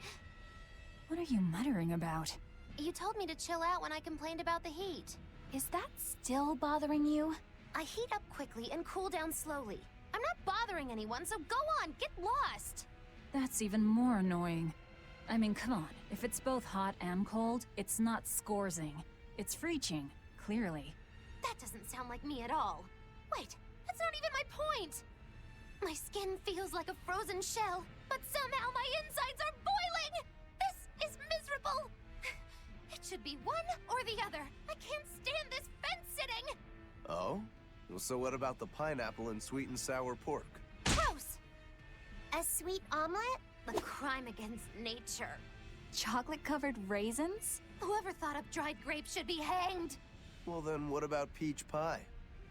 What are you muttering about? You told me to chill out when I complained about the heat. Is that still bothering you? I heat up quickly and cool down slowly. I'm not bothering anyone, so go on, get lost! That's even more annoying. I mean, come on. If it's both hot and cold, it's not scorzing. It's freeching, clearly. That doesn't sound like me at all. Wait, that's not even my point! My skin feels like a frozen shell, but somehow my insides are boiling! This is miserable! It should be one or the other. I can't stand this fence-sitting! Oh? Well, so what about the pineapple and sweet and sour pork? Gross! A sweet omelet? A crime against nature. Chocolate-covered raisins? Whoever thought up dried grapes should be hanged! Well then, what about peach pie?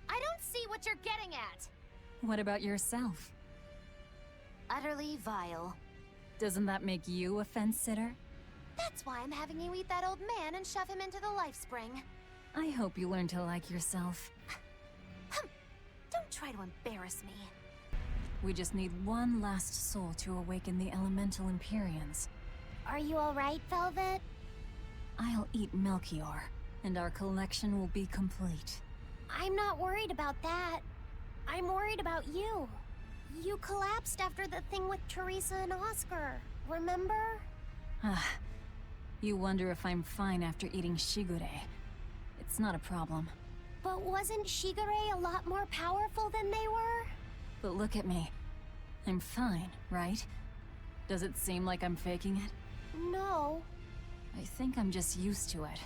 I don't see what you're getting at! What about yourself? Utterly vile. Doesn't that make you a fence-sitter? That's why I'm having you eat that old man and shove him into the life spring. I hope you learn to like yourself. Don't try to embarrass me. We just need one last soul to awaken the elemental Empyreans. Are you alright, Velvet? I'll eat Melchior, and our collection will be complete. I'm not worried about that. I'm worried about you. You collapsed after the thing with Teresa and Oscar, remember? You wonder if I'm fine after eating Shigure. It's not a problem. But wasn't Shigure a lot more powerful than they were? But look at me. I'm fine, right? Does it seem like I'm faking it? No. I think I'm just used to it.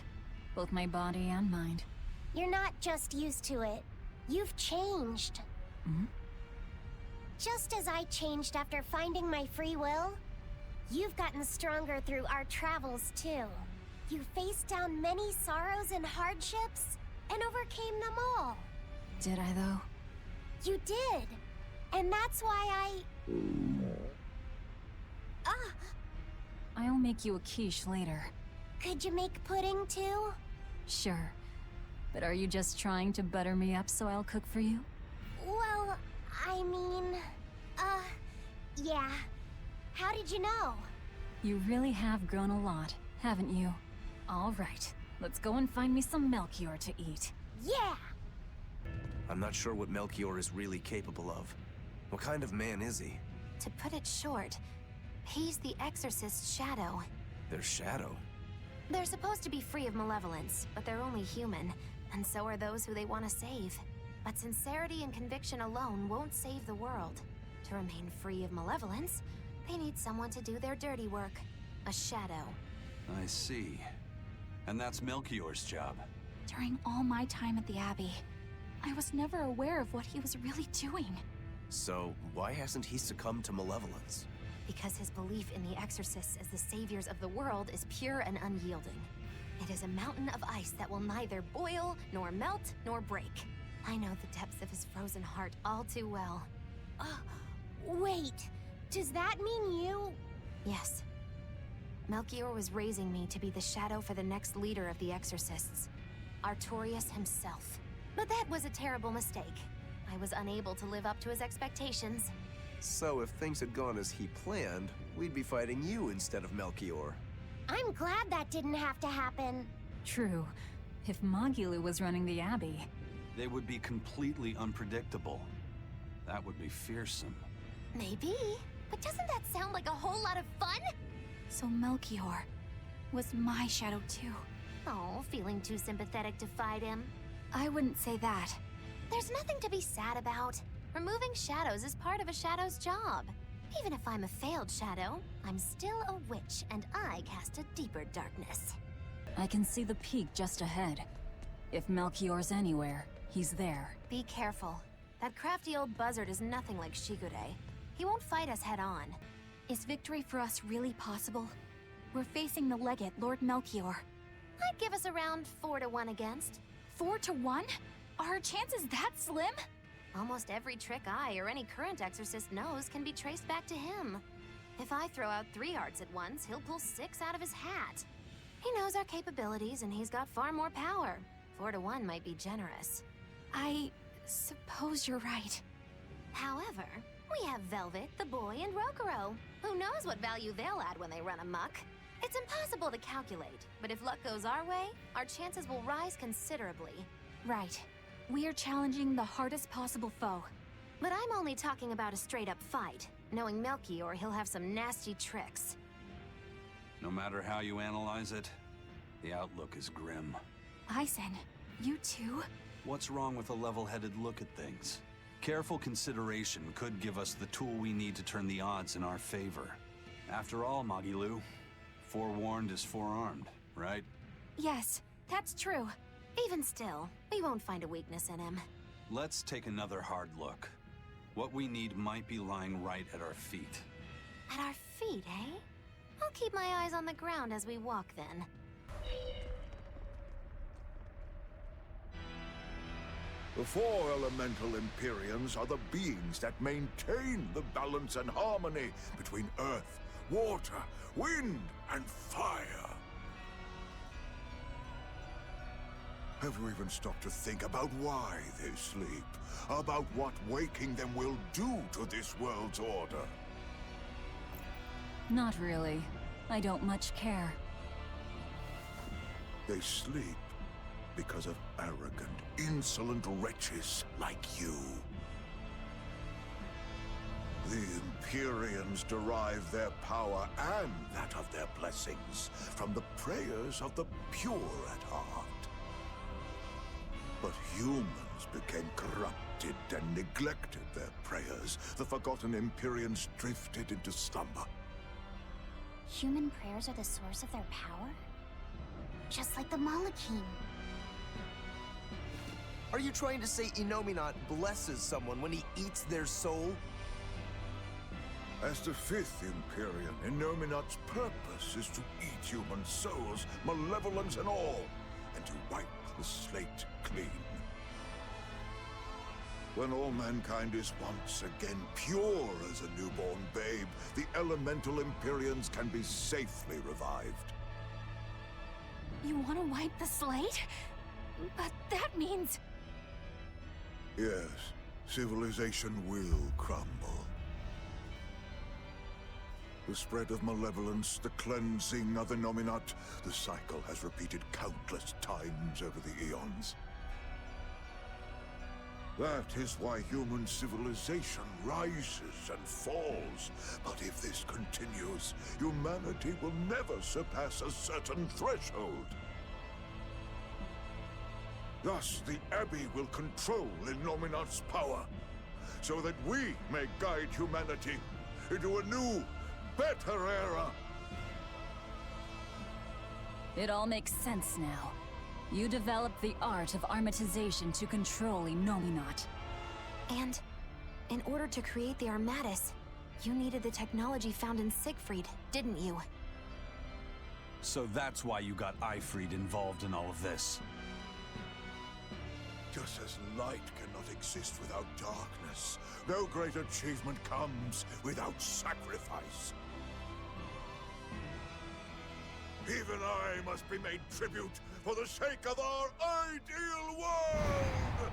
Both my body and mind. You're not just used to it. You've changed. Hmm? Just as I changed after finding my free will, you've gotten stronger through our travels, too. You faced down many sorrows and hardships, and overcame them all. Did I, though? You did. And that's why I'll make you a quiche later. Could you make pudding, too? Sure. But are you just trying to butter me up so I'll cook for you? Well, I mean... yeah. How did you know? You really have grown a lot, haven't you? All right. Let's go and find me some Melchior to eat. Yeah! I'm not sure what Melchior is really capable of. What kind of man is he? To put it short, he's the Exorcist's shadow. Their shadow? They're supposed to be free of malevolence, but they're only human, and so are those who they want to save. But sincerity and conviction alone won't save the world. To remain free of malevolence, they need someone to do their dirty work. A shadow. I see. And that's Melchior's job. During all my time at the Abbey, I was never aware of what he was really doing. So, why hasn't he succumbed to malevolence? Because his belief in the exorcists as the saviors of the world is pure and unyielding. It is a mountain of ice that will neither boil, nor melt, nor break. I know the depths of his frozen heart all too well. Wait, does that mean you? Yes. Melchior was raising me to be the shadow for the next leader of the exorcists. Artorius himself. But that was a terrible mistake. I was unable to live up to his expectations. So if things had gone as he planned, we'd be fighting you instead of Melchior. I'm glad that didn't have to happen. True. If Magilu was running the Abbey... They would be completely unpredictable. That would be fearsome. Maybe, but doesn't that sound like a whole lot of fun? So Melchior was my shadow too. Oh, feeling too sympathetic to fight him? I wouldn't say that. There's nothing to be sad about. Removing shadows is part of a shadow's job. Even if I'm a failed shadow, I'm still a witch, and I cast a deeper darkness. I can see the peak just ahead. If Melchior's anywhere, he's there. Be careful. That crafty old buzzard is nothing like Shigure. He won't fight us head-on. Is victory for us really possible? We're facing the legate, Lord Melchior. I'd give us around 4 to 1 against. 4 to 1? Are our chances that slim? Almost every trick I or any current exorcist knows can be traced back to him. If I throw out 3 arts at once, he'll pull 6 out of his hat. He knows our capabilities, and he's got far more power. 4 to 1 might be generous. I suppose you're right. However, we have Velvet, the boy, and Rokuro. Who knows what value they'll add when they run amok? It's impossible to calculate, but if luck goes our way, our chances will rise considerably. Right. We are challenging the hardest possible foe. But I'm only talking about a straight-up fight. Knowing Melchior, he'll have some nasty tricks. No matter how you analyze it, the outlook is grim. Eisen, you too? What's wrong with a level-headed look at things? Careful consideration could give us the tool we need to turn the odds in our favor. After all, Magilu, forewarned is forearmed, right? Yes, that's true. Even still, we won't find a weakness in him. Let's take another hard look. What we need might be lying right at our feet. At our feet, eh? I'll keep my eyes on the ground as we walk, then. The 4 elemental Empyreans are the beings that maintain the balance and harmony between earth, water, wind, and fire. Have you even stopped to think about why they sleep? About what waking them will do to this world's order? Not really. I don't much care. They sleep because of arrogant, insolent wretches like you. The Empyreans derive their power and that of their blessings from the prayers of the pure at heart. But humans became corrupted and neglected their prayers. The forgotten Empyreans drifted into slumber. Human prayers are the source of their power? Just like the Malachim. Are you trying to say Innominat blesses someone when he eats their soul? As the 5th Empyrean, Innominat's purpose is to eat human souls, malevolence and all, and to wipe the slate clean. When all mankind is once again pure as a newborn babe, the elemental Empyreans can be safely revived. You want to wipe the slate? But that means... Yes, civilization will crumble. The spread of malevolence, the cleansing of Innominat, the cycle has repeated countless times over the eons. That is why human civilization rises and falls. But if this continues, humanity will never surpass a certain threshold. Thus, the Abbey will control Innominat's power, so that we may guide humanity into a new, better era. It all makes sense now. You developed the art of armatization to control Innominat. And in order to create the Armatus, you needed the technology found in Siegfried, didn't you? So that's why you got Ifrid involved in all of this. Just as light cannot exist without darkness, no great achievement comes without sacrifice. Even I must be made tribute for the sake of our ideal world!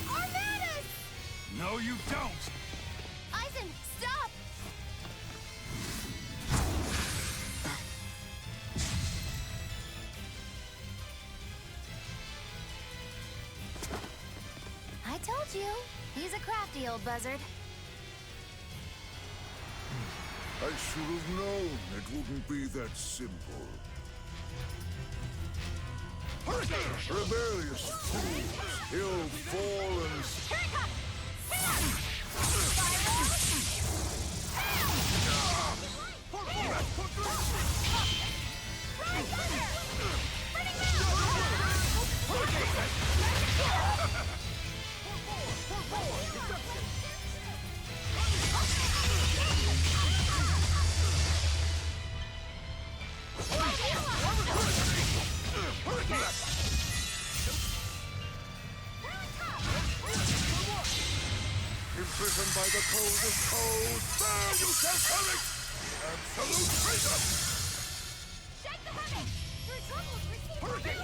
Armatus! No, you don't! Eisen, stop! I told you. He's a crafty old buzzard. I should have known it wouldn't be that simple. Rebellious fools, ill-fallen... Imprisoned by the coldest cold, there you shall have it! Absolute freedom! Shake the hermit! Your troubles receive Hurricane!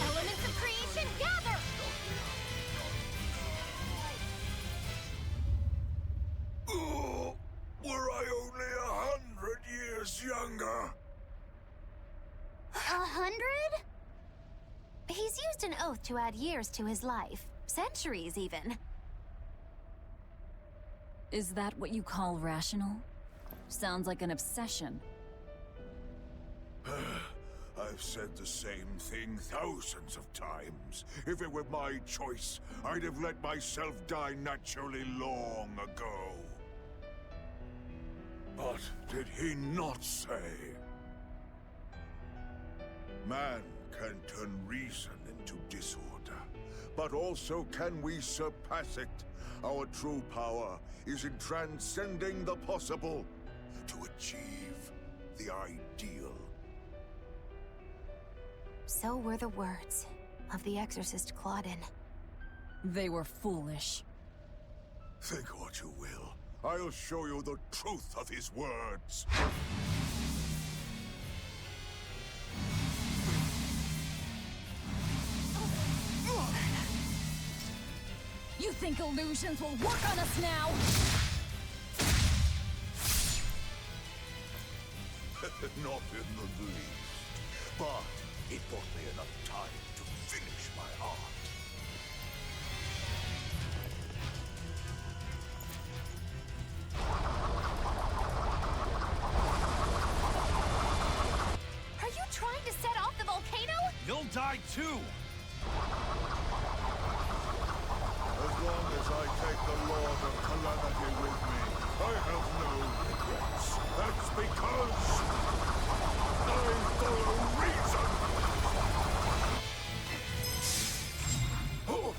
Elements of creation, gather! Oh, were I only 100 years younger? 100? He's used an oath to add years to his life. Centuries, even. Is that what you call rational? Sounds like an obsession. I've said the same thing thousands of times. If it were my choice, I'd have let myself die naturally long ago. But did he not say? Man can turn reason into disorder, but also can we surpass it? Our true power is in transcending the possible to achieve the ideal. So were the words of the exorcist Claudin. They were foolish. Think what you will. I'll show you the truth of his words. You think illusions will work on us now? Not in the least. But it bought me enough time to finish my art. Are you trying to set off the volcano? You'll die too! As long as I take the Lord of Calamity with me, I have no regrets. That's because I follow reason! Oh.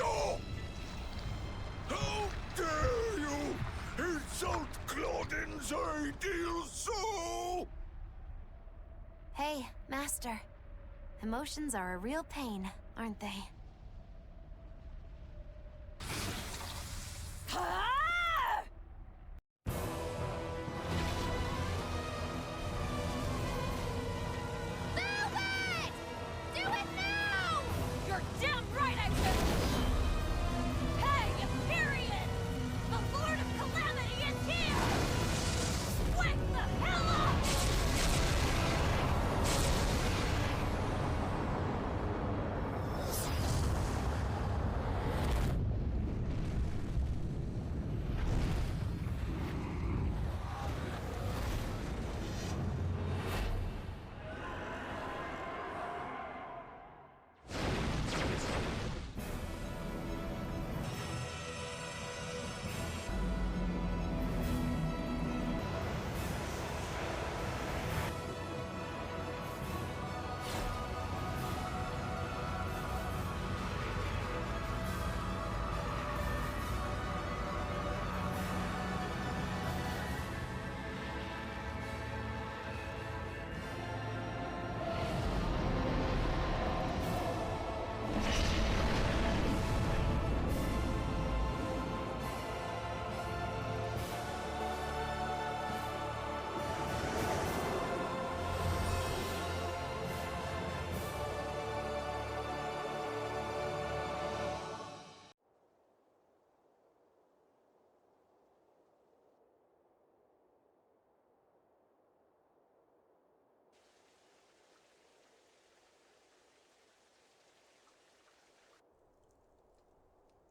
Oh! How dare you! His deal so! Hey, Master. Emotions are a real pain, aren't they? Do it now! You're damn right I will! Hey, Imperian! The Lord of Calamity is here! Wake the hell up!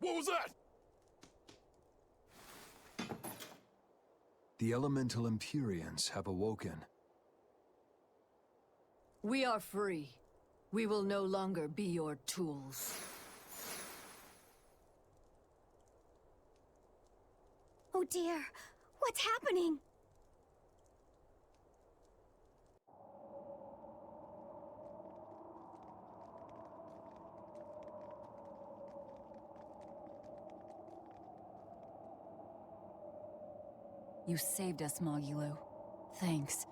What was that? The elemental Empyreans have awoken. We are free. We will no longer be your tools. Oh dear, what's happening? You saved us, Mogulu. Thanks.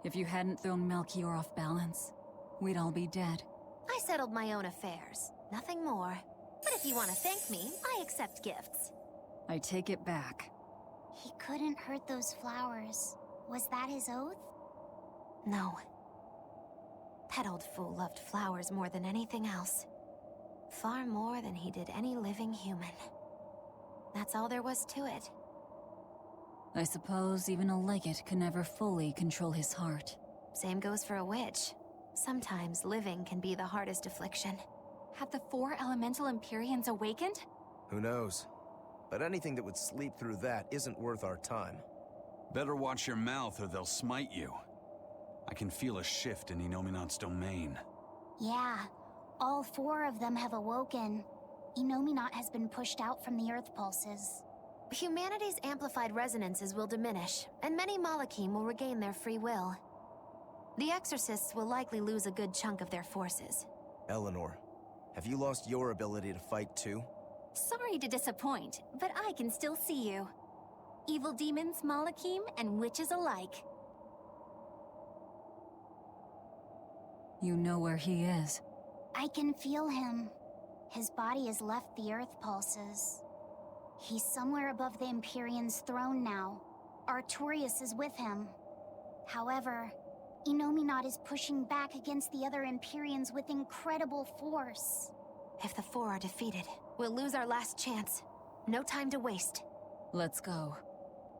If you hadn't thrown Melchior off balance, we'd all be dead. I settled my own affairs. Nothing more. But if you want to thank me, I accept gifts. I take it back. He couldn't hurt those flowers. Was that his oath? No. That old fool loved flowers more than anything else. Far more than he did any living human. That's all there was to it. I suppose even a legate can never fully control his heart. Same goes for a witch. Sometimes living can be the hardest affliction. Have the 4 elemental Empyreans awakened? Who knows? But anything that would sleep through that isn't worth our time. Better watch your mouth or they'll smite you. I can feel a shift in Inominat's domain. Yeah, all 4 of them have awoken. Inominat has been pushed out from the Earth pulses. Humanity's amplified resonances will diminish, and many Malachim will regain their free will. The Exorcists will likely lose a good chunk of their forces. Eleanor, have you lost your ability to fight too? Sorry to disappoint, but I can still see you. Evil demons, Malachim, and witches alike. You know where he is. I can feel him. His body has left the Earth pulses. He's somewhere above the Empyrean's throne now. Artorias is with him. However, Inominat is pushing back against the other Empyreans with incredible force. If the 4 are defeated, we'll lose our last chance. No time to waste. Let's go.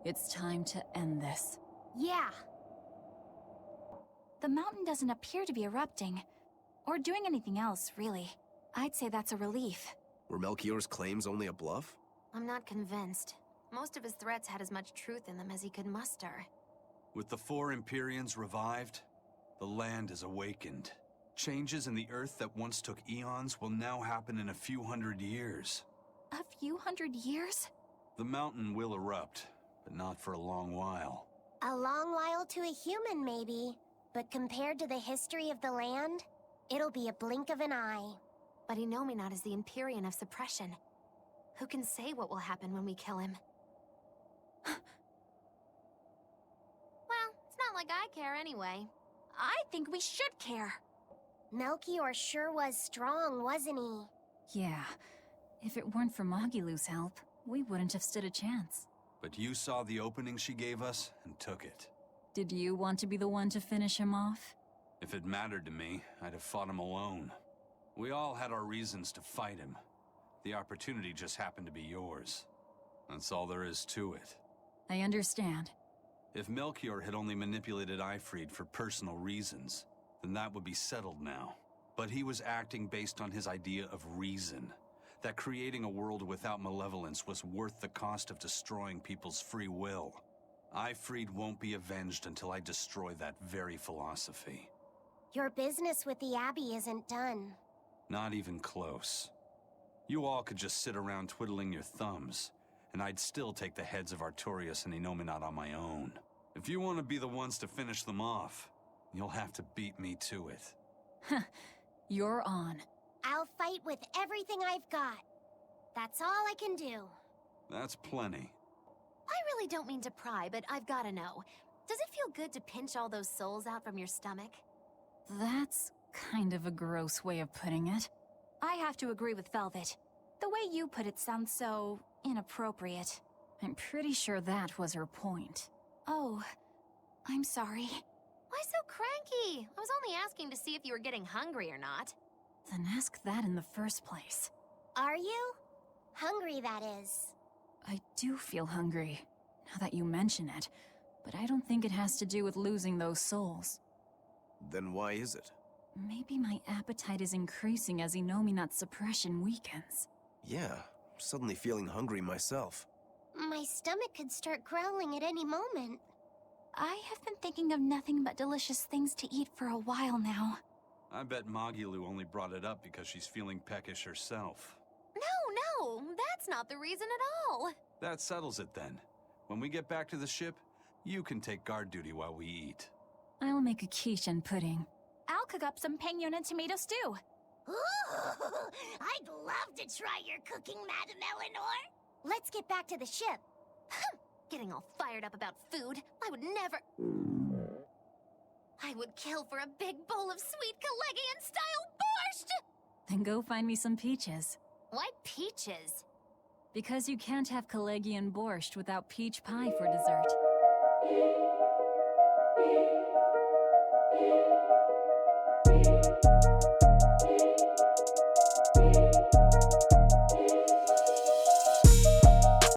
It's time to end this. Yeah! The mountain doesn't appear to be erupting, or doing anything else, really. I'd say that's a relief. Were Melchior's claims only a bluff? I'm not convinced. Most of his threats had as much truth in them as he could muster. With the 4 Empyreans revived, the land is awakened. Changes in the Earth that once took eons will now happen in a few hundred years. A few hundred years? The mountain will erupt, but not for a long while. A long while to a human, maybe. But compared to the history of the land, it'll be a blink of an eye. But Inominat is the Empyrean of suppression. Who can say what will happen when we kill him? like I care anyway. I think we should care. Melchior sure was strong, wasn't he? Yeah. If it weren't for Magilu's help, we wouldn't have stood a chance. But you saw the opening she gave us and took it. Did you want to be the one to finish him off? If it mattered to me, I'd have fought him alone. We all had our reasons to fight him. The opportunity just happened to be yours. That's all there is to it. I understand. If Melchior had only manipulated Ifrid for personal reasons, then that would be settled now. But he was acting based on his idea of reason. That creating a world without malevolence was worth the cost of destroying people's free will. Ifrid won't be avenged until I destroy that very philosophy. Your business with the Abbey isn't done. Not even close. You all could just sit around twiddling your thumbs, and I'd still take the heads of Artorias and Inominat on my own. If you want to be the ones to finish them off, you'll have to beat me to it. You're on. I'll fight with everything I've got. That's all I can do. That's plenty. I really don't mean to pry, but I've gotta know. Does it feel good to pinch all those souls out from your stomach? That's kind of a gross way of putting it. I have to agree with Velvet. The way you put it sounds so inappropriate. I'm pretty sure that was her point. Oh, I'm sorry. Why so cranky? I was only asking to see if you were getting hungry or not. Then ask that in the first place. Are you? Hungry, that is. I do feel hungry, now that you mention it, but I don't think it has to do with losing those souls. Then why is it? Maybe my appetite is increasing as Inominat's suppression weakens. Yeah, I'm suddenly feeling hungry myself. My stomach could start growling at any moment. I have been thinking of nothing but delicious things to eat for a while now. I bet Magilu only brought it up because she's feeling peckish herself. No, that's not the reason at all. That settles it then. When we get back to the ship, you can take guard duty while we eat. I'll make a quiche and pudding. I'll cook up some penguin and tomato stew. Ooh, I'd love to try your cooking, Madame Eleanor. Let's get back to the ship. Getting all fired up about food. I would never... I would kill for a big bowl of sweet Calegian-style borscht! Then go find me some peaches. Why peaches? Because you can't have Calegian borscht without peach pie for dessert.